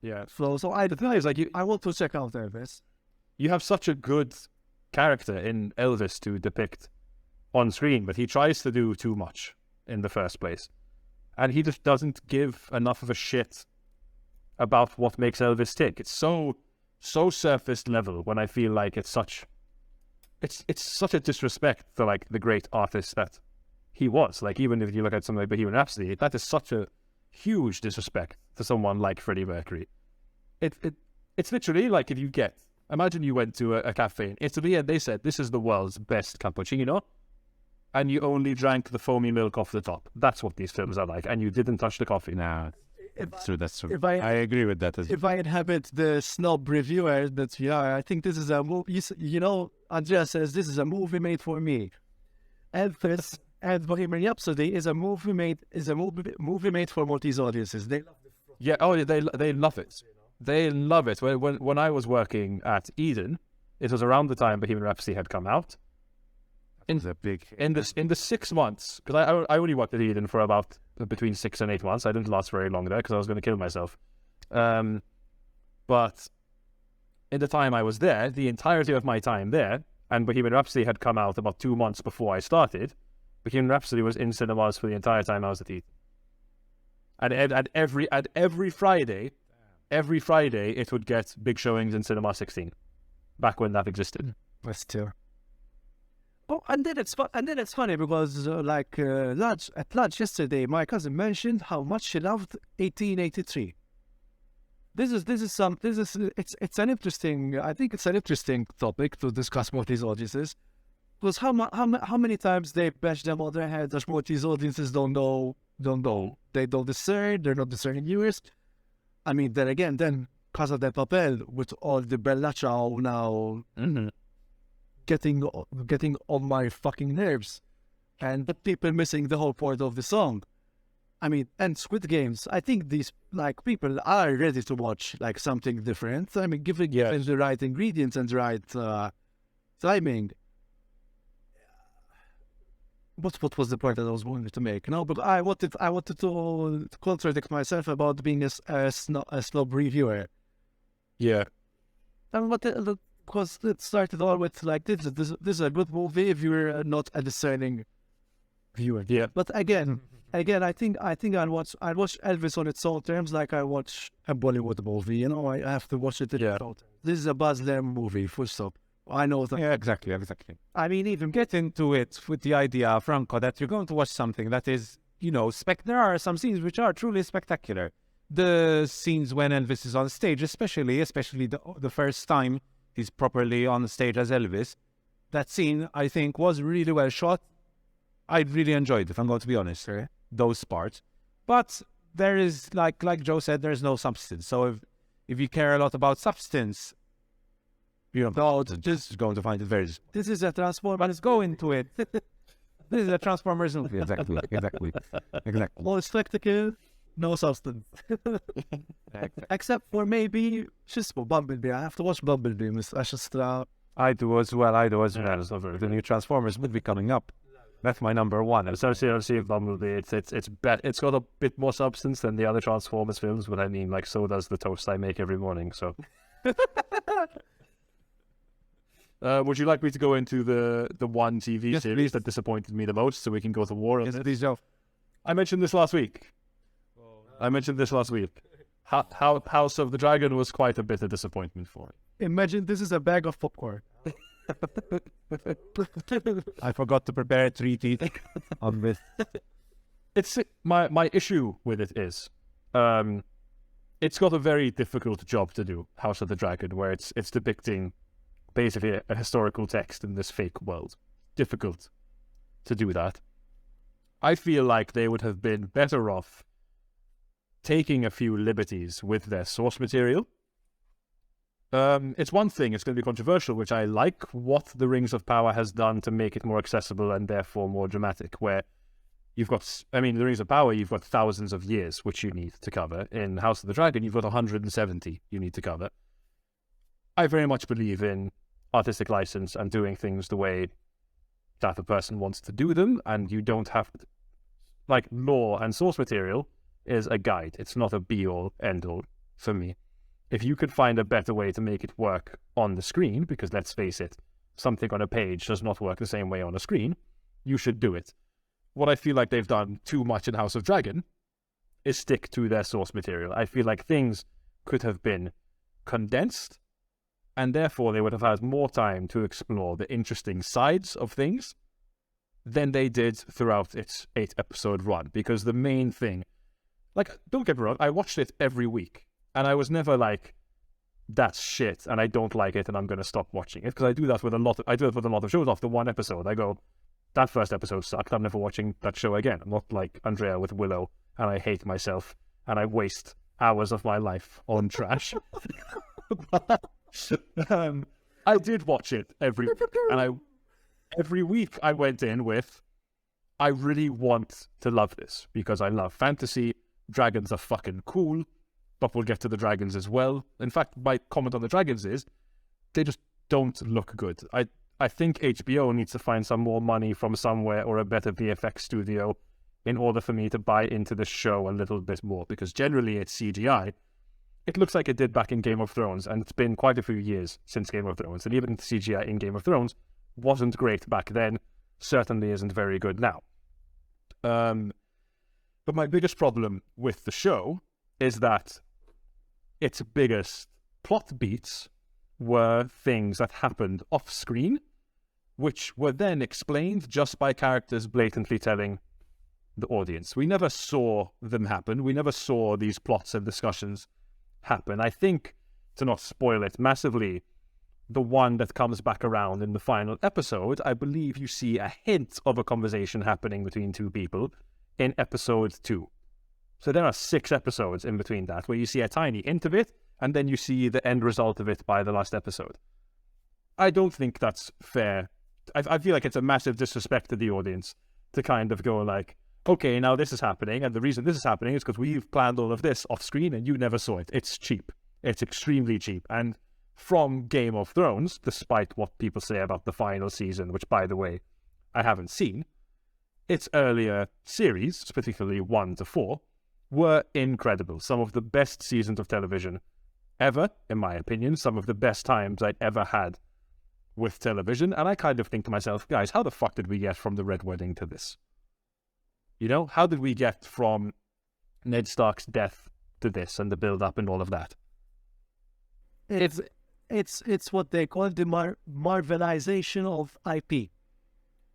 S2: Yeah.
S3: So I
S2: The thing is, like,
S3: I want to check out Elvis.
S2: you have such a good character in Elvis to depict on screen, but he tries to do too much in the first place, and he just doesn't give enough of a shit about what makes Elvis tick. It's so surface level when I feel like it's such a disrespect to like the great artist that he was. Like, even if you look at something like Bohemian Rhapsody, that is such a huge disrespect to someone like Freddie Mercury. It's literally like if you imagine you went to a cafe in Italy and they said, this is the world's best cappuccino, and you only drank the foamy milk off the top. That's what these films are like, and you didn't touch the coffee.
S1: Nah, that's true. That's true.
S3: If
S1: I agree with that as well.
S3: If I inhabit the snob reviewer, that I think this is a movie. You know, Andrea says this is a movie made for me. Elvis and Bohemian Rhapsody is a movie made for Maltese audiences. They love
S2: They love it. They love it. When I was working at Eden, it was around the time Bohemian Rhapsody had come out.
S1: In
S2: the 6 months, because I only worked at Eden for about between 6 and 8 months. I didn't last very long there because I was going to kill myself. But in the time I was there, the entirety of my time there, and Bohemian Rhapsody had come out about 2 months before I started. Bohemian Rhapsody was in cinemas for the entire time I was at Eden. And at every Friday it would get big showings in Cinema 16, back when that existed.
S3: That's true. Oh, and then it's funny because at lunch yesterday, my cousin mentioned how much she loved 1883. It's an interesting. I think it's an interesting topic to discuss with these audiences, because how many times they bash them on their heads that what these audiences don't know, they don't discern, they're not discerning viewers. I mean, then again, Casa de Papel with all the Bella Ciao now.
S2: Mm-hmm.
S3: Getting on my fucking nerves, and the people missing the whole point of the song. I mean, and Squid Games. I think these people are ready to watch something different. I mean, given the right ingredients and the right timing. What was the point that I was wanting to make? No, but I wanted to contradict myself about being a snob reviewer.
S2: Yeah,
S3: and because it started all with this is a good movie if you're not a discerning viewer.
S2: Yeah.
S3: But again, I think I'll watch Elvis on its own terms, like I watch a Bollywood movie. You know, I have to watch it in its own terms. This is a Buzz Lerman movie, full stop. I know that.
S1: Yeah, exactly.
S3: I mean, even
S1: Get into it with the idea, Franco, that you're going to watch something that is, there are some scenes which are truly spectacular. The scenes when Elvis is on stage, especially the first time he's properly on stage as Elvis. That scene, I think, was really well shot. I really enjoyed it, if I'm going to be honest, those parts. But there is, like Joe said, there's no substance. So if you care a lot about substance, just going to find it very...
S3: This is a Transformers.
S1: But let's go into it. This is a Transformers movie. Exactly.
S3: All spectacle, no substance. Except for maybe Bumblebee. I have to watch Bumblebee.
S1: I do as well. The new Transformers movie coming up. That's my number one.
S2: I'll see Bumblebee. It's got a bit more substance than the other Transformers films, but I mean, so does the toast I make every morning. So, would you like me to go into the one TV series that disappointed me the most, so we can go to war on
S1: Yes,
S2: this?
S1: please, Joe.
S2: I mentioned this last week. House of the Dragon was quite a bit of disappointment for me.
S3: Imagine this is a bag of popcorn.
S1: I forgot to prepare a treaty on this.
S2: It's my issue with it is, it's got a very difficult job to do, House of the Dragon, where it's depicting basically a historical text in this fake world. Difficult to do that. I feel like they would have been better off taking a few liberties with their source material. It's one thing, it's going to be controversial, which I like what the Rings of Power has done to make it more accessible and therefore more dramatic, where you've got, the Rings of Power, you've got thousands of years, which you need to cover. In House of the Dragon, you've got 170 you need to cover. I very much believe in artistic license and doing things the way that the person wants to do them, and you don't have to, like, lore and source material is a guide. It's not a be-all, end-all for me. If you could find a better way to make it work on the screen, because let's face it, something on a page does not work the same way on a screen, you should do it. What I feel like they've done too much in House of Dragon is stick to their source material. I feel like things could have been condensed, and therefore they would have had more time to explore the interesting sides of things than they did throughout its 8-episode run. Because the main thing, like, don't get me wrong, I watched it every week, and I was never like, that's shit, and I don't like it, and I'm going to stop watching it. Because I do that with a lot of shows. After one episode, I go, that first episode sucked, I'm never watching that show again. I'm not like Andrea with Willow, and I hate myself, and I waste hours of my life on trash. I did watch it every week, and every week I went in with, I really want to love this, because I love fantasy, dragons are fucking cool, but we'll get to the dragons as well. In fact, my comment on the dragons is, they just don't look good. I think HBO needs to find some more money from somewhere, or a better VFX studio, in order for me to buy into the show a little bit more, because generally it's CGI. It looks like it did back in Game of Thrones, and it's been quite a few years since Game of Thrones, and even the CGI in Game of Thrones wasn't great back then, certainly isn't very good now. But my biggest problem with the show is that its biggest plot beats were things that happened off-screen, which were then explained just by characters blatantly telling the audience. We never saw them happen. We never saw these plots and discussions happen. I think, to not spoil it massively, the one that comes back around in the final episode, I believe you see a hint of a conversation happening between two people in episode 2. So there are 6 episodes in between that, where you see a tiny hint of it, and then you see the end result of it by the last episode. I don't think that's fair. I feel like it's a massive disrespect to the audience to kind of go like, okay, now this is happening, and the reason this is happening is because we've planned all of this off screen and you never saw it. It's cheap. It's extremely cheap. And from Game of Thrones, despite what people say about the final season, which, by the way, I haven't seen, its earlier series, particularly 1 to 4, were incredible. Some of the best seasons of television ever, in my opinion. Some of the best times I'd ever had with television. And I kind of think to myself, guys, how the fuck did we get from the Red Wedding to this? You know, how did we get from Ned Stark's death to this and the build-up and all of that?
S3: It's what they call the Marvelization of IP.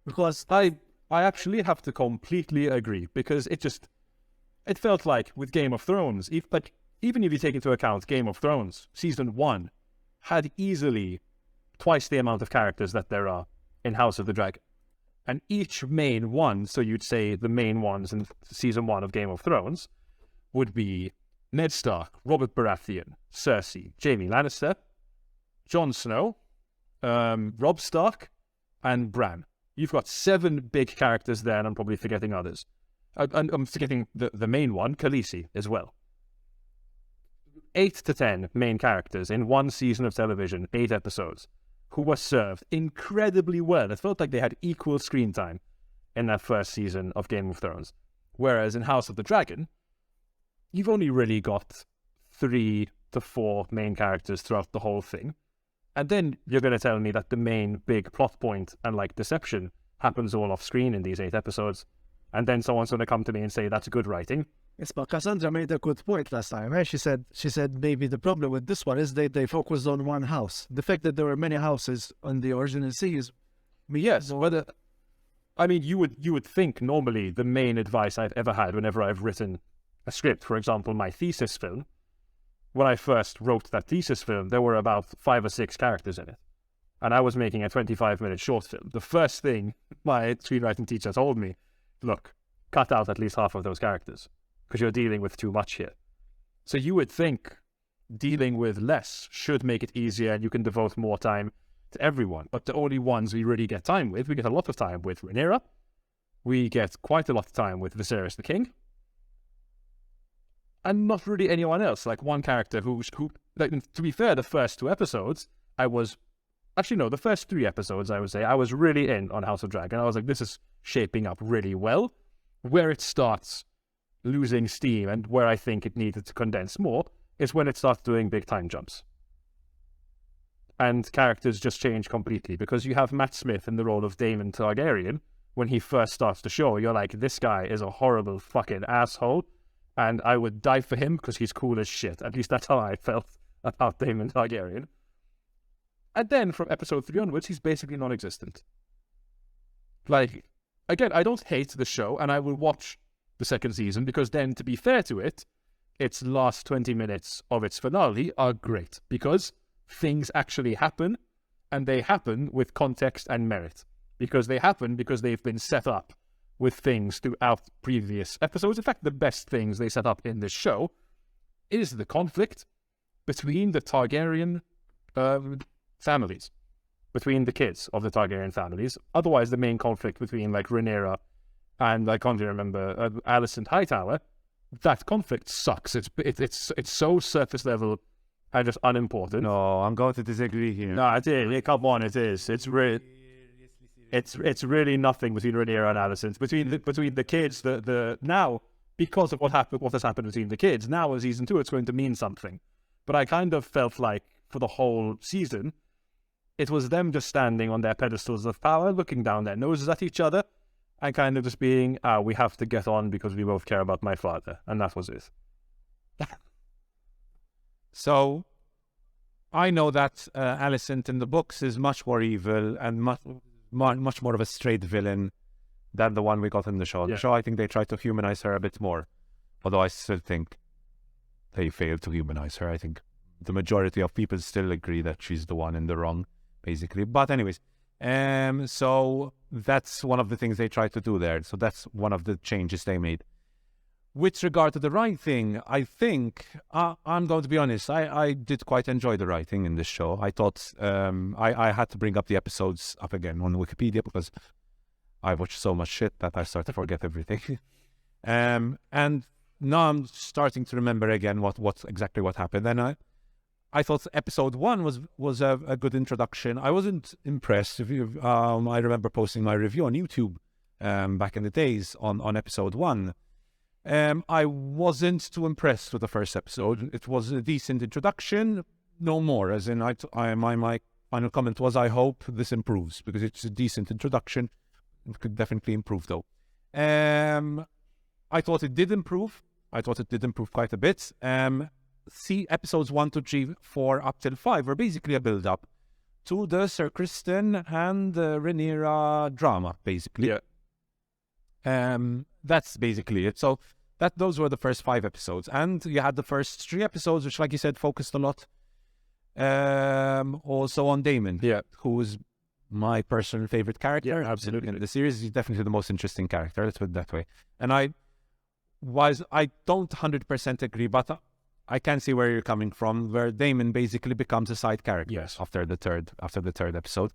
S3: Because
S2: I actually have to completely agree, because it felt like with Game of Thrones, even if you take into account Game of Thrones, Season 1 had easily twice the amount of characters that there are in House of the Dragon. And each main one, so you'd say the main ones in Season 1 of Game of Thrones, would be Ned Stark, Robert Baratheon, Cersei, Jaime Lannister, Jon Snow, Robb Stark, and Bran. You've got 7 big characters there, and I'm probably forgetting others. I'm forgetting the main one, Khaleesi, as well. 8 to 10 main characters in one season of television, 8 episodes, who were served incredibly well. It felt like they had equal screen time in that first season of Game of Thrones. Whereas in House of the Dragon, you've only really got 3 to 4 main characters throughout the whole thing. And then you're going to tell me that the main big plot point and like deception happens all off screen in these 8 episodes. And then someone's going to come to me and say that's good writing.
S3: Yes, but Cassandra made a good point last time. Eh? She said maybe the problem with this one is they focused on one house. The fact that there were many houses on the original series.
S2: Yes, whether I mean you would think normally the main advice I've ever had whenever I've written a script, for example, my thesis film, when I first wrote that thesis film, there were about 5 or 6 characters in it. And I was making a 25-minute short film. The first thing my screenwriting teacher told me, look, cut out at least half of those characters, because you're dealing with too much here. So you would think dealing with less should make it easier and you can devote more time to everyone. But the only ones we really get time with, we get a lot of time with Rhaenyra, we get quite a lot of time with Viserys the King, and not really anyone else. Like one character who like, to be fair, the first 2 episodes, the first 3 episodes, I would say, I was really in on House of Dragon. I was like, this is shaping up really well. Where it starts losing steam and where I think it needed to condense more is when it starts doing big time jumps. And characters just change completely, because you have Matt Smith in the role of Daemon Targaryen. When he first starts the show, you're like, this guy is a horrible fucking asshole, and I would die for him because he's cool as shit. At least that's how I felt about Daemon Targaryen. And then from episode 3 onwards, he's basically non-existent. Like, again, I don't hate the show, and I will watch the second season, because then, to be fair to it, its last 20 minutes of its finale are great, because things actually happen, and they happen with context and merit. Because they happen because they've been set up with things throughout previous episodes. In fact, the best things they set up in this show is the conflict between the Targaryen families, between the kids of the Targaryen families. Otherwise, the main conflict between like Rhaenyra and I can't even remember Alicent Hightower, that conflict sucks. It's so surface level and just unimportant.
S1: No, I'm going to disagree here.
S2: No, it is. Come on, it is. It's really nothing between Rhaenyra and Alicent. Between the kids, the now, because of what has happened between the kids, now in season 2 it's going to mean something. But I kind of felt like for the whole season, it was them just standing on their pedestals of power, looking down their noses at each other, and kind of just being, we have to get on because we both care about my father. And that was it.
S1: So, I know that Alicent in the books is much more evil and much more of a straight villain than the one we got in the show. In the show, I think they tried to humanize her a bit more. Although I still think they failed to humanize her. I think the majority of people still agree that she's the one in the wrong, basically. But anyways, so that's one of the things they tried to do there. So that's one of the changes they made. With regard to the writing, I think, I'm going to be honest, I did quite enjoy the writing in this show. I thought, I had to bring up the episodes up again on Wikipedia because I watched so much shit that I start to forget everything. And now I'm starting to remember again what exactly happened. And I thought episode 1 was a good introduction. I wasn't impressed. I remember posting my review on YouTube back in the days on episode 1. I wasn't too impressed with the first episode. It was a decent introduction, no more. As in, my final comment was, I hope this improves, because it's a decent introduction. It could definitely improve, though. I thought it did improve. I thought it did improve quite a bit. Episodes 1 to 3, 4, up till 5 were basically a build-up to the Sir Criston and Rhaenyra drama, basically.
S2: Yeah.
S1: That's basically it. So those were the first 5 episodes, and you had the first 3 episodes, which, like you said, focused a lot also on Daemon, who is my personal favorite character.
S2: Yeah, absolutely.
S1: In the series, he's definitely the most interesting character. Let's put it that way. And I don't 100% agree, but I can see where you're coming from, where Daemon basically becomes a side character after the third episode,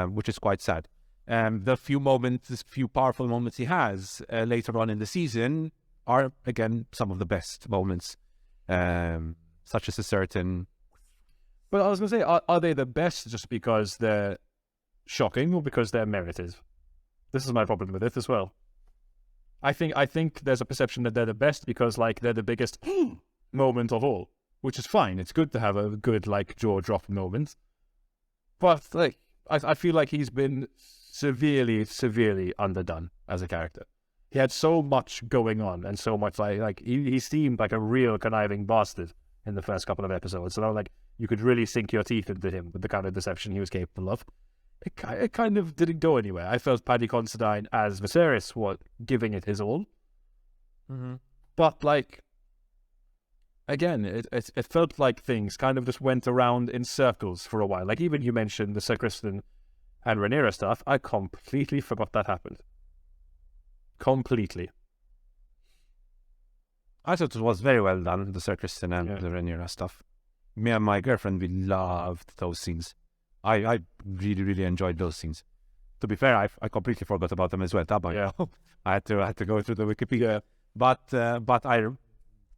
S1: which is quite sad. The few powerful moments he has later on in the season are, again, some of the best moments, such as a certain...
S2: But I was going to say, are they the best just because they're shocking or because they're merited? This is my problem with it as well. I think there's a perception that they're the best because, like, they're the biggest moment of all, which is fine. It's good to have a good, like, jaw drop moment. But, like, I feel like he's been severely underdone as a character. He had so much going on and so much like he seemed like a real conniving bastard in the first couple of episodes. So like you could really sink your teeth into him with the kind of deception he was capable of. It kind of didn't go anywhere. I felt Paddy Considine as Viserys was giving it his all.
S1: Mm-hmm.
S2: But like again, it felt like things kind of just went around in circles for a while. Like even you mentioned the Sir Kristen and Rhaenyra stuff. I completely forgot that happened. Completely.
S1: I thought it was very well done, the Sir Kristen and
S2: Yeah.
S1: the Rhaenyra stuff. Me and my girlfriend, we loved those scenes. I really, really enjoyed those scenes. To be fair, I completely forgot about them as well.
S2: Yeah.
S1: I had to go through the Wikipedia. But I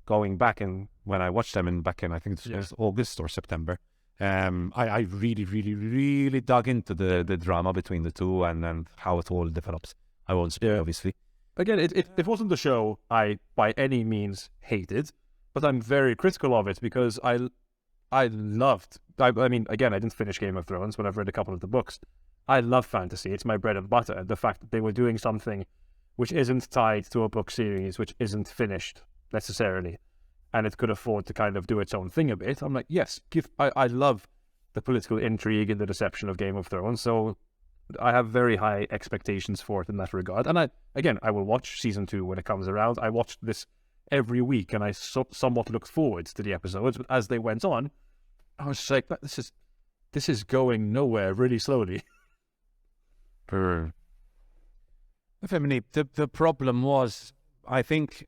S1: going back and when I watched them back in I think it was August or September. I really, really, really dug into the drama between the two and how it all develops. I won't spoil, obviously.
S2: Again, it wasn't the show I by any means hated, but I'm very critical of it because I loved. I mean, again, I didn't finish Game of Thrones, but I've read a couple of the books. I love fantasy. It's my bread and butter. And the fact that they were doing something which isn't tied to a book series, which isn't finished necessarily, and it could afford to kind of do its own thing a bit. I'm like, yes, I love the political intrigue and the deception of Game of Thrones, so I have very high expectations for it in that regard. And I will watch season 2 when it comes around. I watched this every week, and I somewhat looked forward to the episodes. But as they went on, I was just like, this is going nowhere really slowly.
S1: Femini, the problem was, I think,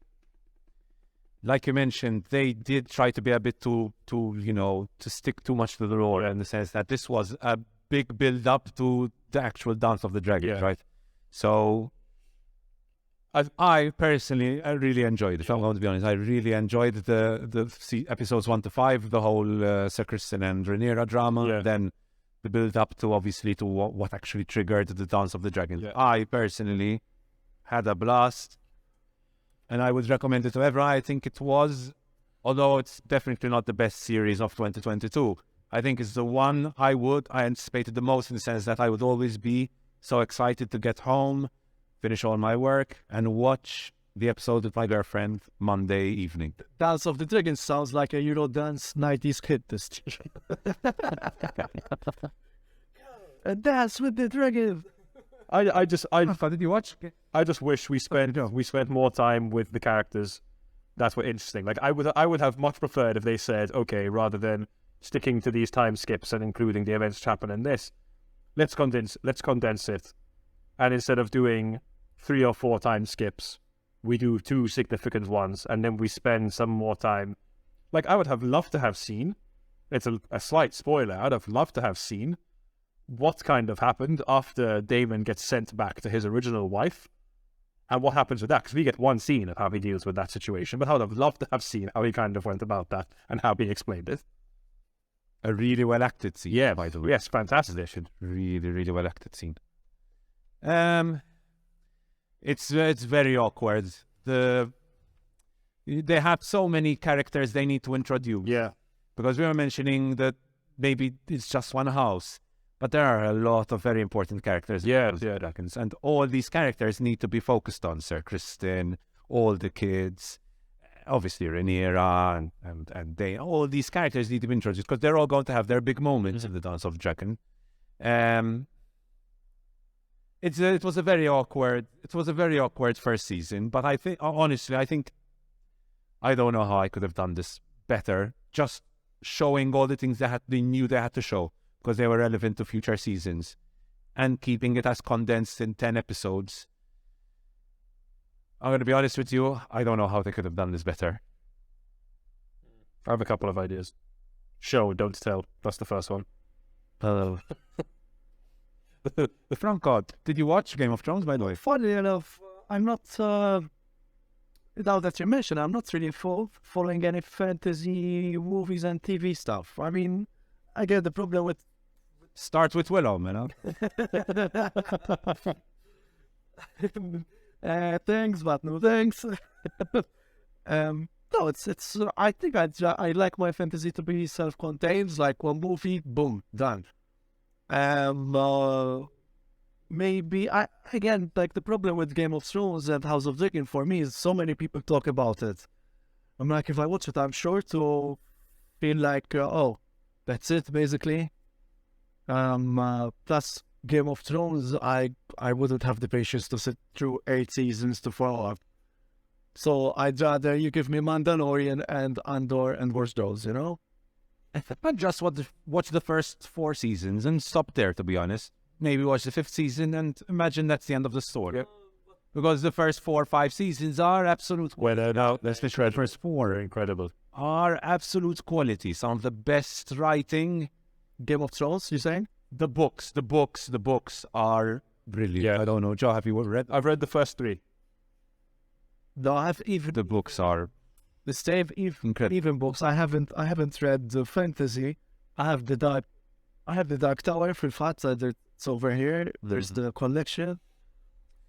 S1: like you mentioned, they did try to be a bit too to stick too much to the lore in the sense that this was a big build up to the actual Dance of the Dragons, right? So I personally, I really enjoyed it. I'm going to be honest. I really enjoyed the episodes 1 to 5, the whole Sir Kristen and Rhaenyra drama. Then the build up to obviously to what actually triggered the Dance of the Dragons. I personally had a blast, and I would recommend it to everyone. I think it was, although it's definitely not the best series of 2022. I think it's the one I anticipated the most in the sense that I would always be so excited to get home, finish all my work, and watch the episode with my girlfriend Monday evening.
S3: Dance of the Dragons sounds like a Eurodance 90s hit. This a dance with the dragon.
S1: Did you watch?
S2: I just wish we spent more time with the characters that were interesting. Like I would have much preferred if they said, okay, rather than sticking to these time skips and including the events which happen in this, let's condense it, and instead of doing 3 or 4 time skips, we do 2 significant ones, and then we spend some more time. Like I would have loved to have seen. It's a slight spoiler. I'd have loved to have seen what kind of happened after Daemon gets sent back to his original wife, and what happens with that, because we get one scene of how he deals with that situation, but I would have loved to have seen how he kind of went about that and how he explained it.
S1: A really well acted scene, by the way.
S2: Yes, fantastic.
S1: Really, really well acted scene. It's very awkward. They have so many characters they need to introduce.
S2: Yeah,
S1: because we were mentioning that maybe it's just one house, but there are a lot of very important characters. Dragons, and all these characters need to be focused on. Sir Kristen, all the kids, obviously Rhaenyra, and they, all these characters need to be introduced because they're all going to have their big moments in the Dance of the Dragon. It was a very awkward first season, but I think honestly, I don't know how I could have done this better. Just showing all the things they knew they had to show because they were relevant to future seasons, and keeping it as condensed in 10 episodes. I'm going to be honest with you, I don't know how they could have done this better.
S2: I have a couple of ideas. Show, don't tell. That's the first one.
S1: The Franco, did you watch Game of Thrones, by the way?
S3: Funny enough, I'm not, now that you mention, I'm not really following any fantasy movies and TV stuff. I mean, I get the problem with...
S1: Start with Willow, man.
S3: Thanks, but no thanks. No, it's. I think I like my fantasy to be self-contained. Like one movie, boom, done. Maybe again, like the problem with Game of Thrones and House of Dragon for me is so many people talk about it. I'm like, if I watch it, I'm sure to feel like, oh, that's it, basically. Plus Game of Thrones, I wouldn't have the patience to sit through 8 seasons to follow up So I'd rather you give me Mandalorian and Andor and Watch Dogs, you know?
S1: But just watch the first 4 seasons and stop there, to be honest. Maybe watch the 5th season and imagine that's the end of the story. Because the first 4 or 5 seasons are absolute.
S2: Well, no, let's be
S1: The first 4
S2: incredible.
S1: are absolute quality. Some of the best writing.
S3: Game of Thrones, you saying?
S1: The books are brilliant.
S2: Yeah.
S1: I don't know, Joe, have you read?
S2: I've read the first 3.
S3: No, I have even
S1: The books are
S3: the same
S1: incredible.
S3: even books. I haven't read the fantasy. I have the Dark Tower for fact that it's over here. There's the collection.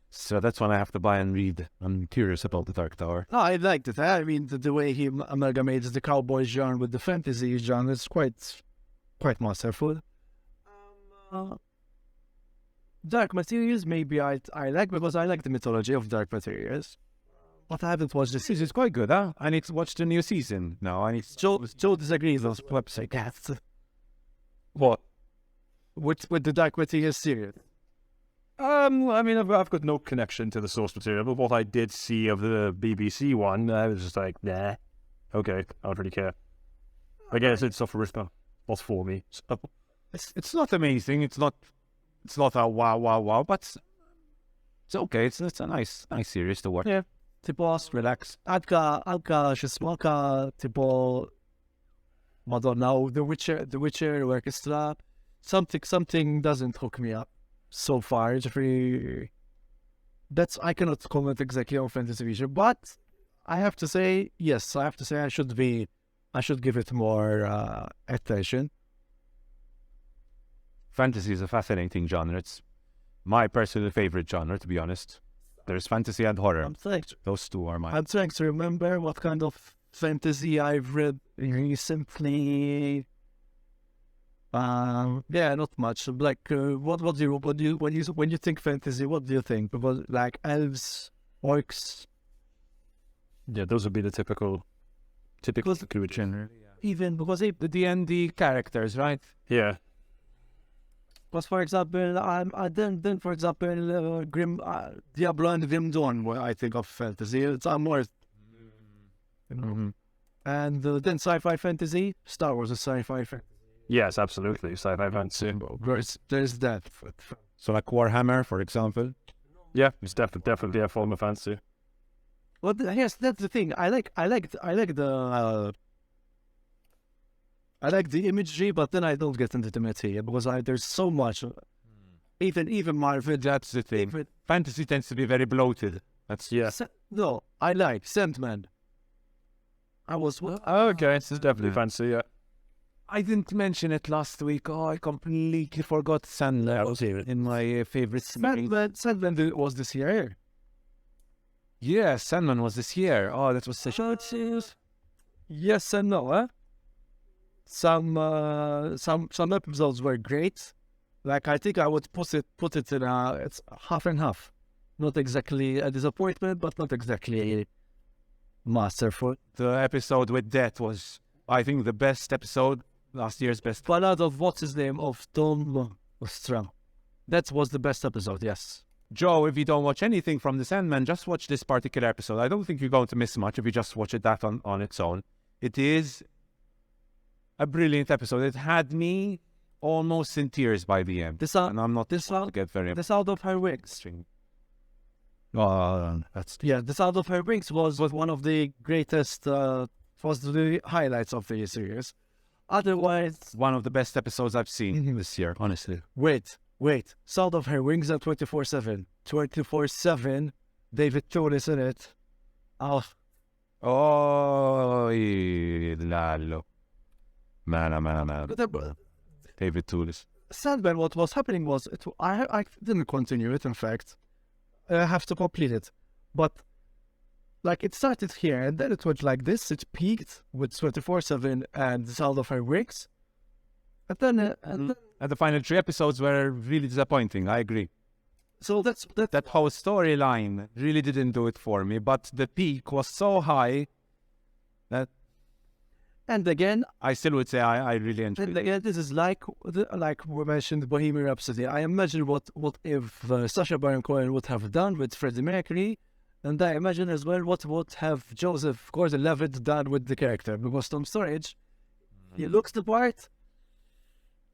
S1: So that's one I have to buy and read. I'm curious about the Dark Tower.
S3: No, I liked it. I mean, the way he amalgamates the cowboy genre with the fantasy genre is quite masterful. Dark Materials, maybe I like because I like the mythology of Dark Materials. But I haven't watched the season.
S1: It's quite good, huh? I need to watch the new season now. I need to...
S3: Joe disagrees on website. Yes.
S2: What?
S3: With the Dark Materials series.
S2: I mean, I've got no connection to the source material, but what I did see of the BBC one, I was just like, nah, okay, I don't really care. I guess it's not for me. So.
S1: It's not amazing. It's not a wow, but it's okay. It's a nice series to watch.
S2: Yeah.
S3: Tipo, relax. Anka, Shismaka, tipo, Madonna, The Witcher, Orchestra. Something doesn't hook me up so far. It's very... I cannot comment exactly on Fantasy Vision, but I have to say, yes, I should give it more attention.
S1: Fantasy is a fascinating genre. It's my personal favorite genre, to be honest. There's fantasy and horror. Those two are mine.
S3: I'm trying to remember what kind of fantasy I've read recently. Yeah, not much. Like, what do you when you think fantasy? What do you think? Because like elves, orcs.
S2: Yeah, those would be the typical creature.
S3: Even because
S1: The D&D characters, right?
S2: Yeah.
S3: because for example, then for example, Grim Diablo and Grim Dawn. What I think of fantasy, it's more.
S1: Mm-hmm.
S3: And then sci-fi fantasy. Star Wars is sci-fi fantasy.
S2: Yes, absolutely. Sci-fi fantasy.
S3: There's that.
S1: So like Warhammer, for example.
S2: Yeah, it's definitely a form of fantasy.
S3: Well, yes, that's the thing. I like the imagery, but then I don't get into the material because there's so much. Even Marvel.
S1: That's the thing. Fantasy tends to be very bloated. That's
S3: No, I like Sandman. I was
S2: Okay, it's definitely fantasy. Yeah.
S1: I didn't mention it last week. Oh, I completely forgot Sandman in my favorite series.
S3: Sandman was this year.
S1: Yeah, Sandman was this year. Oh, that was such a series.
S3: Yes and no, huh? Some episodes were great. Like I think I would put it in it's half and half. Not exactly a disappointment, but not exactly masterful.
S1: The episode with Death was, I think, the best episode. Last year's best.
S3: Ballad of what's his name of Tom Strum. That was the best episode. Yes.
S1: Joe, if you don't watch anything from the Sandman, just watch this particular episode. I don't think you're going to miss much if you just watch it that on its own. It is a brilliant episode. It had me almost in tears by the end. And I'm not this I'll get very
S3: the sound of her wings. The sound of her wings was one of the greatest was the highlights of the series. Otherwise,
S1: one of the best episodes I've seen this year, honestly.
S3: Wait. Sound of Her Wings at 24/7. 24/7. David Toulis in it. Oh,
S1: Lallo. Man. David Toulis.
S3: Sandman, what was happening was, I didn't continue it, in fact. I have to complete it. But, like, it started here, and then it went like this. It peaked with 24/7 and the Sound of Her Wings. And then...
S1: And the final 3 episodes were really disappointing, I agree.
S3: So that
S1: whole storyline really didn't do it for me, but the peak was so high that...
S3: And again...
S1: I still would say I really enjoyed it.
S3: And again, this is like we mentioned Bohemian Rhapsody. I imagine what if Sacha Baron Cohen would have done with Freddie Mercury, And I imagine as well what would have Joseph Gordon-Levitt done with the character, because Tom Sturridge, he looks the part,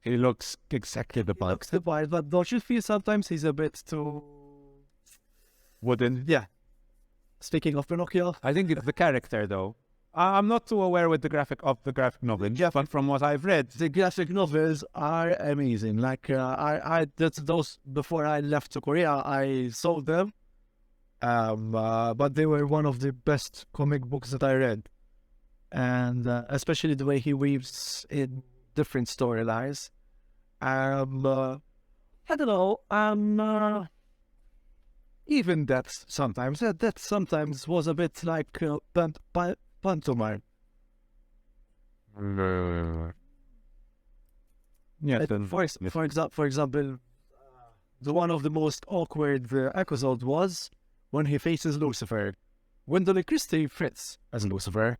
S1: He looks exactly the part.
S3: but don't you feel sometimes he's a bit too...
S1: Wooden.
S3: Yeah. Speaking of Pinocchio,
S1: I think it's the character, though. I'm not too aware with the graphic novel, but from what I've read,
S3: the graphic novels are amazing. Like I did those before I left to Korea. I sold them, but they were one of the best comic books that I read, and especially the way he weaves in different storylines. I don't know. Even that sometimes was a bit like pantomime.
S1: yeah.
S3: For example, the one of the most awkward episodes was when he faces Lucifer. Gwendolyn Christie fits as Lucifer,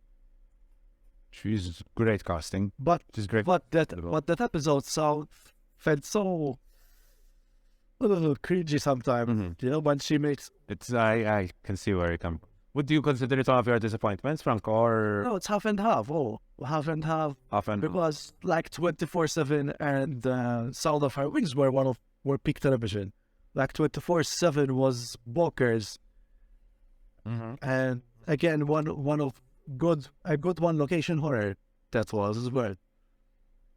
S1: She's great casting.
S3: but
S1: She's great.
S3: that episode felt so a little cringy sometimes.
S1: Mhm.
S3: You know, when she makes
S1: I can see where you come from. Would you consider it one of your disappointments, Franco, or
S3: no, it's half and half. Oh, half and half.
S1: half and
S3: Because like 24/7 and Sound of Her Wings were peak television. Like 24/7 was bonkers,
S1: Mhm.
S3: and again one of a good one location horror that was as well.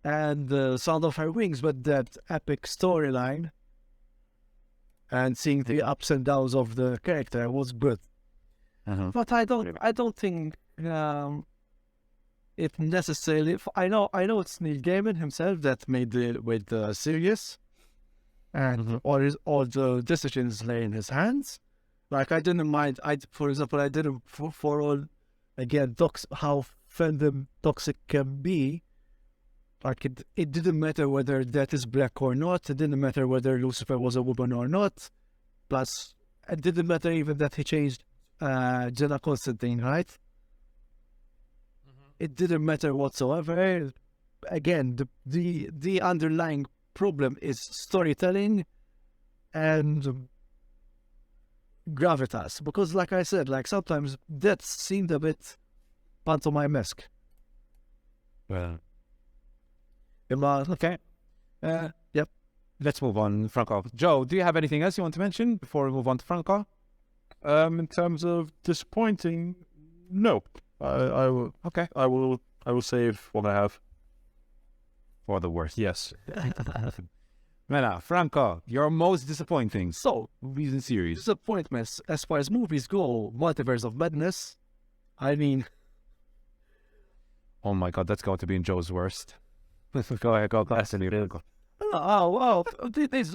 S3: And Sound of Her Wings with that epic storyline and seeing the ups and downs of the character was good.
S1: Mhm.
S3: But I don't think it necessarily. I know it's Neil Gaiman himself that made the series, and all the decisions lay in his hands. Like I didn't mind. For example, I didn't for all again how fandom toxic can be. Like it didn't matter whether that is black or not. It didn't matter whether Lucifer was a woman or not. Plus, it didn't matter even that he changed Jenna Constantine, right? It didn't matter whatsoever. Again, the underlying problem is storytelling and gravitas. Because, like I said, like sometimes that seemed a bit pantomime-esque.
S1: Well,
S3: Okay. Yep.
S1: let's move on, Franco. Joe, do you have anything else you want to mention before we move on to Franco?
S2: In terms of disappointing, no. I will.
S1: Okay.
S2: I will save what I have.
S1: For the worst.
S2: Yes.
S1: Mela, Franco, your most disappointing
S3: So,
S1: movies and series.
S3: disappointments as far as movies go, Multiverse of Madness. I mean,
S1: Oh my God, that's going to be in Joe's worst. Go ahead, go. Franco.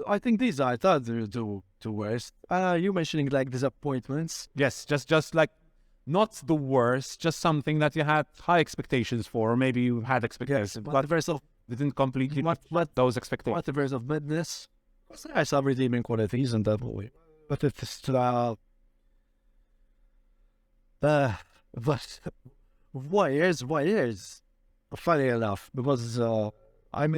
S3: I think these are the worst. You mentioning like disappointments.
S1: Yes, just like not the worst, just something that you had high expectations for, or maybe you had expectations, but
S3: Multiverse of
S1: didn't completely
S3: what
S1: those expectations.
S3: Multiverse of Madness. There are some redeeming qualities in that movie, but it's but wires. Funny enough, because I'm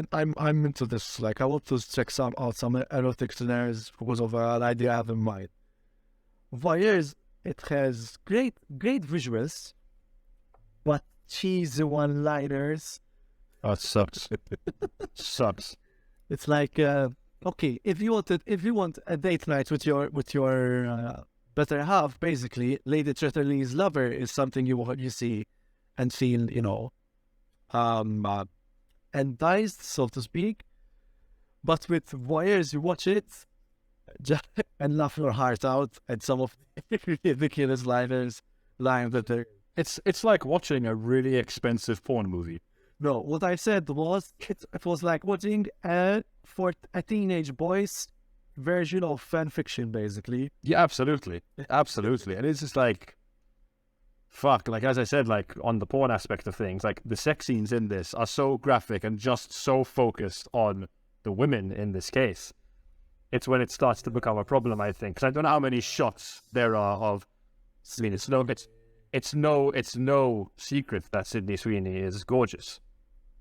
S3: into this. Like I want to check out some erotic scenarios because of an idea I have in mind. Wires, it has great visuals, but cheesy one-liners.
S2: Oh, it sucks. Sucks.
S3: It's like okay, if you want a date night with your better half, basically, Lady Chatterley's lover is something you see and feel, enticed, so to speak. But with Wires, you watch it and laugh your heart out at some of the ridiculous lines that are.
S2: It's like watching a really expensive porn movie.
S3: No, what I said was it was like watching for a teenage boy's version of fan fiction, basically.
S2: Yeah, absolutely. Absolutely. And it's just like, fuck, like as I said, like on the porn aspect of things, like the sex scenes in this are so graphic and just so focused on the women in this case. It's when it starts to become a problem, I think. Because I don't know how many shots there are of, I mean, it's no secret that Sydney Sweeney is gorgeous,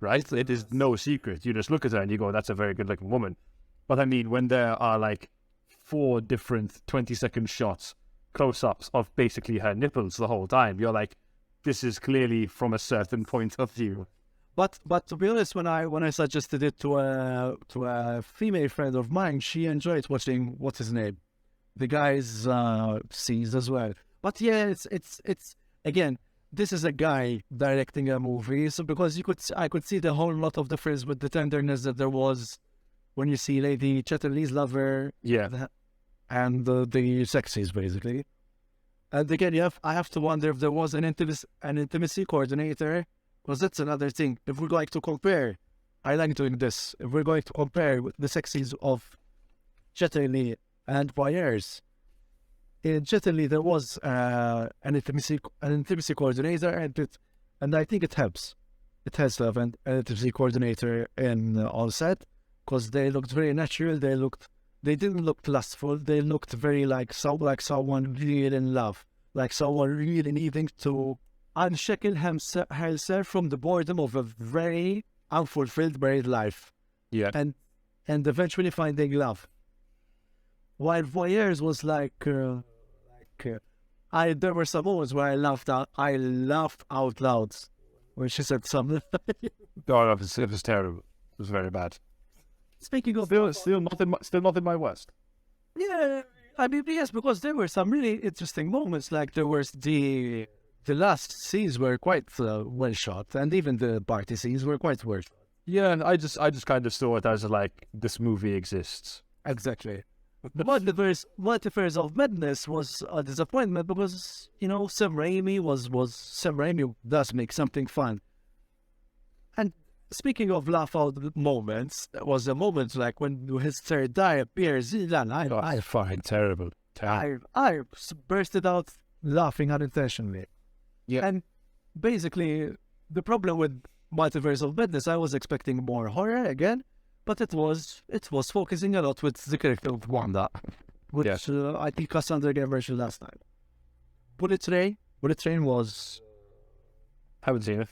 S2: right? It is no secret. You just look at her and you go, that's a very good looking woman. But I mean, when there are like 4 different 20-second shots close-ups of basically her nipples the whole time. You're like, this is clearly from a certain point of view.
S3: But to be honest, when I suggested it to a female friend of mine, she enjoyed watching what's his name, the guy's scenes as well. But yeah, it's again, this is a guy directing a movie, so because I could see the whole lot of difference with the tenderness that there was when you see Lady Chatterley's lover,
S2: Yeah.
S3: and the sex scenes basically. And again, I have to wonder if there was an intimacy coordinator. Because that's another thing. If we're going to compare, I like doing this. If we're going to compare with the sex scenes of Chatterley and Boyers, in Chatterley there was an intimacy coordinator, and I think it helps. It has to have an intimacy coordinator in on set because they looked very natural. They didn't look lustful. They looked very like someone really in love, like someone really needing to unshackle herself from the boredom of a very unfulfilled married life,
S2: Yeah.
S3: and eventually finding love. While Voyeurs was there were some moments where I laughed out loud when she said something.
S2: Oh, it was terrible. It was very bad.
S3: Speaking of
S2: Still not in my worst.
S3: yeah, I mean yes, because there were some really interesting moments. Like there was the last scenes were quite well shot, and even the party scenes were quite well shot.
S2: Yeah, and I just kind of saw it as like, this movie exists.
S3: Exactly. Multiverse of Madness was a disappointment because, Sam Raimi does make something fun. And speaking of laugh out moments, there was a moment like when his third eye appears, and I
S2: find terrible.
S3: I bursted out laughing unintentionally.
S2: Yeah.
S3: And basically, the problem with Multiverse of Madness, I was expecting more horror again, but it was focusing a lot with the character of Wanda, which I think Cassandra gave version last time. Bullet Train was...
S2: Haven't seen it.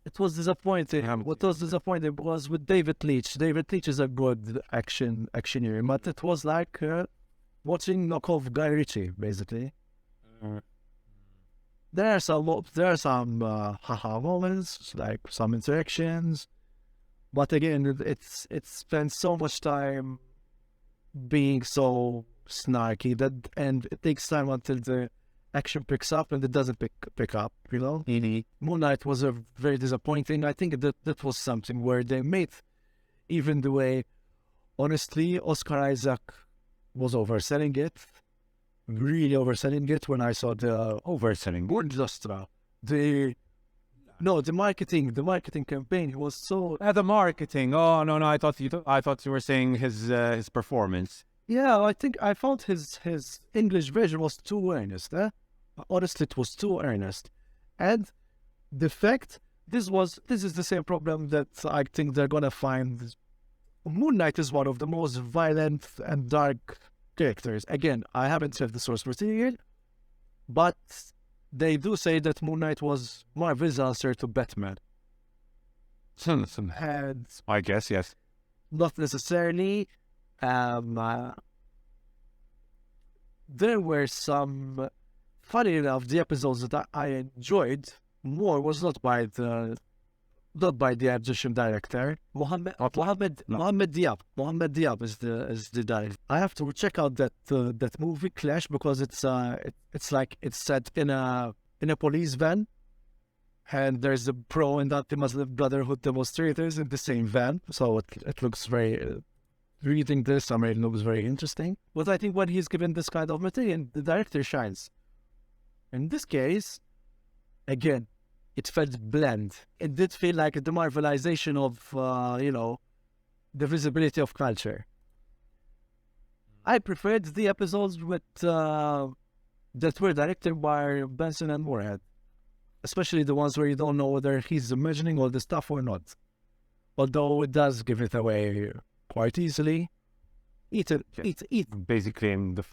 S3: It was disappointing. What was disappointing was with David Leitch. David Leitch is a good actioneer, but it was like watching knockoff Guy Ritchie, basically. There are some haha moments, like some interactions, but again, it's spent so much time being so snarky and it takes time until the action picks up, and it doesn't pick up. Moon Knight was a very disappointing. I think that was something where they made even the way, honestly, Oscar Isaac was overselling it. Really overselling it when I saw the
S1: Overselling.
S3: the marketing campaign was so
S1: The marketing. Oh no, I thought you were saying his performance.
S3: yeah. I think I found his English version was too earnest. Honestly, it was too earnest, and the fact this is the same problem that I think they're gonna find. Moon Knight is one of the most violent and dark characters. Again, I haven't read the source material, but they do say that Moon Knight was Marvel's answer to Batman. And
S1: I guess, yes.
S3: not necessarily. There were some, funny enough, the episodes that I enjoyed more was not by the Egyptian director. Mohammed Diab. Mohammed Diab is the director. I have to check out that movie Clash because it's set in a police van, and there's the pro and anti-Muslim Brotherhood demonstrators in the same van. So it looks very. Reading this, I mean, it looks very interesting. But I think when he's given this kind of material, the director shines. In this case, again, it felt bland. It did feel like the Marvelization of, the visibility of culture. I preferred the episodes with that were directed by Benson and Moorhead, especially the ones where you don't know whether he's imagining all the stuff or not. Although it does give it away quite easily. Eat.
S1: Basically, in the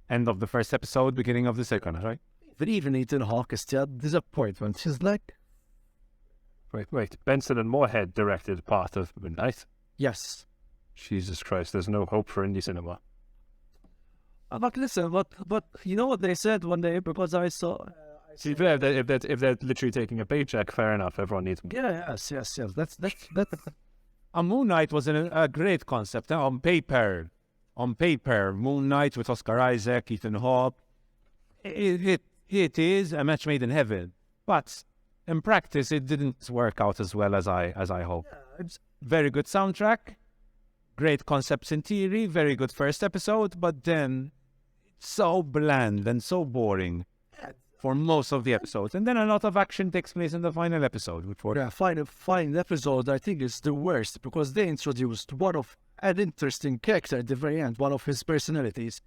S1: end of the first episode, beginning of the second, right?
S3: But even Ethan Hawke is still disappointment. She's like,
S2: Wait. Benson and Moorhead directed part of Midnight.
S3: yes.
S2: Jesus Christ, there's no hope for indie cinema.
S3: But listen, but you know what they said one day, because I saw.
S2: See, if they're literally taking a paycheck, fair enough. Everyone needs.
S3: Yeah, yes. That's
S1: A Moon Knight was a great concept on paper. On paper, Moon Knight with Oscar Isaac, Ethan Hawke. It is a match made in heaven, but in practice, it didn't work out as well as I hoped. Very good soundtrack, great concepts in theory, very good first episode, but then so bland and so boring for most of the episodes. And then a lot of action takes place in the final episode.
S3: final episode. I think is the worst, because they introduced an interesting character at the very end, one of his personalities.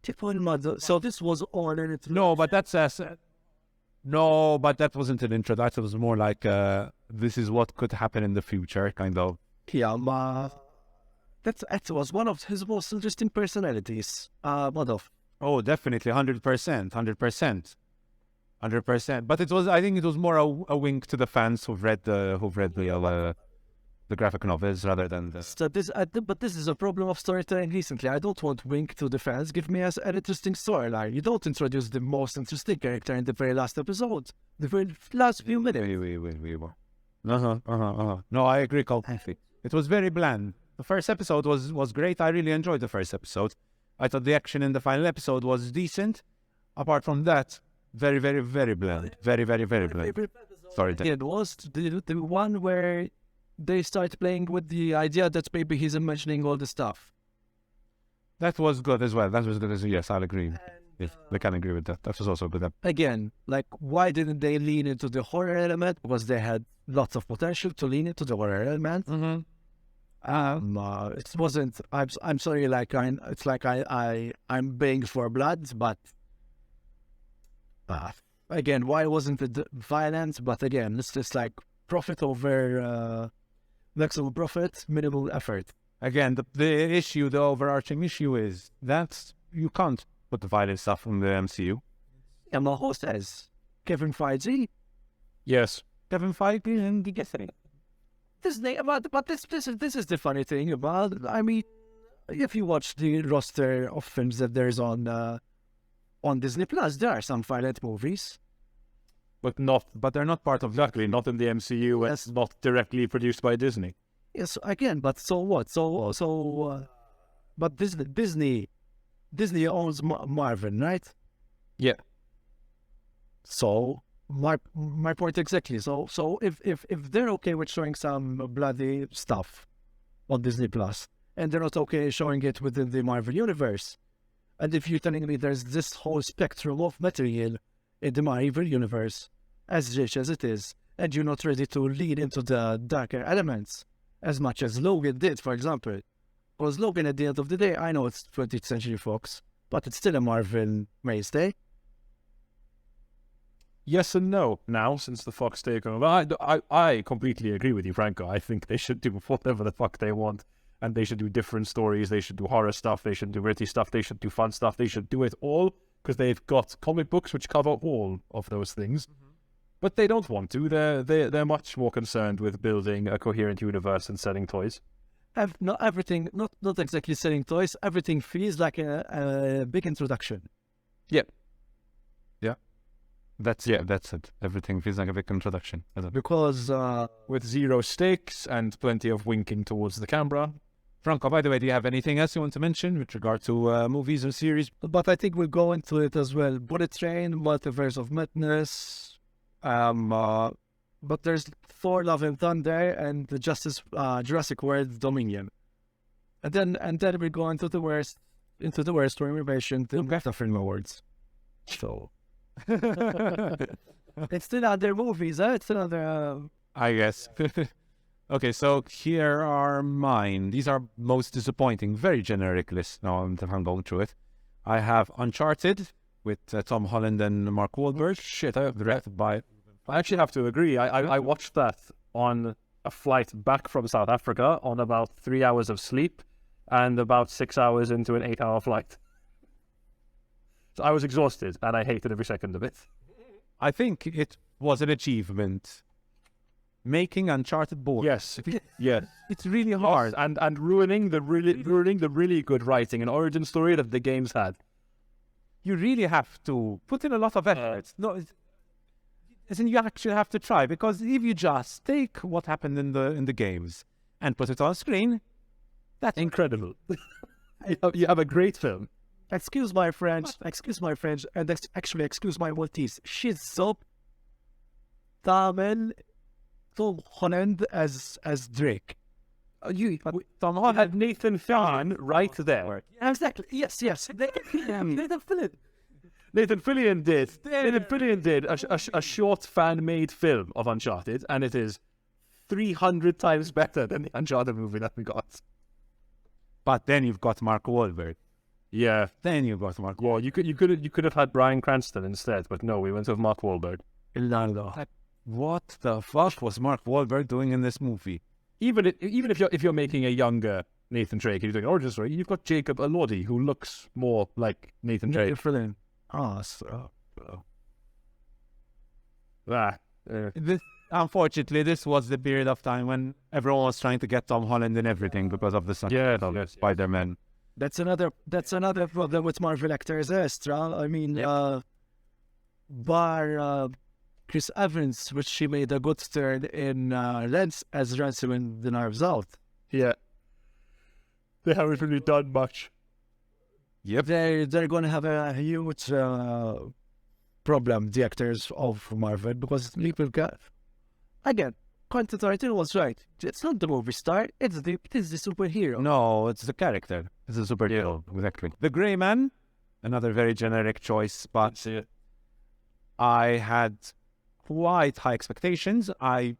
S3: So this was all in it.
S1: No, but that wasn't an intro. That was more like this is what could happen in the future, kind of.
S3: Yeah, that was one of his most interesting personalities.
S1: Oh, definitely, 100%. But I think it was more a wink to the fans who've read the graphic novels rather than the.
S3: So but this is a problem of storytelling recently. I don't want wink to the fans. Give me an interesting storyline. You don't introduce the most interesting character in the very last episode, the very last few minutes.
S1: No, I agree completely. It was very bland. The first episode was great. I really enjoyed the first episode. I thought the action in the final episode was decent. Apart from that, very, very, very bland. Very, very, very bland. Sorry, Dan.
S3: It was the one where they start playing with the idea that maybe he's imagining all the stuff.
S1: That was good as well. Yes, I'll agree. Yes, I can agree with that. That was also good.
S3: Again, like, why didn't they lean into the horror element? Because they had lots of potential to lean into the horror element.
S1: Mm-hmm.
S3: It wasn't. I'm sorry. Like I'm begging for blood, but again, why wasn't it violence? But again, it's just like profit over maximum profit, minimal effort.
S1: Again, the overarching issue is that you can't put the violent stuff in the MCU.
S3: And the host says Kevin Feige.
S2: Yes.
S1: Kevin Feige and
S3: Disney, but this is the funny thing about. I mean, if you watch the roster of films that there's on Disney Plus, there are some violent movies,
S2: But they're not part of not in the MCU.
S3: Yes.
S2: And not directly produced by Disney.
S3: yes. Again, but so what? But Disney owns Marvel, right?
S2: Yeah.
S3: So my point exactly. So if they're okay with showing some bloody stuff on Disney Plus, and they're not okay showing it within the Marvel universe, and if you're telling me there's this whole spectrum of material in the Marvel universe, as rich as it is, and you're not ready to lean into the darker elements as much as Logan did, for example. Because Logan, at the end of the day, I know it's 20th Century Fox, but it's still a Marvel mainstay.
S2: Yes and no. Now, since the Fox takeover, I completely agree with you, Franco. I think they should do whatever the fuck they want, and they should do different stories. They should do horror stuff. They should do gritty stuff. They should do fun stuff. They should do it all, because they've got comic books which cover all of those things. Mm-hmm. But they don't want to. They're much more concerned with building a coherent universe and selling toys.
S3: Not everything, not exactly selling toys. Everything feels like a big introduction.
S2: Yeah.
S1: That's it. Everything feels like a big introduction.
S3: Because
S2: with zero stakes and plenty of winking towards the camera.
S1: Franco, by the way, do you have anything else you want to mention with regard to movies or series?
S3: But I think we'll go into it as well. Bullet Train, Multiverse of Madness. But there's Thor: Love and Thunder and the Jurassic World Dominion. And then we go into the worst renovation to the film awards. So it's still other movies, It's still other
S1: I guess. Okay, so here are mine. These are most disappointing, very generic list. Now I'm going through it. I have Uncharted with Tom Holland and Mark Wahlberg.
S2: Shit,
S1: Directed by.
S2: I actually have to agree. I watched that on a flight back from South Africa on about 3 hours of sleep and about 6 hours into an 8-hour flight. So I was exhausted and I hated every second of it.
S1: I think it was an achievement. Making Uncharted boring.
S2: Yes, yes.
S1: It's really hard.
S2: And ruining the really good writing and origin story that the games had.
S1: you really have to put in a lot of effort. No, as in you actually have to try, because if you just take what happened in the games and put it on screen, that's
S2: Incredible. You have a great film.
S3: Excuse my French, and actually excuse my Maltese. She's so Tom Holland as Drake.
S2: Tom Holland had Nathan Fillion right there.
S3: Exactly. Yes. Nathan Fillion.
S2: Nathan Fillion did a short fan-made film of Uncharted, and it is 300 times better than the Uncharted movie that we got.
S1: But then you've got Mark Wahlberg.
S2: Yeah.
S1: Then you've got Mark.
S2: Well, you could have had Bryan Cranston instead, but no, we went with Mark Wahlberg.
S1: What the fuck was Mark Wahlberg doing in this movie?
S2: Even if you're making a younger Nathan Drake, you're doing an origin story, you've got Jacob Elordi, who looks more like Nathan Drake.
S3: Fillion.
S1: Unfortunately, this was the period of time when everyone was trying to get Tom Holland in everything because of the success of Spider-Man.
S3: That's another problem with Marvel actors, Estra. I mean, bar Chris Evans, which she made a good turn in Lens as Ransom in The Knives Out.
S2: Yeah. They haven't really done much.
S1: Yep.
S3: They're going to have a huge problem, the actors of Marvel, because people got... Again, Quentin Tarantino was right. It's not the movie star, it is the superhero.
S1: No, it's the character. It's a superhero, exactly. The Grey Man, another very generic choice, but I had quite high expectations. I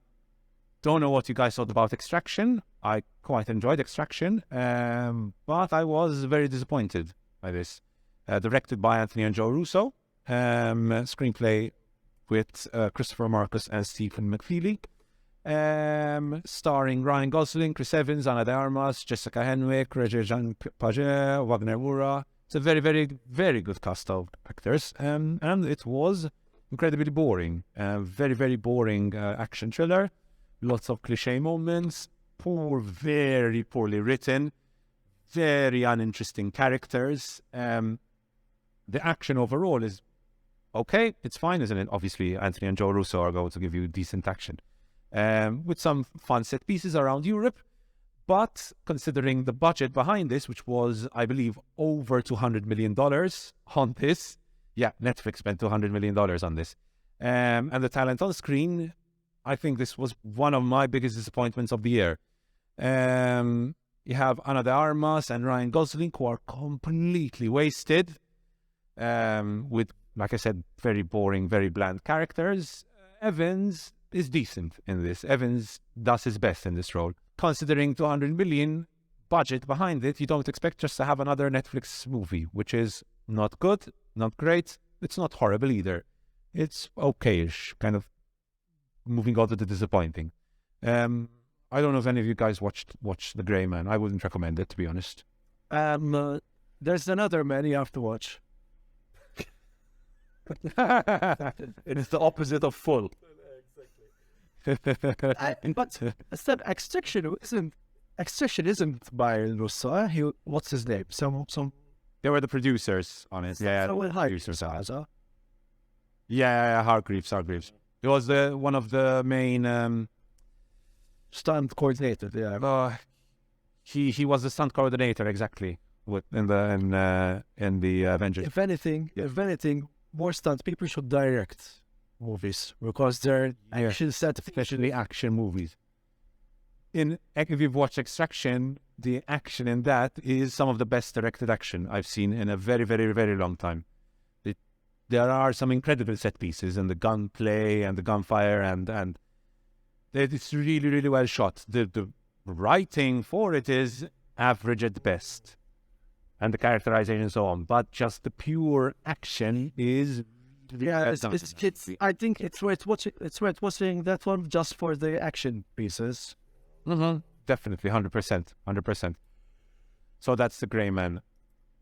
S1: don't know what you guys thought about Extraction. I quite enjoyed Extraction, but I was very disappointed by this. Directed by Anthony and Joe Russo, screenplay with Christopher Marcus and Stephen McFeely, starring Ryan Gosling, Chris Evans, Ana de Armas, Jessica Henwick, Roger Jean Paget, Wagner Moura. It's a very, very, very good cast of actors, and it was incredibly boring. Very, very boring action thriller. Lots of cliche moments. Very poorly written. Very uninteresting characters. The action overall is okay. It's fine, isn't it? Obviously, Anthony and Joe Russo are going to give you decent action. With some fun set pieces around Europe. But considering the budget behind this, which was, I believe, over $200 million on this. Yeah, Netflix spent $200 million on this. And the talent on screen, I think this was one of my biggest disappointments of the year. You have Ana de Armas and Ryan Gosling, who are completely wasted. With, like I said, very boring, very bland characters. Evans is decent in this. Evans does his best in this role. Considering $200 million budget behind it, you don't expect just to have another Netflix movie, which is not good, not great. It's not horrible either. It's okay-ish, kind of moving on to the disappointing. I don't know if any of you guys watched The Grey Man. I wouldn't recommend it, to be honest.
S3: There's another man you have to watch.
S2: It is the opposite of full.
S3: But instead, Extraction isn't by Russo. What's his name? Some.
S1: They were the producers on it. Yeah, producers on it. Yeah, Hargreaves. He was one of the main
S3: stunt coordinator. Yeah.
S1: He was the stunt coordinator exactly in the Avengers.
S3: If anything, more stunt people should direct movies because they're action set,
S1: especially action movies. If you've watched Extraction, the action in that is some of the best directed action I've seen in a very, very, very long time. There are some incredible set pieces and the gunplay and the gunfire and it's really, really well shot. The writing for it is average at best, and the characterization and so on. But just the pure action is.
S3: I think it's worth watching. It's worth watching that one just for the action pieces.
S1: Definitely, 100%. So that's The Grey Man.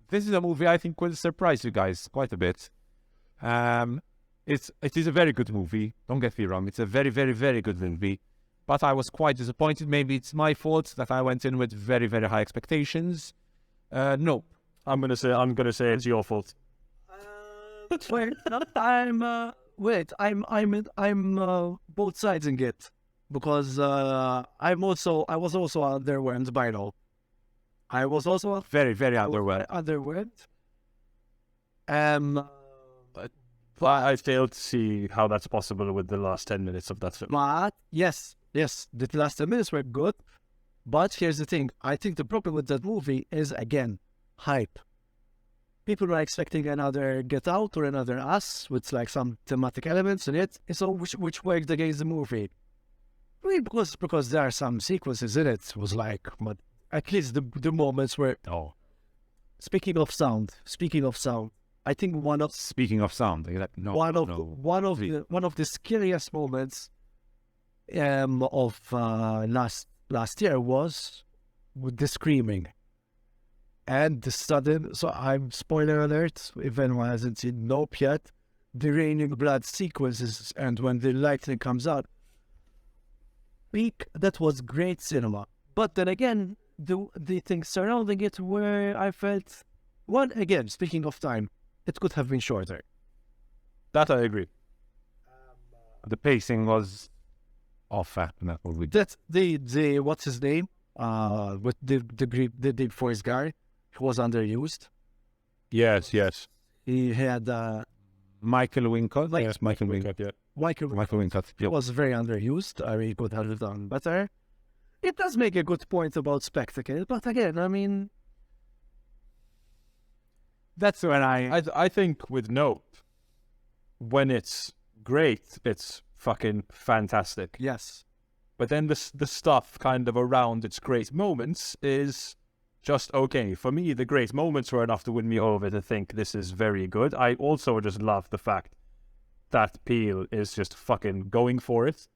S1: This is a movie I think will surprise you guys quite a bit. It is a very good movie. Don't get me wrong. It's a very, very, very good movie. But I was quite disappointed. Maybe it's my fault that I went in with very, very high expectations. No,
S2: I'm gonna say it's your fault.
S3: Wait, I'm both sides in it because I was also underwhelmed by it all. I was also
S1: Very, very underwhelmed.
S3: underwhelmed.
S2: I fail to see how that's possible with the last 10 minutes of that film.
S3: But yes, the last 10 minutes were good. But here's the thing: I think the problem with that movie is again hype. People are expecting another Get Out or another Us with like some thematic elements in it, so which worked against the movie. I mean, because there are some sequences in it was like, but at least the moments were.
S1: Oh,
S3: Speaking of sound, I think
S1: speaking of sound, no,
S3: one of
S1: no.
S3: the scariest moments of last year was with the screaming and the sudden. So I'm spoiler alert if anyone hasn't seen Nope yet. The raining blood sequences and when the lightning comes out. That was great cinema. But then again, the things surrounding it where I felt one again. Speaking of time, it could have been shorter.
S2: That I agree.
S1: The pacing was off.
S3: That the what's his name? With the deep voice guy, who was underused.
S2: Yes.
S3: He had
S1: Michael Wincott.
S3: Like-
S1: Yes, Michael Wincott.
S2: Yeah.
S3: Michael.
S1: Michael Wincott.
S3: He was very underused. I mean, he could have done better. It does make a good point about spectacle, but again, I mean,
S1: That's when
S2: I think with Nope, when it's great, it's fucking fantastic.
S3: yes,
S2: But then the stuff kind of around its great moments is just okay. For me, the great moments were enough to win me over to think this is very good. I also just love the fact that Peele is just fucking going for it.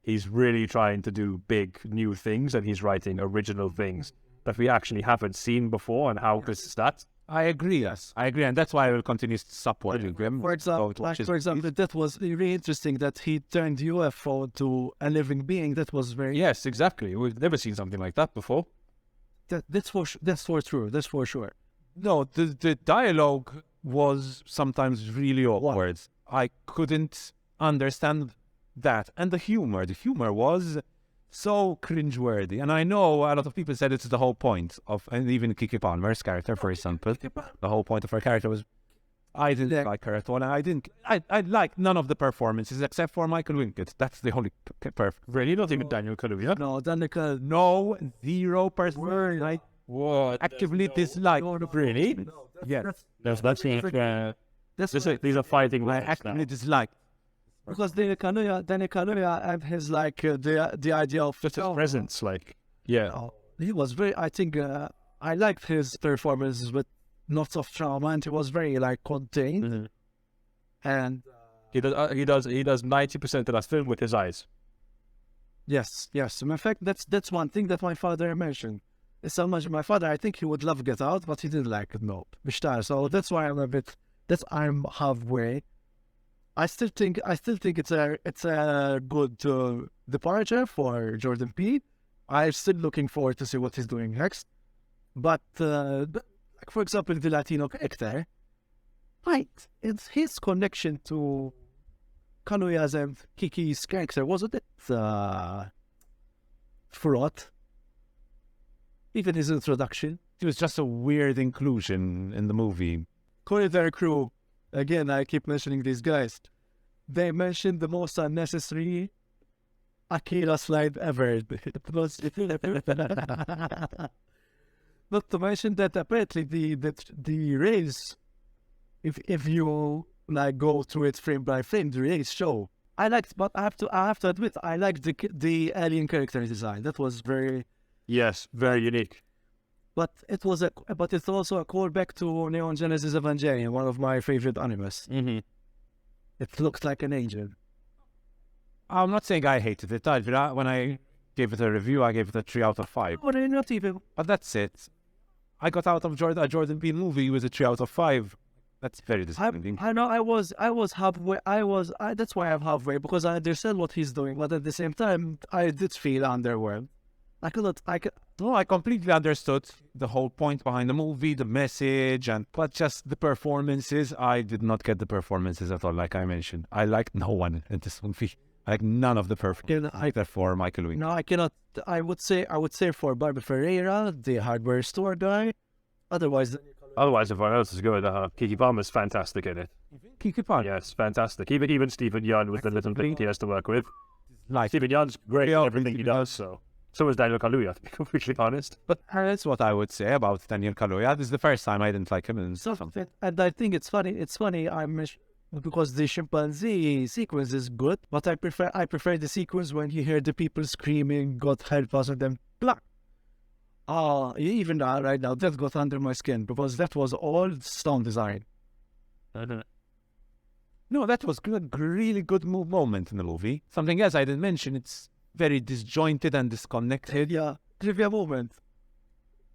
S2: He's really trying to do big new things and he's writing original things that we actually haven't seen before. And how good is that?
S1: I agree. Yes, I agree, and that's why I will continue supporting him.
S3: for example, that was really interesting that he turned UFO to a living being. That was very
S2: Yes, exactly. We've never seen something like that before.
S3: that's for sure.
S1: No, the dialogue was sometimes really awkward. I couldn't understand that, and the humor was so cringeworthy. And I know a lot of people said it's the whole point of, and even Kiki Palmer's character, for example, the whole point of her character was, I didn't like her at all. And I liked none of the performances except for Michael Wincott. That's the only perfect.
S2: Really? Not even Daniel Kaluuya?
S3: No, Danica,
S1: No, 0%. I
S2: What?
S1: actively dislike.
S2: Really?
S1: Yes,
S2: That's these are fighting
S1: I
S2: words now.
S1: actively dislike.
S3: because Danica and his like the idea of
S2: Just his presence, like, yeah.
S3: he was very. I think I liked his performances with lots of trauma, and he was very like contained.
S2: Mhm.
S3: And
S2: He does 90% of that film with his eyes.
S3: yes. In fact, that's one thing that my father mentioned. It's so much my father. I think he would love Get Out, but he didn't like it. No, so that's why I'm halfway. I still think it's a good departure for Jordan Peele. I'm still looking forward to see what he's doing next. But like for example, the Latino character, right? It's his connection to Kaluuya's and Kiki's character was a bit fraught. Even his introduction.
S1: It was just a weird inclusion in the movie.
S3: Corridor Crew, again, I keep mentioning these guys. They mentioned the most unnecessary Akira slide ever. Not to mention that apparently the race, if you like go through it frame by frame, the race show. I liked, but I have to admit, I liked the alien character design. That was very.
S2: Yes, very unique.
S3: But it's also a callback to Neon Genesis Evangelion, one of my favorite animes.
S2: Mm-hmm.
S3: It looks like an angel.
S1: I'm not saying I hated it. When I gave it a review, I gave it a 3 out of 5.
S3: But not even.
S1: But that's it. I got out of a Jordan Peele movie with a 3 out of 5. That's very disappointing.
S3: I know I was halfway. That's why I'm halfway, because I understand what he's doing, but at the same time, I did feel underwhelmed.
S1: No, I completely understood the whole point behind the movie, the message, but just the performances. I did not get the performances at all, like I mentioned. I liked no one in this movie. I like none of the performances. Except for Michael Louis.
S3: No, I cannot. I would say for Barbie Ferreira, the hardware store guy. Otherwise,
S2: everyone else is good. Kiki Palmer's fantastic in it.
S1: Kiki Palmer.
S2: Yes, fantastic. Even Stephen Yeun with the little thing he has to work with.
S1: Like,
S2: Stephen Yeun's great at everything he does, so is Daniel Kaluuya, to be completely honest.
S1: But that's what I would say about Daniel Kaluuya. This is the first time I didn't like him in something.
S3: And I think it's funny. It's funny. Because the chimpanzee sequence is good, but I prefer the sequence when you hear the people screaming, "God help us!" and then blah. Even now, right now, that got under my skin because that was all sound design.
S1: No, that was good, really good moment in the movie. Something else I didn't mention, it's very disjointed and disconnected.
S3: Yeah, trivia moment.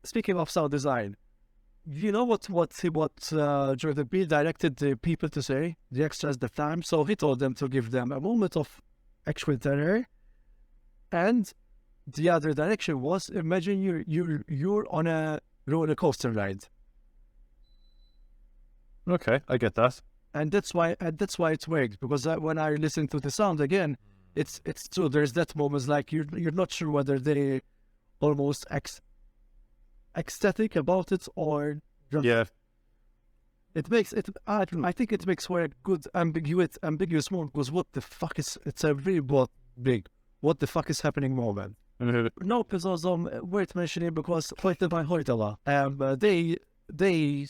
S3: Speaking of sound design, you know what Jordan Peele directed the people to say, the extras, the time? So he told them to give them a moment of actual terror, and the other direction was, imagine you're on a roller coaster ride.
S2: Okay, I get that.
S3: And that's why it worked, because when I listen to the sound again, it's true. There's that moments like you're not sure whether they almost ecstatic about it or just,
S2: Yeah.
S3: It makes it. I think it makes for a good ambiguous moment, because what the fuck is? It's a really big. What the fuck is happening moment? No, because worth mentioning, because Hoyte by Hoytala, they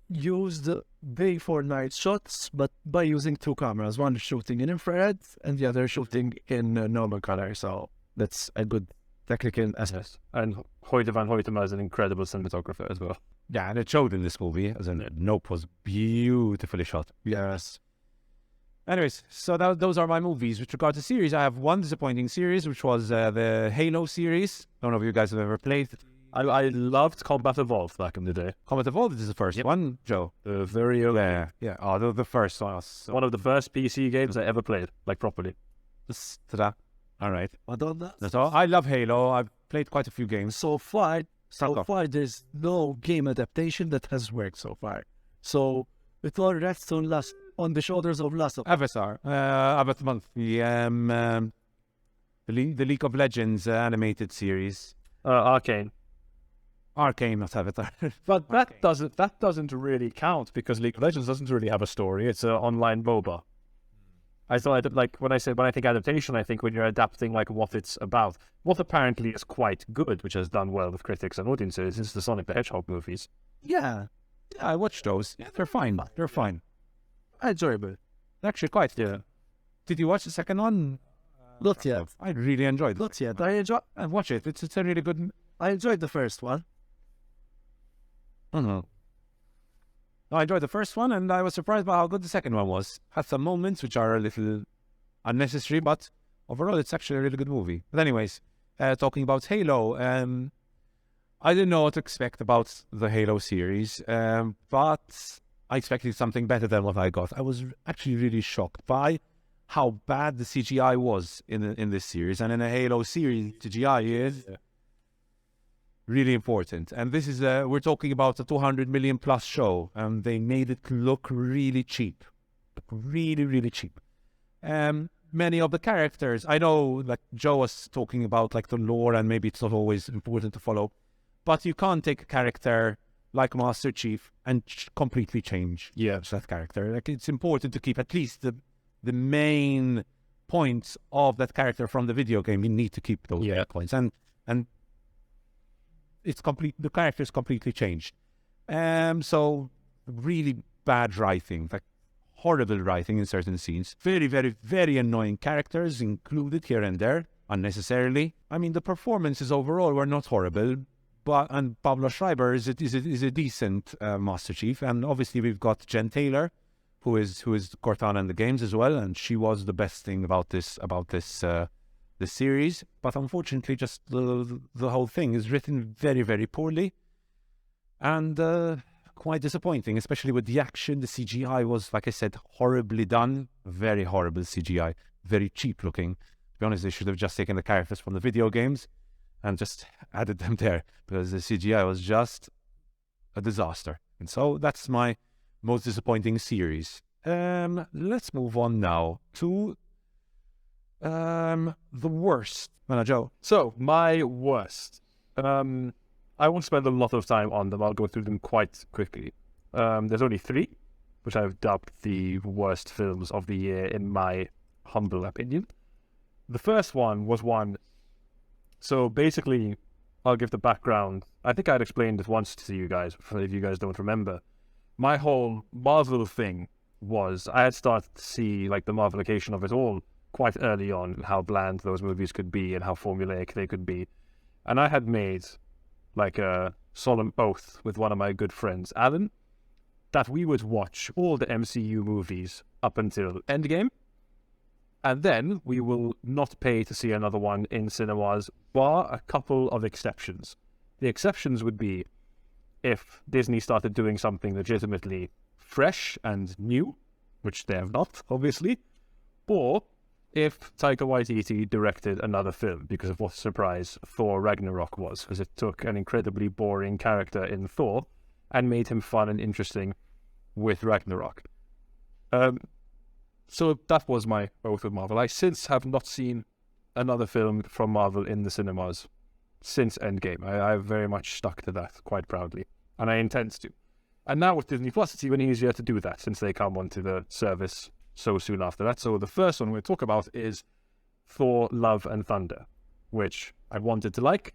S3: used day for night shots, but by using two cameras, one shooting in infrared and the other shooting in normal color. So that's a good technical aspect.
S2: Yes. And Hoyte van Hoytema is an incredible cinematographer as well.
S1: Yeah, and it showed in this movie, as in Nope was beautifully shot.
S3: Yes.
S1: Anyways, so those are my movies. With regard to series, I have one disappointing series, which was the Halo series. I don't know if you guys have ever played.
S2: I loved Combat Evolved back in the day.
S1: Combat Evolved is the first one, Joe.
S2: The very early.
S1: Yeah. Oh, the first one.
S2: One of the first PC games I ever played, like properly.
S1: Ta-da. All right.
S3: Madonna.
S1: That's all. I love Halo. I've played quite a few games.
S3: So far, there's no game adaptation that has worked so far. So it all rests on the shoulders of Last of Us.
S1: Avatar. Avatar. The League of Legends animated series.
S2: Arcane.
S1: Arcane, not Avatar.
S2: But that doesn't really count, because League of Legends doesn't really have a story. It's an online MOBA. I thought, like, when I think adaptation, I think when you're adapting like what it's about. What apparently is quite good, which has done well with critics and audiences, is the Sonic the Hedgehog movies.
S3: Yeah,
S1: I watched those. Yeah, they're fine. They're fine.
S3: enjoyable.
S1: Actually, quite.
S2: Yeah.
S1: Did you watch the second one?
S3: Not yet.
S1: I really enjoyed it.
S3: Not yet.
S1: Watch it. It's a really good.
S3: I enjoyed the first one.
S1: I enjoyed the first one, and I was surprised by how good the second one was. Had some moments which are a little unnecessary, but overall, it's actually a really good movie. But anyways, talking about Halo, I didn't know what to expect about the Halo series, but I expected something better than what I got. I was actually really shocked by how bad the CGI was in this series, and in a Halo series, CGI is really important. And this is we're talking about a 200 million plus show, and they made it look really cheap, really, really cheap. Many of the characters, I know, like Joe was talking about, like the lore, and maybe it's not always important to follow, but you can't take a character like Master Chief and completely change that character. Like, it's important to keep at least the main points of that character from the video game. You need to keep those points, and it's complete. The character is completely changed. So really bad writing, like horrible writing in certain scenes. Very, very, very annoying characters included here and there unnecessarily. I mean, the performances overall were not horrible, and Pablo Schreiber is a decent Master Chief, and obviously we've got Jen Taylor, who is Cortana in the games as well, and she was the best thing about this series. But unfortunately, just the whole thing is written very, very poorly, and quite disappointing, especially with the action. The CGI was, like I said, horribly done. Very horrible CGI, very cheap looking. To be honest, they should have just taken the characters from the video games and just added them there because the CGI was just a disaster. And so that's my most disappointing series. Let's move on now to the worst. Joe.
S2: So, my worst. I won't spend a lot of time on them. I'll go through them quite quickly. There's only 3, which I've dubbed the worst films of the year in my humble opinion. The first one was one. So basically, I'll give the background. I think I'd explained it once to you guys, if you guys don't remember. My whole Marvel thing was I had started to see like the Marvelication of it all quite early on, how bland those movies could be and how formulaic they could be. And I had made like a solemn oath with one of my good friends, Alan, that we would watch all the MCU movies up until Endgame, and then we will not pay to see another one in cinemas, bar a couple of exceptions. The exceptions would be if Disney started doing something legitimately fresh and new, which they have not, obviously, or if Taika Waititi directed another film, because of what a surprise Thor Ragnarok was, because it took an incredibly boring character in Thor and made him fun and interesting with Ragnarok. So that was my oath with Marvel. I since have not seen another film from Marvel in the cinemas since Endgame. I've very much stuck to that quite proudly, and I intend to. And now with Disney Plus, it's even easier to do that since they come onto the service so soon after that. So the first one we'll talk about is Thor: Love and Thunder, which I wanted to like,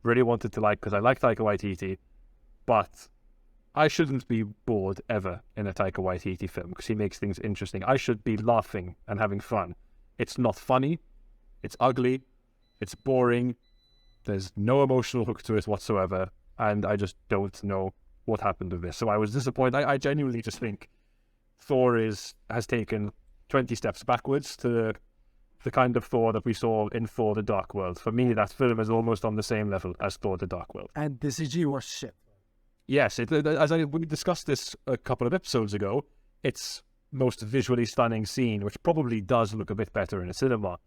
S2: really wanted to like because I like Taika Waititi, but I shouldn't be bored ever in a Taika Waititi film because he makes things interesting. I should be laughing and having fun. It's not funny, it's ugly, it's boring, there's no emotional hook to it whatsoever, and I just don't know what happened with this. So I was disappointed. I genuinely just think Thor has taken 20 steps backwards to the kind of Thor that we saw in Thor: The Dark World. For me, that film is almost on the same level as Thor: The Dark World.
S3: And the CG was shit.
S2: Yes, we discussed this a couple of episodes ago, its most visually stunning scene, which probably does look a bit better in a cinema,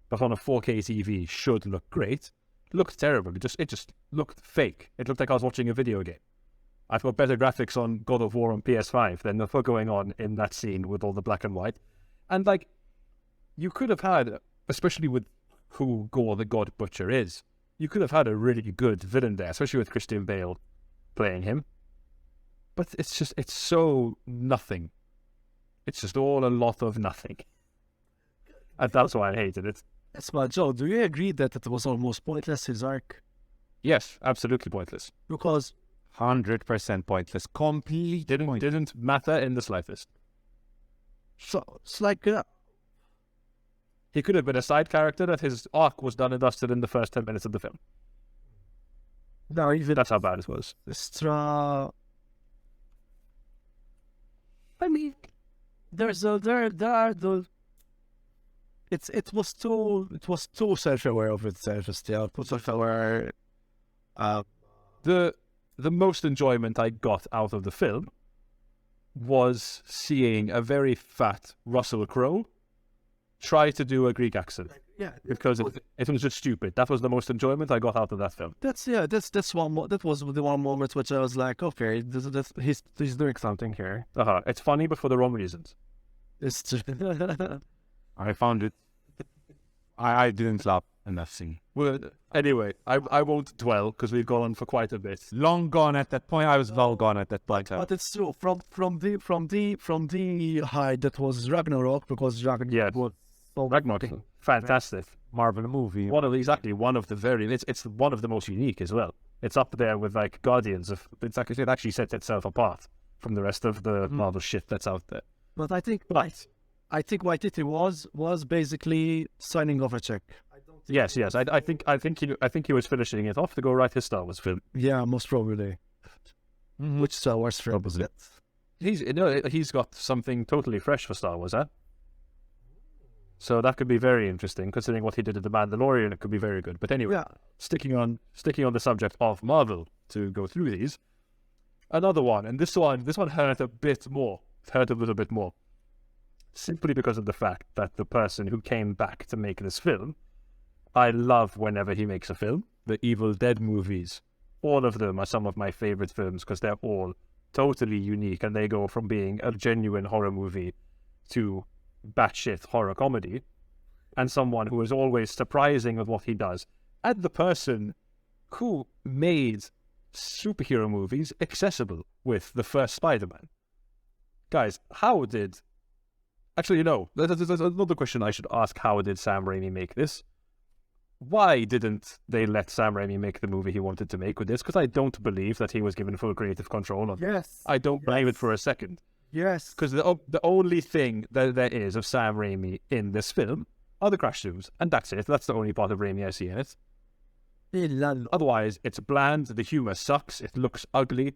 S2: but on a 4K TV should look great, looked terrible. It just looked fake. It looked like I was watching a video game. I've got better graphics on God of War on PS5 than the fuck going on in that scene with all the black and white. And like, you could have had, especially with who Gore the God Butcher is, you could have had a really good villain there, especially with Christian Bale playing him. But it's so nothing. It's just all a lot of nothing. And that's why I hated it.
S3: Yes, but Joe, do you agree that it was almost pointless, his arc?
S2: Yes, absolutely pointless.
S3: Because
S1: 100% pointless. Completely pointless.
S2: Didn't matter in the slightest.
S3: so it's like
S2: He could have been a side character that his arc was done and dusted in the first 10 minutes of the film.
S3: now even
S2: That's how bad it was.
S3: Stra. I mean, there are the. It was too self-aware of itself. Still, too self-aware.
S2: The most enjoyment I got out of the film was seeing a very fat Russell Crowe try to do a Greek accent.
S3: Yeah,
S2: Because it was just stupid. That was the most enjoyment I got out of that film.
S3: that's one. That was the one moment which I was like, okay, he's doing something here.
S2: It's funny, but for the wrong reasons.
S3: It's just
S1: I found it. I didn't laugh in that scene.
S2: Well, anyway, I won't dwell because we've gone on for quite a bit.
S1: Long gone at that point. I was well gone at that point.
S3: But it's true. From the high that was Ragnarok, because Ragnarok
S2: Yeah.
S3: was so
S2: Ragnarok, fantastic.
S1: Marvel movie.
S2: One of it's one of the most unique as well. It's up there with like Guardians of. It actually sets itself apart from the rest of the Marvel shit that's out there.
S3: But I think
S2: But
S3: Waititi was basically signing off a check.
S2: yes, I think he was finishing it off to go write his Star Wars film.
S3: Yeah, most probably.
S1: Mhm.
S3: Which Star Wars film was it?
S2: He's got something totally fresh for Star Wars, huh? So that could be very interesting, considering what he did at The Mandalorian. It could be very good. But anyway,
S3: Yeah,
S2: sticking on the subject of Marvel to go through these. Another one, and this one hurt a bit more. It hurt a little bit more, simply because of the fact that the person who came back to make this film I love whenever he makes a film. The Evil Dead movies, all of them are some of my favorite films because they're all totally unique and they go from being a genuine horror movie to batshit horror comedy, and someone who is always surprising with what he does, and the person who made superhero movies accessible with the first Spider-Man. Guys, how did... Actually, no, there's another question I should ask. How did Sam Raimi make this? Why didn't they let Sam Raimi make the movie he wanted to make with this? Because I don't believe that he was given full creative control of it.
S3: Yes.
S2: I don't blame it for a second.
S3: Yes.
S2: Because the only thing that there is of Sam Raimi in this film are the crash zooms, and that's it. That's the only part of Raimi I see in it. Otherwise, it's bland, the humor sucks, it looks ugly.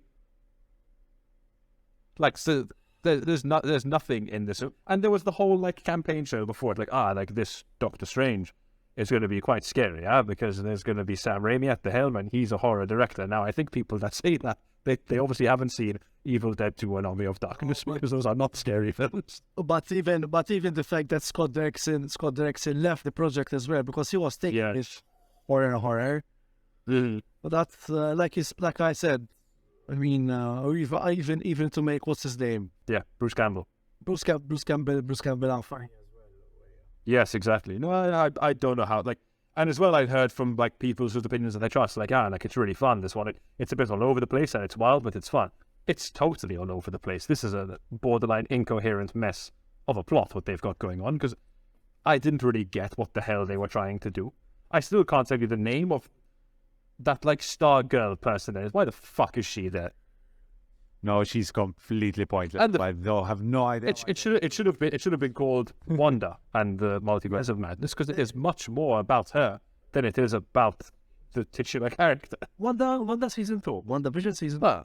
S2: Like, so there's nothing in this. And there was the whole, like, campaign show before it, like this Doctor Strange is going to be quite scary, because there's going to be Sam Raimi at the helm, and he's a horror director. Now, I think people that say that, they obviously haven't seen Evil Dead 2 and Army of Darkness, because those are not scary films.
S3: But even the fact that Scott Derrickson left the project as well, because he was taking this horror.
S2: Mm-hmm.
S3: But that's like I said. I mean, even to make what's his name?
S2: Yeah, Bruce Campbell.
S3: Bruce Campbell. I'm fine.
S2: Yes, exactly. No, I don't know how. Like, and as well, I've heard from like people's opinions that I trust. Like, it's really fun. This one, it's a bit all over the place and it's wild, but it's fun. It's totally all over the place. This is a borderline incoherent mess of a plot what they've got going on, because I didn't really get what the hell they were trying to do. I still can't tell you the name of that like star girl person there is. Why the fuck is she there?
S1: No, she's completely pointless.
S2: And
S1: I don't have no idea.
S2: It should have been called Wanda and the Multiverse of Madness, because it is much more about her than it is about the titular character.
S3: Wanda season 2, WandaVision season 2.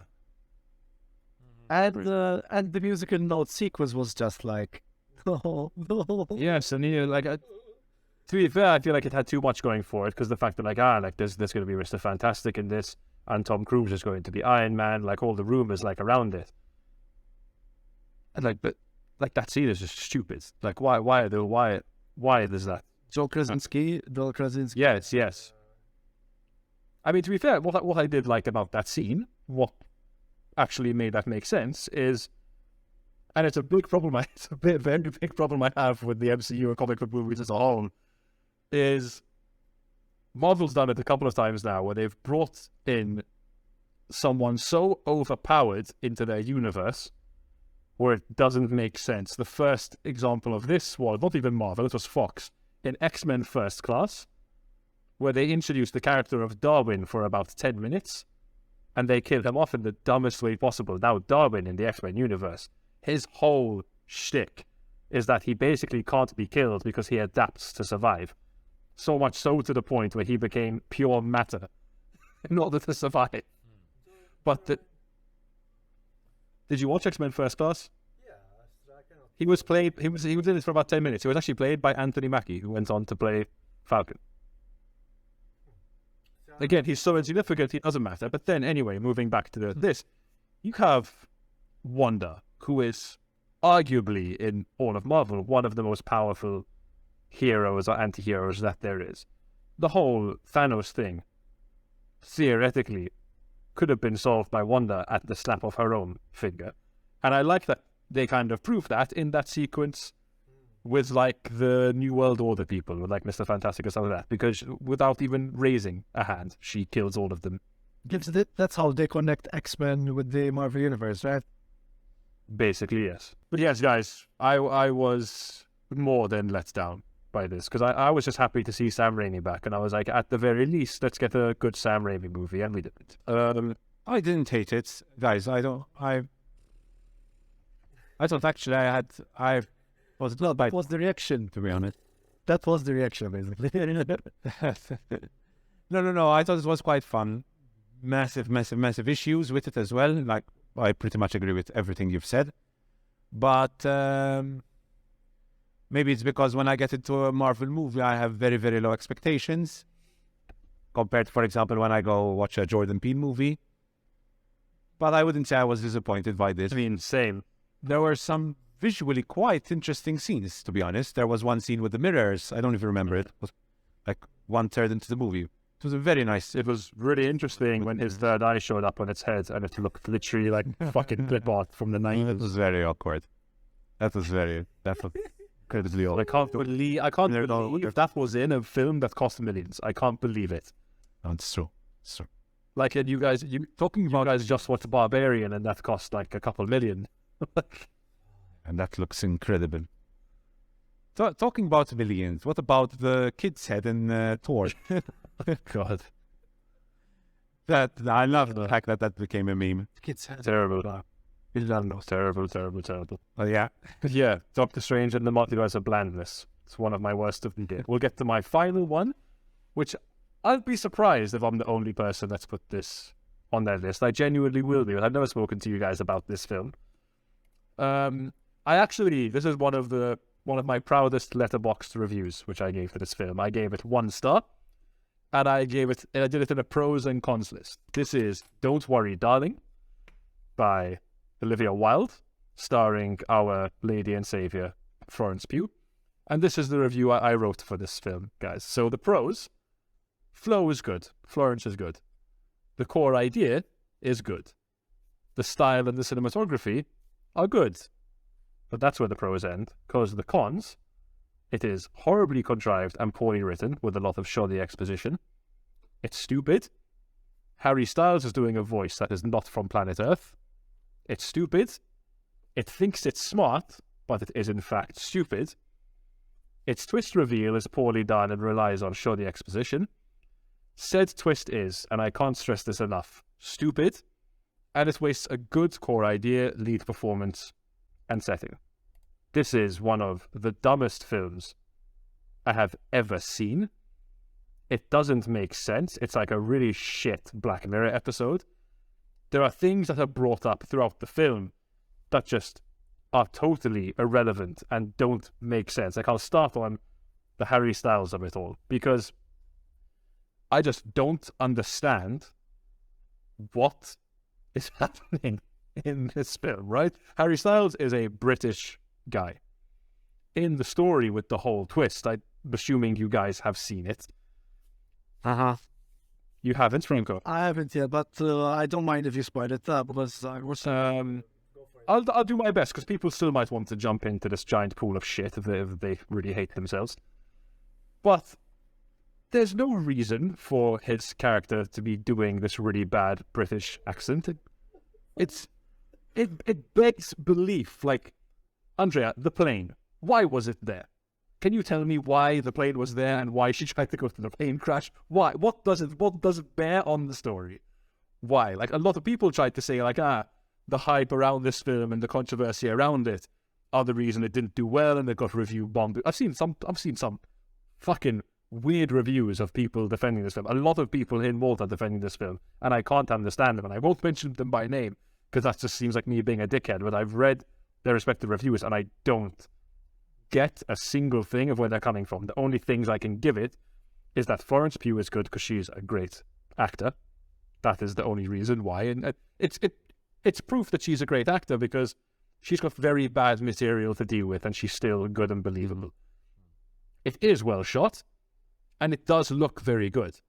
S3: And the musical note sequence was just like, no.
S2: Yes, and to be fair, I feel like it had too much going for it, because the fact that there's going to be Mr. Fantastic in this, and Tom Cruise is going to be Iron Man, like all the rumors like around it, and but that scene is just stupid. Like why is that?
S3: Joe Krasinski.
S2: Yes. I mean, to be fair, what I did like about that scene, what actually made that make sense is, and it's a big problem. It's a very big problem I have with the MCU or comic book movies as a whole, is Marvel's done it a couple of times now where they've brought in someone so overpowered into their universe where it doesn't make sense. The first example of this was not even Marvel, it was Fox in X-Men First Class, where they introduced the character of Darwin for about 10 minutes and they killed him off in the dumbest way possible. Now Darwin in the X-Men universe, his whole shtick is that he basically can't be killed because he adapts to survive. So much so to the point where he became pure matter in order to survive. But did you watch X-Men First Class?
S3: Yeah,
S2: he was in it for about 10 minutes. He was actually played by Anthony Mackie, who went on to play Falcon. Again, he's so insignificant, he doesn't matter. But then, anyway, moving back to this, you have Wanda, who is arguably, in all of Marvel, one of the most powerful heroes or anti-heroes that there is. The whole Thanos thing, theoretically, could have been solved by Wanda at the snap of her own finger. And I like that they kind of prove that in that sequence with, like, the New World Order people, with, like, Mr. Fantastic and stuff like that, because without even raising a hand, she kills all of them.
S3: That's how they connect X-Men with the Marvel Universe, right?
S2: Basically, yes. But yes, guys, I was more than let down by this, because I was just happy to see Sam Raimi back, and I was like, at the very least, let's get a good Sam Raimi movie, and we did it.
S1: I didn't hate it, guys. I thought actually
S3: That was the reaction,
S1: to be honest.
S3: That was the reaction, basically.
S1: No. I thought it was quite fun. Massive issues with it as well. Like, I pretty much agree with everything you've said. But maybe it's because when I get into a Marvel movie, I have very, very low expectations compared to, for example, when I go watch a Jordan Peele movie. But I wouldn't say I was disappointed by this.
S2: I mean, same.
S1: There were some visually quite interesting scenes, to be honest. There was one scene with the mirrors. I don't even remember it. like 1/3 into the movie. It was a very nice.
S2: It was really interesting when his third eye showed up on its head, and it looked literally like fucking clip art from the
S1: It
S2: 90s.
S1: was very awkward. That was incredibly awkward.
S2: I can't believe that was in a film that cost millions. I can't believe it.
S1: No, it's true. It's true.
S2: Like, and you guys just watched Barbarian, and that cost like a couple million.
S1: And that looks incredible. Talking about millions, what about the kid's head in Thor?
S2: God,
S1: I love the fact that became a meme.
S3: Kids had
S2: terrible.
S3: Terrible.
S2: Terrible.
S1: Oh yeah.
S2: Yeah, Doctor Strange and the Multiverse of Blandness. It's one of my worst of the year. We'll get to my final one, which I'll be surprised if I'm the only person that's put this on their list. I genuinely will be. I've never spoken to you guys about this film. This is one of my proudest letterboxd reviews, which I gave for this film. I gave it 1 star, and I did it in a pros and cons list. This is Don't Worry, Darling, by Olivia Wilde, starring our lady and savior, Florence Pugh. And this is the review I wrote for this film, guys. So the pros: Flo is good, Florence is good, the core idea is good, the style and the cinematography are good. But that's where the pros end, because the cons: it is horribly contrived and poorly written with a lot of shoddy exposition. It's stupid. Harry Styles is doing a voice that is not from planet Earth. It's stupid. It thinks it's smart, but it is in fact stupid. Its twist reveal is poorly done and relies on shoddy exposition. Said twist is, and I can't stress this enough, stupid, and it wastes a good core idea, lead performance, and setting. This is one of the dumbest films I have ever seen. It doesn't make sense. It's like a really shit Black Mirror episode. There are things that are brought up throughout the film that just are totally irrelevant and don't make sense. Like, I'll start on the Harry Styles of it all, because I just don't understand what is happening in this film, right? Harry Styles is a British guy. In the story with the whole twist, I'm assuming you guys have seen it. You haven't, Franco?
S3: I haven't yet, but I don't mind if you spoil it because I was.
S2: I'll do my best, because people still might want to jump into this giant pool of shit if they really hate themselves. But there's no reason for his character to be doing this really bad British accent. It begs belief. Like, Andrea, the plane, why was it there? Can you tell me why the plane was there and why she tried to go to the plane crash? Why? What does it bear on the story? Why? Like, a lot of people tried to say, like, the hype around this film and the controversy around it are the reason it didn't do well and it got review bombed. I've seen some fucking weird reviews of people defending this film. A lot of people in Malta defending this film, and I can't understand them, and I won't mention them by name because that just seems like me being a dickhead. But I've read their respective reviews, and I don't get a single thing of where they're coming from. The only things I can give it is that Florence Pugh is good because she's a great actor. That is the only reason why, and it's proof that she's a great actor because she's got very bad material to deal with, and she's still good and believable. It is well shot, and it does look very good.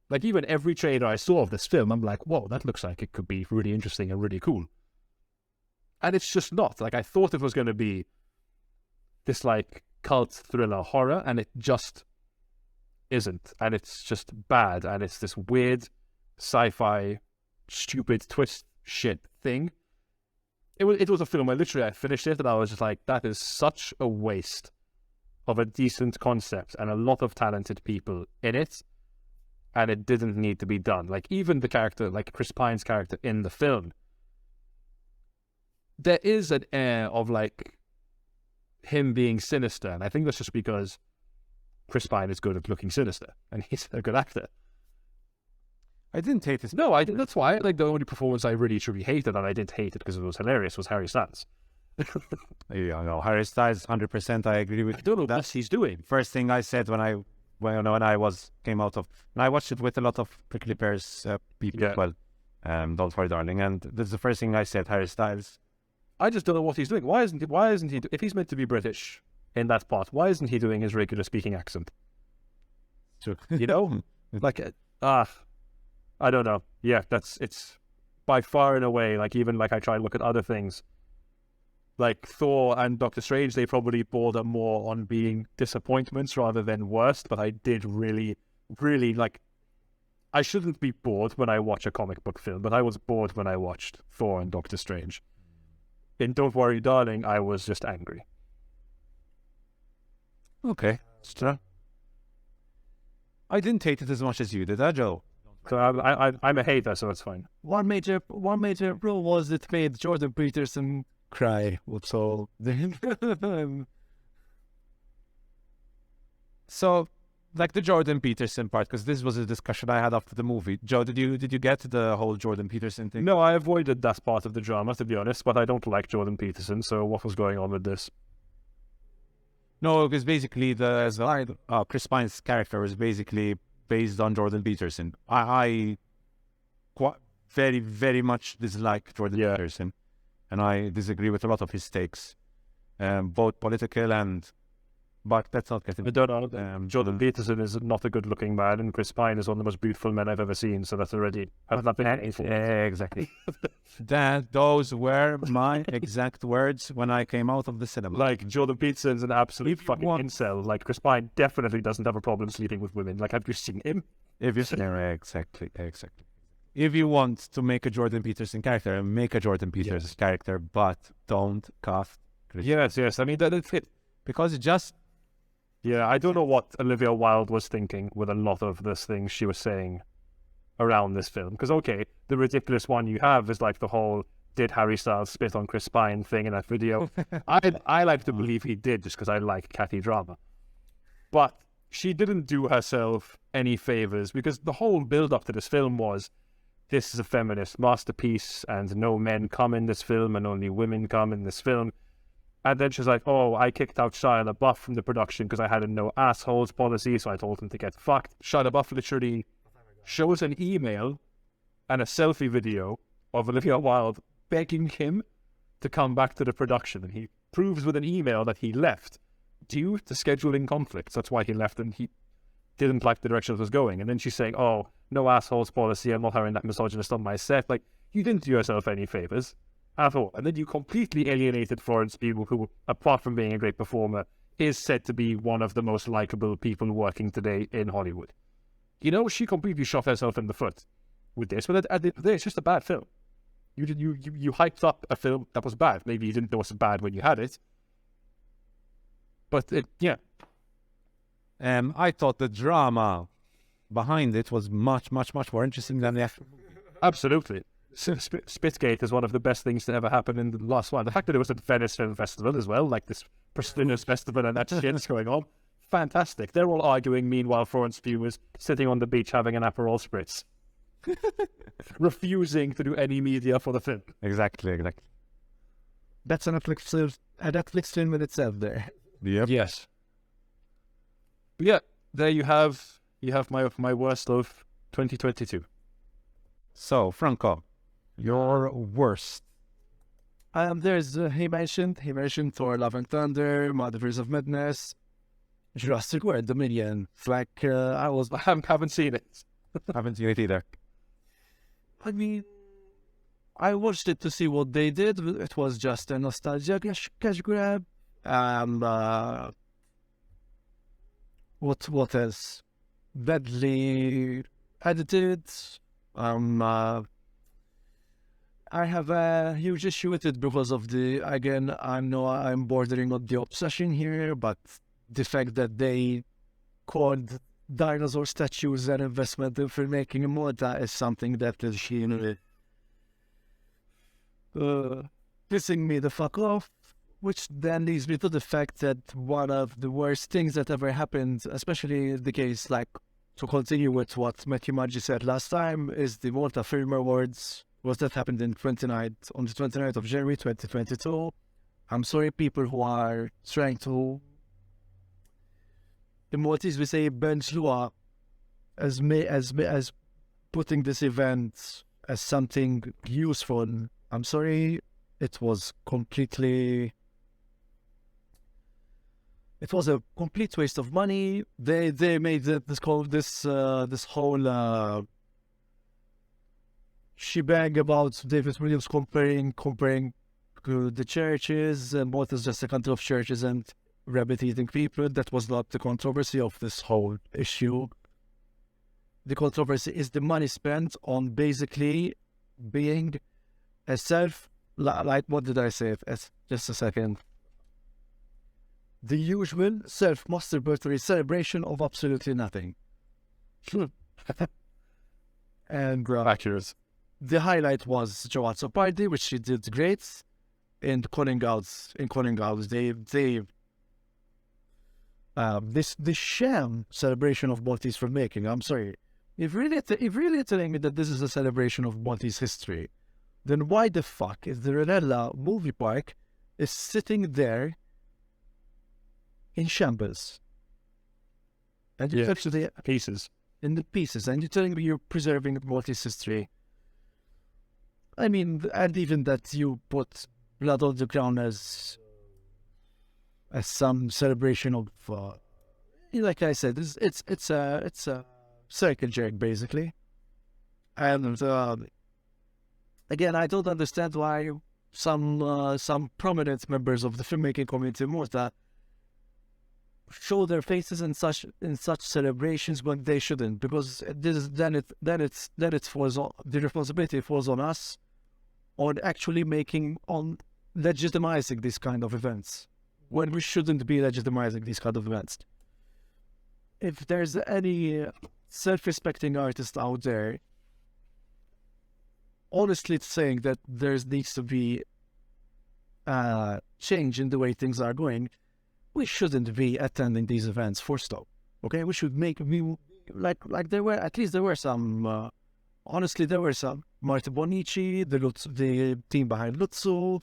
S2: Like, even every trailer I saw of this film, I'm like, whoa, that looks like it could be really interesting and really cool. And it's just not. Like, I thought it was going to be this, like, cult thriller horror, and it just isn't. And it's just bad, and it's this weird sci-fi stupid twist shit thing. It was a film where literally I finished it and I was just like, that is such a waste of a decent concept and a lot of talented people in it, and it didn't need to be done. Like, even the character, like Chris Pine's character in the film, there is an air of like him being sinister, and I think that's just because Chris Pine is good at looking sinister and he's a good actor.
S1: I didn't hate this.
S2: No, I didn't. That's why, like, the only performance I really truly hated, and I didn't hate it because it was hilarious, was Harry Styles.
S1: Yeah, no, Harry Styles, 100%. I agree with.
S2: I don't know what he's doing.
S1: First thing I said when I came out of, and I watched it with a lot of Prickly Pears people as well. Don't Worry, Darling, and this is the first thing I said. Harry Styles.
S2: I just don't know what he's doing. Why isn't he? If he's meant to be British in that part, why isn't he doing his regular speaking accent?
S1: True.
S2: You know, like I don't know. Yeah, it's by far and away. Like even like I try and look at other things, like Thor and Doctor Strange. They probably border more on being disappointments rather than worst. But I did really, really like. I shouldn't be bored when I watch a comic book film, but I was bored when I watched Thor and Doctor Strange. In Don't Worry, Darling, I was just angry.
S1: Okay. I didn't hate it as much as you did, Joe?
S2: So I'm a hater, so it's fine.
S3: One major rule was it made Jordan Peterson cry. So
S1: So, like the Jordan Peterson part, because this was a discussion I had after the movie. Joe, did you get the whole Jordan Peterson thing?
S2: No, I avoided that part of the drama, to be honest, but I don't like Jordan Peterson, so what was going on with this?
S1: No, because basically Chris Pine's character is basically based on Jordan Peterson. I very, very much dislike Jordan Peterson, and I disagree with a lot of his takes, both political and. But let's not get into.
S2: I don't know. Jordan Peterson is not a good-looking man, and Chris Pine is one of the most beautiful men I've ever seen. So that's already
S1: exactly. Those were my exact words when I came out of the cinema.
S2: Like Jordan Peterson's an absolute fucking incel. Like Chris Pine definitely doesn't have a problem sleeping with women. Like have you seen him?
S1: Exactly. If you want to make a Jordan Peterson character, make a Jordan Peterson character, but don't cast.
S2: Yes. I mean that fit
S1: because it just.
S2: Yeah, I don't know what Olivia Wilde was thinking with a lot of this things she was saying around this film. Because, okay, the ridiculous one you have is like the whole did Harry Styles spit on Chris Pine thing in that video. I like to believe he did just because I like catty drama. But she didn't do herself any favors because the whole build-up to this film was this is a feminist masterpiece and no men come in this film and only women come in this film. And then she's like, oh, I kicked out Shia LaBeouf from the production because I had a no assholes policy, so I told him to get fucked. Shia LaBeouf literally shows an email and a selfie video of Olivia Wilde begging him to come back to the production. And he proves with an email that he left due to scheduling conflicts. That's why he left, and he didn't like the direction it was going. And then she's saying, oh, no assholes policy, I'm not having that misogynist on my set. Like, you didn't do yourself any favors at all. And then you completely alienated Florence Pugh, who, apart from being a great performer, is said to be one of the most likable people working today in Hollywood. You know, she completely shot herself in the foot with this, but at the end of the day, it's just a bad film. You hyped up a film that was bad. Maybe you didn't know it was bad when you had it. But
S1: I thought the drama behind it was much, much, much more interesting than the actual movie.
S2: Absolutely. Spitgate is one of the best things to ever happen in the last one. The fact that it was at Venice Film Festival as well, like this prestigious festival and that shit's going on, fantastic. They're all arguing, meanwhile Florence Pugh is sitting on the beach having an Aperol Spritz. Refusing to do any media for the film.
S1: Exactly.
S3: That's a Netflix film in itself there.
S1: Yep.
S2: Yes. But yeah, there you have my worst of 2022.
S1: So, Franco, your worst.
S3: There's he mentioned Thor: Love and Thunder, Multiverse of Madness, Jurassic World Dominion. Like I
S2: haven't seen it.
S1: Haven't seen it either.
S3: I mean, I watched it to see what they did. It was just a nostalgia cash grab. What else? Badly edited. I have a huge issue with it because of again, I know I'm bordering on the obsession here, but the fact that they called dinosaur statues an investment in filmmaking in Malta is something that is, pissing me the fuck off, which then leads me to the fact that one of the worst things that ever happened, especially the case, like, to continue with what Matthew Maggi said last time, is the Malta Film Awards. That happened on the 29th of January 2022. I'm sorry, people who are trying to, in Maltese we say bench law, as putting this event as something useful. I'm sorry, it was completely It was a complete waste of money. They made this whole shebang about David Williams comparing the churches, and what is just a country of churches and rabbit eating people. That was not the controversy of this whole issue. The controversy is the money spent on basically being a like what did I say? Just a second. The usual self-masturbatory celebration of absolutely nothing. And
S2: Accurate.
S3: the highlight was Joanne's party, which she did great in calling out. This sham celebration of Maltese filmmaking. I'm sorry, if really telling me that this is a celebration of Maltese history, then why the fuck is the Renella movie park is sitting there in shambles? And you're actually
S2: Pieces.
S3: in the pieces, and you're telling me you're preserving Maltese history. I mean, and even that you put blood on the ground as some celebration of, like I said, it's a circle jerk basically. And again, I don't understand why some prominent members of the filmmaking community in Malta show their faces in such celebrations when they shouldn't, because then it falls on the responsibility falls on us on actually legitimizing these kind of events when we shouldn't be legitimizing these kind of events. If there's any self-respecting artist out there honestly saying that there needs to be change in the way things are going, we shouldn't be attending these events for stop. Okay, we should like there were some. Honestly, there were some. Marta Bonici, the team behind Lutzu.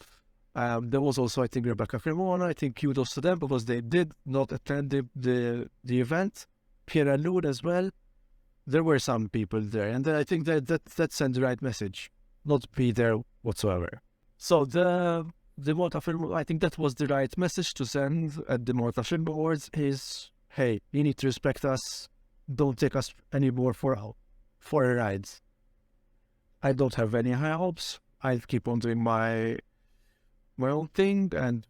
S3: There was also, I think, Rebecca Cremona. I think kudos to them because they did not attend the event. Pierre Lune as well. There were some people there, and I think that sent the right message, not be there whatsoever. So the Malta Film, I think that was the right message to send at the Malta Film Awards is, hey, you need to respect us. Don't take us anymore for a ride. I don't have any high hopes. I'll keep on doing my own thing and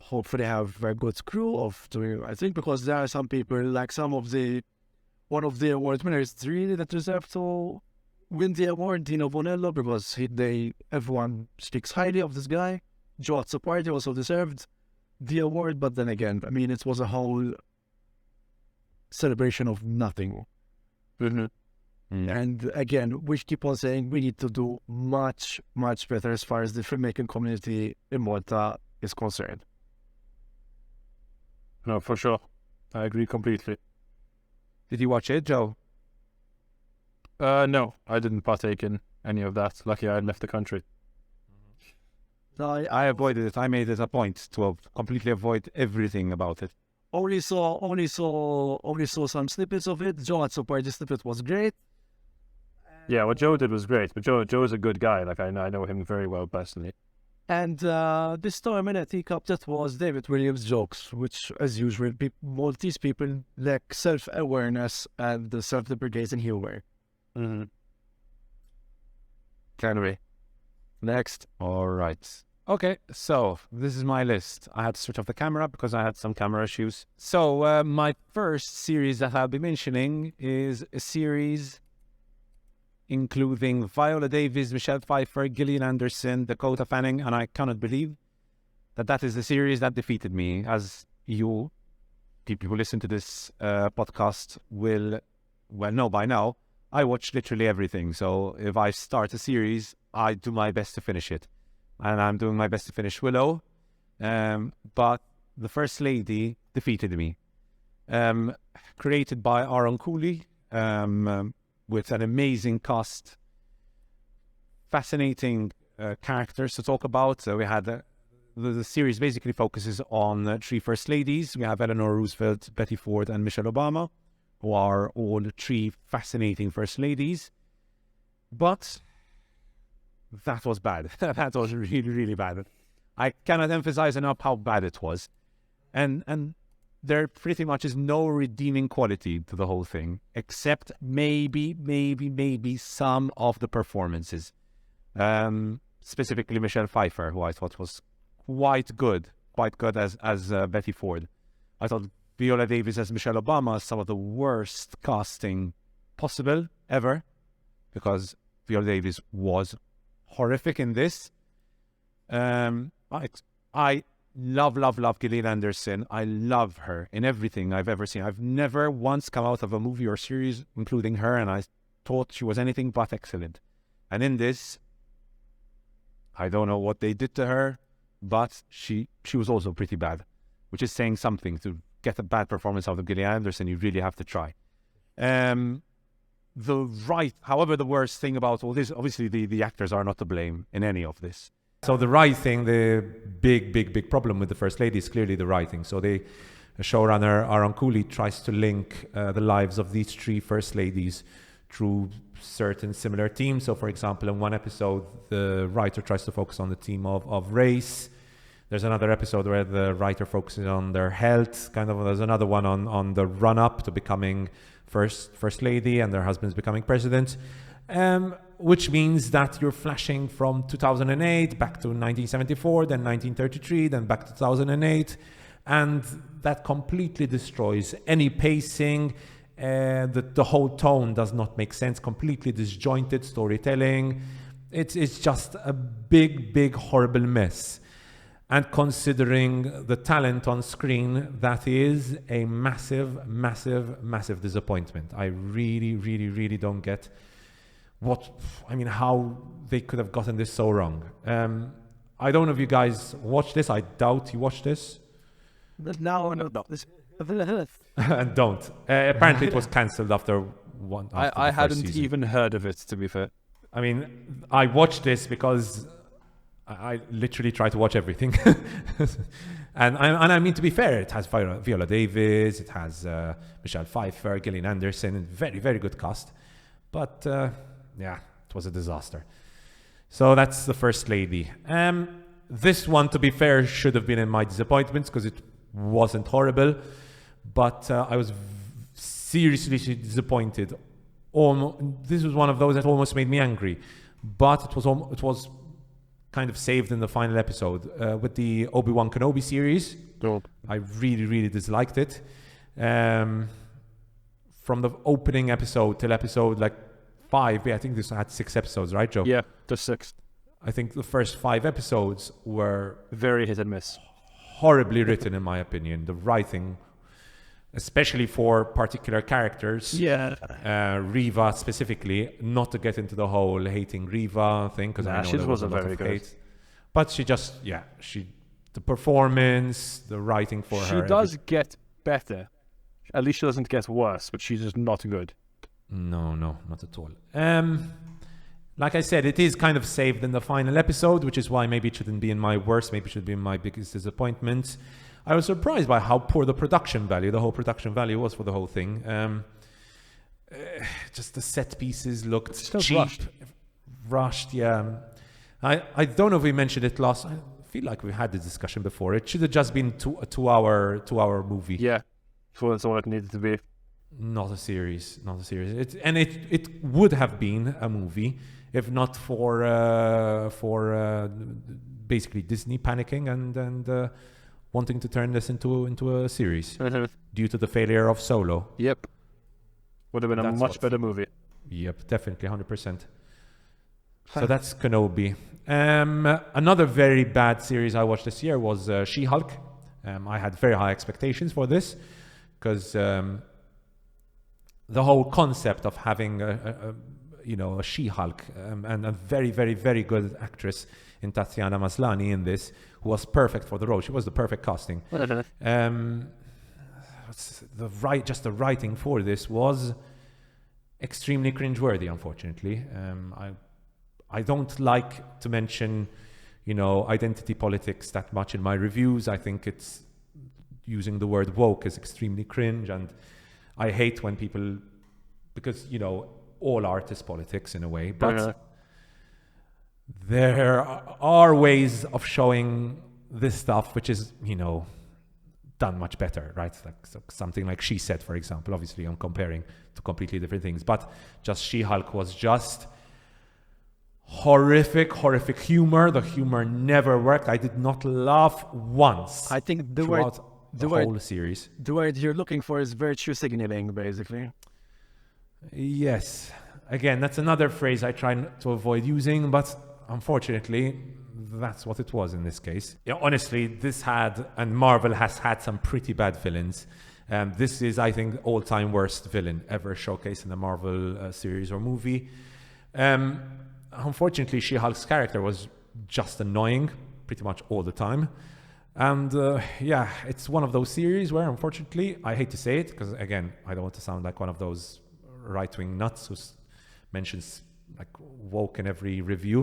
S3: hopefully have a good crew of doing I think, because there are some people, like one of the award winners really that deserve to win the award, Dino Bonello, because everyone speaks highly of this guy. Joe Azzopardi also deserved the award, but then again, I mean, it was a whole celebration of nothing.
S2: Mm-hmm.
S3: And again, we keep on saying we need to do much, much better as far as the filmmaking community in Malta is concerned.
S2: No, for sure. I agree completely.
S1: Did you watch it, Joe?
S2: No, I didn't partake in any of that. Lucky I had left the country.
S3: No,
S1: I avoided it. I made it a point to completely avoid everything about it.
S3: only saw some snippets of it. Joe Azzopardi snippet was great.
S2: Yeah, what Joe did was great, but Joe is a good guy. Like I know him very well personally.
S3: And this time in a teacup, that was David Williams' jokes, which, as usual, Maltese people lack self-awareness and the self-deprecating humor.
S2: Mm-hmm.
S1: Can we? Next. All right. Okay, so this is my list. I had to switch off the camera because I had some camera issues. So my first series that I'll be mentioning is a series including Viola Davis, Michelle Pfeiffer, Gillian Anderson, Dakota Fanning, and I cannot believe that is the series that defeated me. As you, people who listen to this podcast will know by now, I watch literally everything. So if I start a series, I do my best to finish it. And I'm doing my best to finish Willow. But The First Lady defeated me. Created by Aaron Cooley, with an amazing cast, fascinating characters to talk about. So we had the series basically focuses on three first ladies. We have Eleanor Roosevelt, Betty Ford, and Michelle Obama, who are all three fascinating first ladies. But that was bad. That was really, really bad. I cannot emphasize enough how bad it was. And there pretty much is no redeeming quality to the whole thing, except maybe some of the performances. Specifically Michelle Pfeiffer, who I thought was quite good as Betty Ford. I thought Viola Davis as Michelle Obama is some of the worst casting possible ever, because Viola Davis was horrific in this. I love Gillian Anderson. I love her in everything I've ever seen. I've never once come out of a movie or series, including her, and I thought she was anything but excellent. And in this, I don't know what they did to her, but she was also pretty bad, which is saying something. To get a bad performance out of Gillian Anderson, you really have to try. However, the worst thing about all this, obviously the actors are not to blame in any of this.
S4: So the writing, the big problem with the First Lady is clearly the writing. So the showrunner Aaron Cooley tries to link the lives of these three First Ladies through certain similar themes. So for example, in one episode, the writer tries to focus on the theme of race. There's another episode where the writer focuses on their health. There's another one on the run-up to becoming First Lady and their husbands becoming president. Which means that you're flashing from 2008 back to 1974, then 1933, then back to 2008. And that completely destroys any pacing. The whole tone does not make sense. Completely disjointed storytelling. It's just a big, horrible mess. And considering the talent on screen, that is a massive disappointment. I really don't get how they could have gotten this so wrong. I don't know if you guys watched this. I doubt you watched this.
S3: No.
S4: And don't. Apparently it was cancelled after one.
S2: I hadn't even heard of it, to be fair.
S4: I mean, I watched this because I literally try to watch everything. and I mean, to be fair, it has Viola Davis, it has Michelle Pfeiffer, Gillian Anderson, very good cast. But yeah, it was a disaster. So that's the First Lady. This one, to be fair, should have been in my disappointments because it wasn't horrible. But I was seriously disappointed. This was one of those that almost made me angry. But it was kind of saved in the final episode with the Obi-Wan Kenobi series. I really disliked it. From the opening episode till episode 5, I think this had 6 episodes, right, Joe?
S2: Yeah, the 6th.
S4: I think the first 5 episodes were
S2: very hit and miss.
S4: Horribly written, in my opinion. The writing, especially for particular characters.
S2: Yeah.
S4: Riva specifically, not to get into the whole hating Riva thing, because I know
S2: she
S4: there was a
S2: wasn't
S4: lot
S2: very
S4: of
S2: good.
S4: hate. But the performance, the writing for her.
S2: She does get better. At least she doesn't get worse, but she's just not good.
S4: No, not at all. Like I said, it is kind of saved in the final episode, which is why maybe it shouldn't be in my worst, maybe it should be in my biggest disappointment. I was surprised by how poor the whole production value was for the whole thing. Just the set pieces looked cheap. Rushed, yeah. I don't know if we mentioned it last. I feel like we had this discussion before. It should have just been a two-hour movie.
S2: Yeah, that's all it needed to be.
S4: Not a series. It would have been a movie if not for basically Disney panicking and wanting to turn this into a series due to the failure of Solo.
S2: Yep, would have been a much better movie.
S4: Yep, definitely 100%. So that's Kenobi. Another very bad series I watched this year was She-Hulk. I had very high expectations for this because the whole concept of having a She-Hulk and a very good actress in Tatiana Maslany in this, who was perfect for the role. She was the perfect casting. The writing for this was extremely cringeworthy, unfortunately. I don't like to mention, identity politics that much in my reviews. I think it's using the word woke is extremely cringe, and I hate when people, because all art is politics in a way, but there are ways of showing this stuff which is done much better, right? Like something like She Said, for example. Obviously, I'm comparing to completely different things, but just She-Hulk was just horrific humor. The humor never worked. I did not laugh once.
S3: I think
S4: throughout the
S3: word
S4: whole series.
S3: the word you're looking for is virtue signaling, basically.
S4: Yes. Again, that's another phrase I try to avoid using, but unfortunately, that's what it was in this case. Yeah, honestly, and Marvel has had some pretty bad villains. This is, I think, the all-time worst villain ever showcased in a Marvel series or movie. Unfortunately, She-Hulk's character was just annoying pretty much all the time. And yeah, it's one of those series where, unfortunately, I hate to say it, because again, I don't want to sound like one of those right-wing nuts who mentions like woke in every review,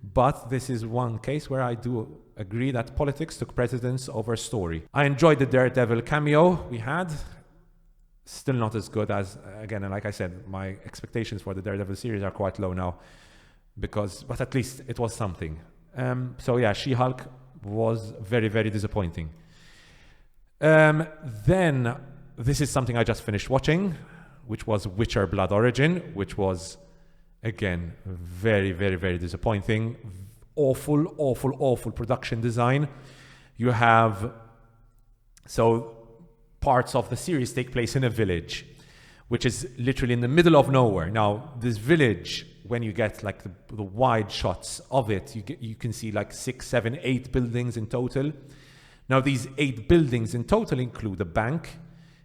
S4: but this is one case where I do agree that politics took precedence over story. I enjoyed the Daredevil cameo we had. Still not as good as, again, and like I said, my expectations for the Daredevil series are quite low now, but at least it was something. So yeah, She-Hulk was very, very disappointing. Then this is something I just finished watching, which was Witcher Blood Origin, which was, again, very, very, very disappointing. Awful production design. You have, so parts of the series take place in a village, which is literally in the middle of nowhere. Now, this village, when you get like the wide shots of it, you can see like 6, 7, 8 buildings in total. Now, these 8 buildings in total include a bank,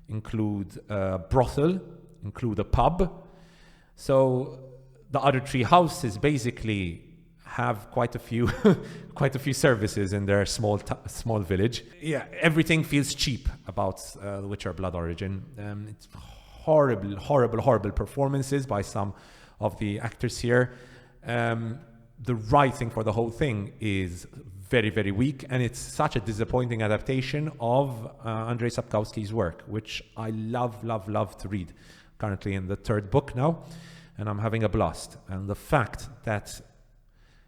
S4: include a brothel, include a pub. So the other 3 houses basically have quite a few services in their small village. Yeah, everything feels cheap about The Witcher Blood Origin. It's horrible performances by some of the actors here. The writing for the whole thing is very, very weak, and it's such a disappointing adaptation of Andrzej Sapkowski's work, which I love to read. Currently in the 3rd book now, and I'm having a blast. And the fact that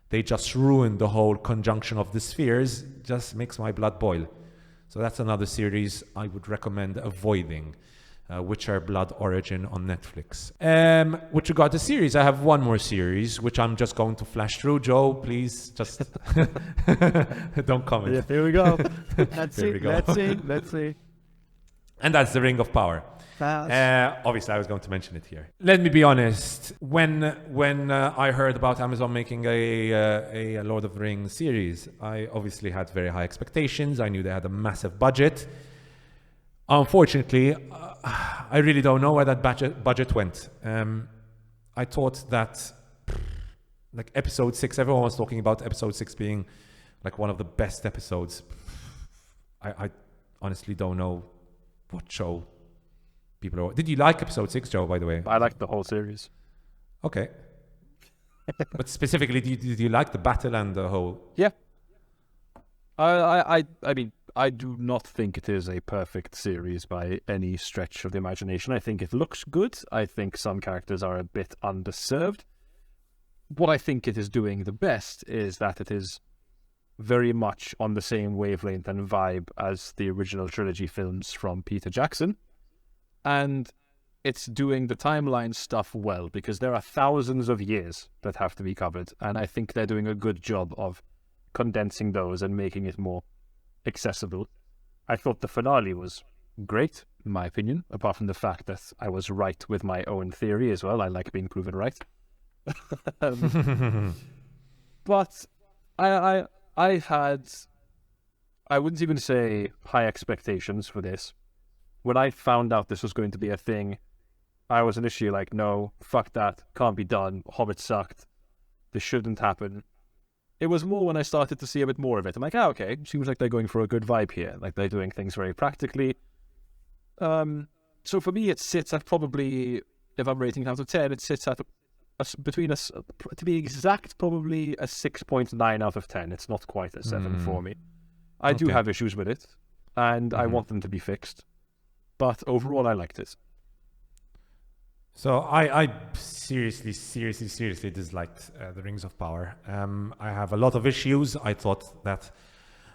S4: they just ruined the whole conjunction of the spheres just makes my blood boil. So that's another series I would recommend avoiding. Witcher Blood Origin on Netflix. With regard to series, I have one more series, which I'm just going to flash through. Joe, please, just don't comment.
S3: Yeah, here we go. Let's
S4: Here
S3: see.
S4: we go.
S3: Let's see.
S4: And that's the Ring of Power.
S3: Fast.
S4: Obviously, I was going to mention it here. Let me be honest. When I heard about Amazon making a Lord of the Rings series, I obviously had very high expectations. I knew they had a massive budget. Unfortunately, I really don't know where that budget went. I thought that, like episode 6, everyone was talking about episode 6 being like one of the best episodes. I honestly don't know what show people are. Did you like episode 6, Joe, by the way?
S2: I liked the whole series.
S4: Okay. But specifically, did you like the battle and the whole...
S2: Yeah. I mean, I do not think it is a perfect series by any stretch of the imagination. I think it looks good. I think some characters are a bit underserved. What I think it is doing the best is that it is very much on the same wavelength and vibe as the original trilogy films from Peter Jackson. And it's doing the timeline stuff well, because there are thousands of years that have to be covered. And I think they're doing a good job of condensing those and making it more accessible. I thought the finale was great, in my opinion, apart from the fact that I was right with my own theory as well. I like being proven right. But I wouldn't even say high expectations for this. When I found out this was going to be a thing, I was initially like, no, fuck that, can't be done, Hobbit sucked, this shouldn't happen. It was more when I started to see a bit more of it. I'm like, okay, seems like they're going for a good vibe here. Like, they're doing things very practically. So for me, it sits at probably, if I'm rating it out of 10, it sits at to be exact, probably a 6.9 out of 10. It's not quite a 7 for me. I do have issues with it, and I want them to be fixed. But overall, I liked it.
S4: So I seriously disliked the Rings of Power. I have a lot of issues. I thought that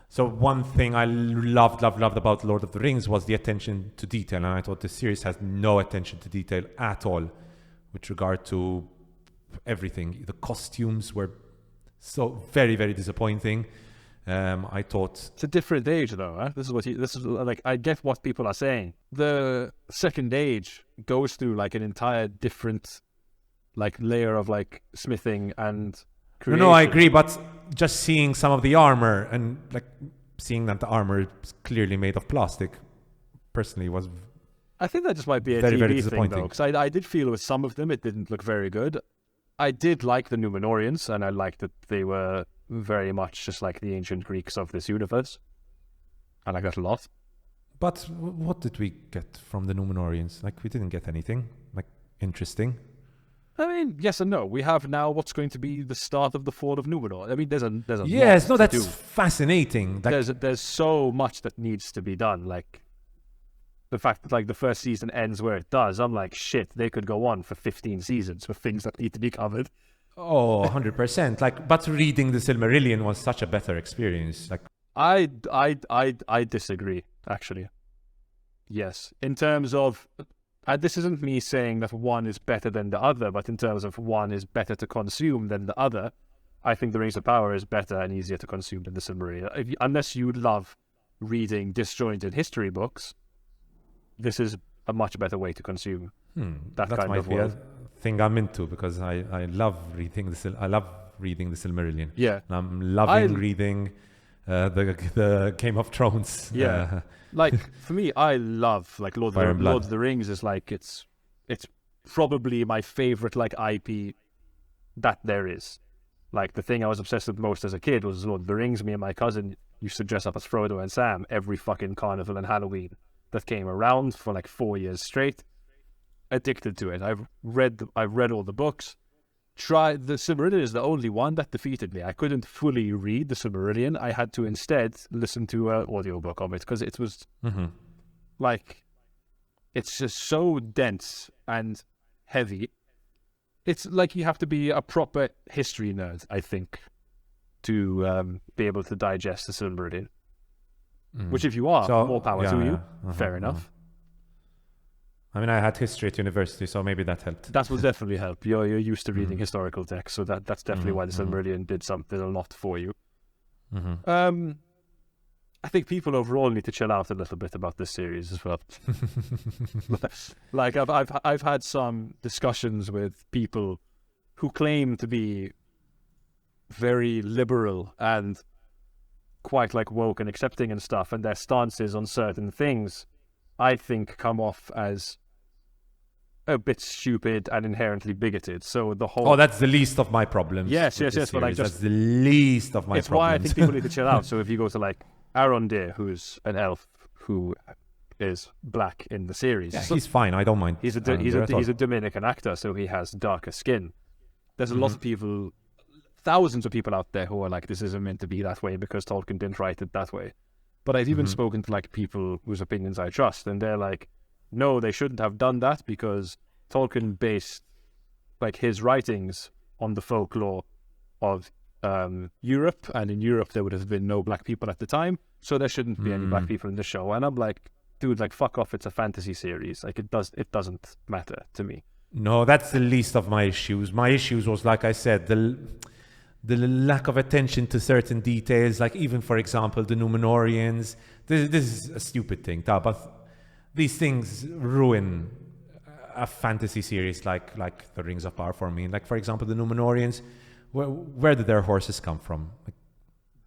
S4: So one thing I loved about Lord of the Rings was the attention to detail, and I thought the series has no attention to detail at all with regard to everything. The costumes were so very, very disappointing. I thought
S2: It's a different age, though. Huh? This is like, I get what people are saying. The Second Age goes through like an entire different like layer of like smithing and creation.
S4: No, I agree, but just seeing some of the armor and like seeing that the armor is clearly made of plastic, personally was
S2: I think that just might be a
S4: very,
S2: TV
S4: very
S2: thing,
S4: disappointing.
S2: though, because I did feel with some of them it didn't look very good. I did like the Numenorians, and I liked that they were very much just like the ancient Greeks of this universe. I like that a lot.
S4: But what did we get from the Numenorians? Like, we didn't get anything like interesting.
S2: I mean, yes and no. We have now what's going to be the start of the fall of Numenor. I mean, there's a
S4: Yes,
S2: lot
S4: no,
S2: to
S4: that's
S2: do.
S4: fascinating. Like,
S2: There's so much that needs to be done. Like the fact that like the first season ends where it does, I'm like, shit, they could go on for 15 seasons with things that need to be covered.
S4: oh, 100%. Like, but reading the Silmarillion was such a better experience. Like,
S2: I disagree, actually. Yes, in terms of, this isn't me saying that one is better than the other, but in terms of one is better to consume than the other, I think the Rings of Power is better and easier to consume than the Silmarillion. Unless you love reading disjointed history books, this is a much better way to consume that kind
S4: might
S2: of
S4: be
S2: world.
S4: a thing I'm into because I love reading I love reading the Silmarillion.
S2: Yeah.
S4: And I'm loving reading the Game of Thrones.
S2: Yeah. Like, for me, I love like Lord
S4: Fire and Blood.
S2: of the Rings is like it's probably my favorite like IP that there is. Like, the thing I was obsessed with most as a kid was Lord of the Rings. Me and my cousin used to dress up as Frodo and Sam every fucking carnival and Halloween that came around for like 4 years straight. Addicted to it. I've read all the books. The Silmarillion is the only one that defeated me. I couldn't fully read the Silmarillion. I had to instead listen to an audiobook of it because it was like, it's just so dense and heavy. It's like you have to be a proper history nerd, I think, to be able to digest the Silmarillion. Which, if you are,
S4: So,
S2: more power
S4: yeah,
S2: to you.
S4: yeah.
S2: Fair enough.
S4: I mean, I had history at university, so maybe that helped.
S2: That will definitely help. You're used to reading historical texts, so that's definitely why the Silmarillion did something a lot for you. I think people overall need to chill out a little bit about this series as well. Like, I've had some discussions with people who claim to be very liberal and quite like woke and accepting and stuff, and their stances on certain things I think come off as a bit stupid and inherently bigoted. So the whole
S4: that's the least of my problems.
S2: Yes,
S4: with this
S2: but like,
S4: series.
S2: just
S4: that's the least of my
S2: it's
S4: problems.
S2: why I think people need to chill out. So if you go to like Arondir, who's an elf who is black in the series,
S4: Yeah, he's fine. I don't mind.
S2: he's a Dominican actor, so he has darker skin. There's a lot of people, thousands of people out there who are like, this isn't meant to be that way because Tolkien didn't write it that way. But I've even spoken to like people whose opinions I trust, and they're like, no, they shouldn't have done that because Tolkien based like his writings on the folklore of Europe, and in Europe there would have been no black people at the time, so there shouldn't be any black people in the show. And I'm like, dude, like, fuck off, it's a fantasy series. Like, it doesn't matter to me.
S4: No, that's the least of my issues. My issues was, like I said, the lack of attention to certain details, like even, for example, the Numenorians. This is a stupid thing, but these things ruin a fantasy series like The Rings of Power for me. Like, for example, the Numenorians, where did their horses come from?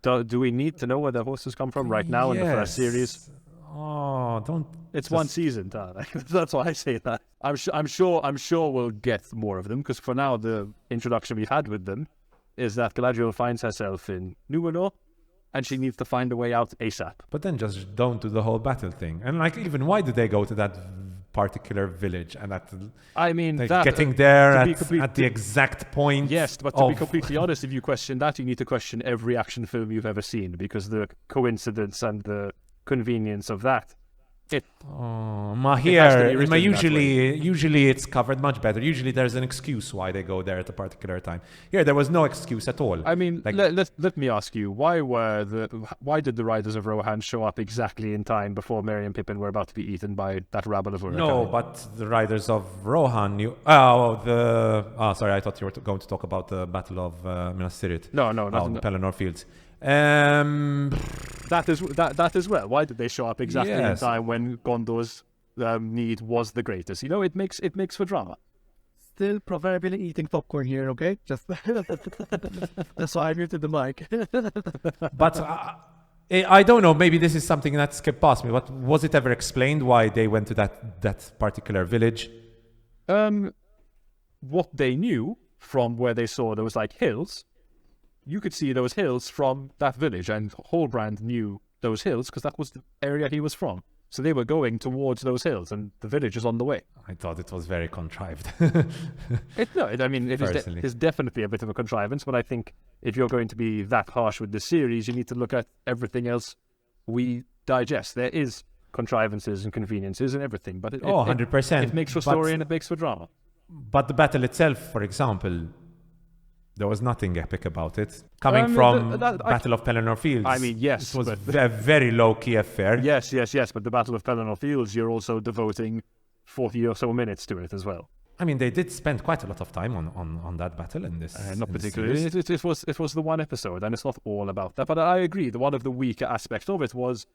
S2: Do we need to know where the horses come from right now in the first series?
S4: Oh, don't.
S2: It's one season, Dan. That's why I say that. I'm sure we'll get more of them, because for now the introduction we had with them is that Galadriel finds herself in Numenor, and she needs to find a way out ASAP.
S4: But then just don't do the whole battle thing. And like, even why did they go to that particular village? And that,
S2: I mean,
S4: like,
S2: that,
S4: getting there
S2: to
S4: at the exact point.
S2: Yes, but to be completely honest, if you question that, you need to question every action film you've ever seen, because the coincidence and the convenience of that
S4: Usually it's covered much better. Usually there's an excuse why they go there at a particular time. Here there was no excuse at all.
S2: I mean, let me ask you, why did the riders of Rohan show up exactly in time before Merry and Pippin were about to be eaten by that rabble of Uruk-hai?
S4: No, but the riders of Rohan knew. Sorry, I thought you were going to talk about the Battle of Minas Tirith.
S2: No,
S4: the Pelennor Fields.
S2: That as well. Why did they show up exactly in time when Gondor's need was the greatest? You know, it makes for drama.
S3: Still proverbially eating popcorn here, okay? Just that's why I muted the mic.
S4: But I don't know. Maybe this is something that skipped past me. But was it ever explained why they went to that particular village?
S2: What they knew from where they saw there was like hills. You could see those hills from that village, and Hallbrand knew those hills because that was the area he was from. So they were going towards those hills, and the village is on the way.
S4: I thought it was very contrived.
S2: It is definitely a bit of a contrivance, but I think if you're going to be that harsh with the series, you need to look at everything else we digest. There is contrivances and conveniences and everything, but
S4: 100%.
S2: It makes for story and it makes for drama.
S4: But the battle itself, for example, there was nothing epic about it. Coming from Battle of Pelennor Fields.
S2: I mean, yes.
S4: It was a very low-key affair.
S2: Yes. But the Battle of Pelennor Fields, you're also devoting 40 or so minutes to it as well.
S4: I mean, they did spend quite a lot of time on that battle in this.
S2: Not particularly. It was the one episode, and it's not all about that. But I agree. One of the weaker aspects of it was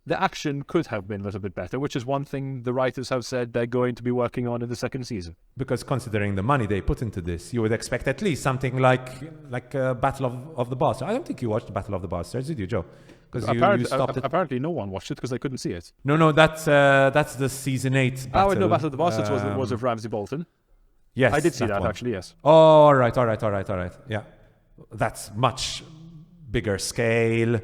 S2: the action could have been a little bit better, which is one thing the writers have said they're going to be working on in the second season.
S4: Because considering the money they put into this, you would expect at least something like Battle of the Bastards. I don't think you watched the Battle of the Bastards, did you, Joe? Because you stopped it.
S2: Apparently no one watched it because they couldn't see it.
S4: No, that's the season 8 battle.
S2: No, Battle of the Bastards was of Ramsay Bolton.
S4: Yes,
S2: I did see that actually, yes.
S4: Oh, all right. Yeah. That's much bigger scale.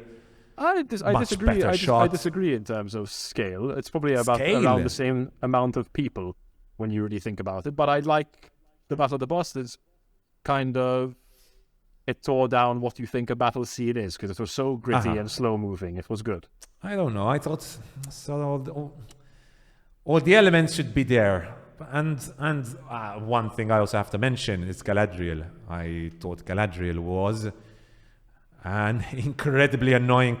S2: I disagree. I disagree in terms of scale. It's probably around the same amount of people when you really think about it. But I like the Battle of the Bastards. Kind of, it tore down what you think a battle scene is because it was so gritty and slow moving. It was good.
S4: I don't know. I thought all the elements should be there. And one thing I also have to mention is Galadriel. I thought Galadriel was an incredibly annoying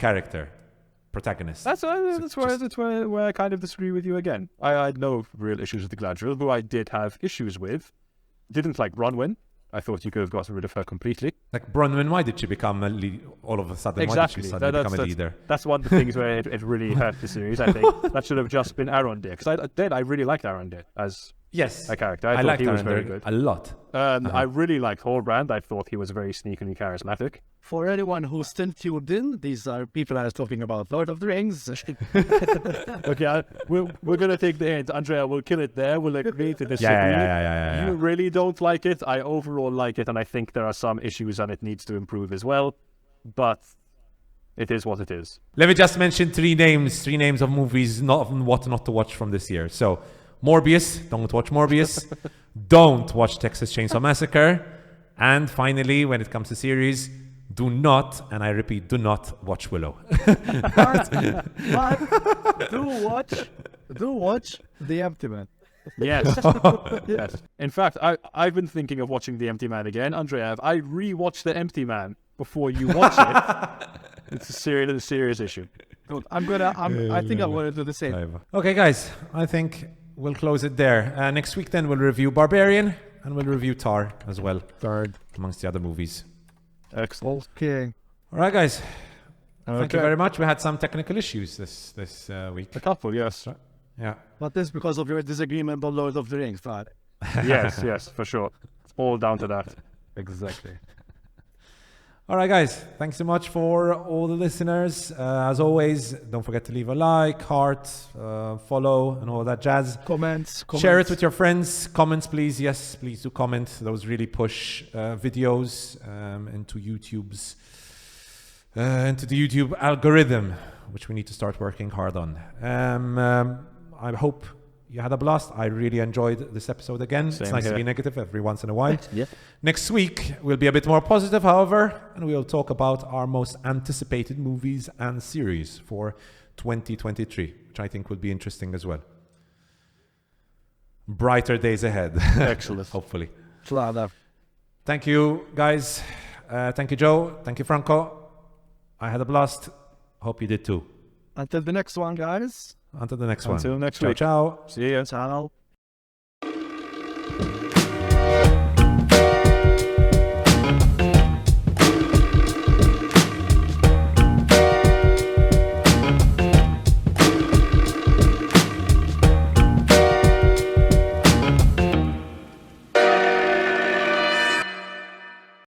S4: protagonist.
S2: That's where I kind of disagree with you again. I had no real issues with the Galadriel, who I did have issues with. Didn't like Bronwyn. I thought you could have gotten rid of her completely.
S4: Like Bronwyn, why did she become a lead all of a sudden?
S2: Exactly.
S4: Why did she suddenly become a leader?
S2: That's one of the things where it really hurt the series, I think. That should have just been Arondir. Because I really liked Arondir as a character. I thought he was very good.
S4: A lot.
S2: I really liked Hallbrand. I thought he was very sneakily charismatic.
S3: For anyone who's still tuned in, these are people that are talking about Lord of the Rings.
S2: Okay, we're going to take the hint. Andrea, we'll kill it there. We'll agree to disagree.
S4: Yeah.
S2: You really don't like it. I overall like it, and I think there are some issues and it needs to improve as well. But it is what it is.
S4: Let me just mention three names of movies, what not to watch from this year. So, Morbius, don't watch Morbius. Don't watch Texas Chainsaw Massacre. And finally, when it comes to series, do not, and I repeat, do not watch Willow.
S3: But do watch The Empty Man.
S2: Yes. Yes. In fact, I've been thinking of watching The Empty Man again. Andrea, I rewatched The Empty Man before you watch it. It's a serious issue.
S3: I think I'm going to do the same.
S4: Okay, guys, I think we'll close it there. Next week, then, we'll review Barbarian and we'll review Tar as well.
S3: Third.
S4: Amongst the other movies.
S2: Excellent.
S3: Okay.
S4: All right, guys. Thank you very much. We had some technical issues this week.
S2: A couple, yes.
S4: Yeah.
S3: But this because of your disagreement on Lord of the Rings, right?
S2: Yes, for sure. It's all down to that.
S3: Exactly.
S4: All right, guys. Thanks so much for all the listeners. As always, don't forget to leave a like, heart, follow, and all that jazz.
S3: Comments.
S4: Share it with your friends. Comments, please. Yes, please do comment. Those really push videos into the YouTube algorithm, which we need to start working hard on. I hope you had a blast. I really enjoyed this episode again. It's
S2: Same
S4: nice to
S2: here.
S4: be negative every once in a while.
S5: Yeah.
S4: Next week, we'll be a bit more positive, however, and we'll talk about our most anticipated movies and series for 2023, which I think will be interesting as well. Brighter days ahead.
S2: Excellent.
S4: Hopefully.
S3: Slava.
S4: Thank you, guys. Thank you, Joe. Thank you, Franco. I had a blast. Hope you did too.
S3: Until the next one, guys.
S4: Until the next one.
S2: Until next
S4: Ciao,
S2: week.
S4: ciao.
S2: See ya.
S3: Ciao.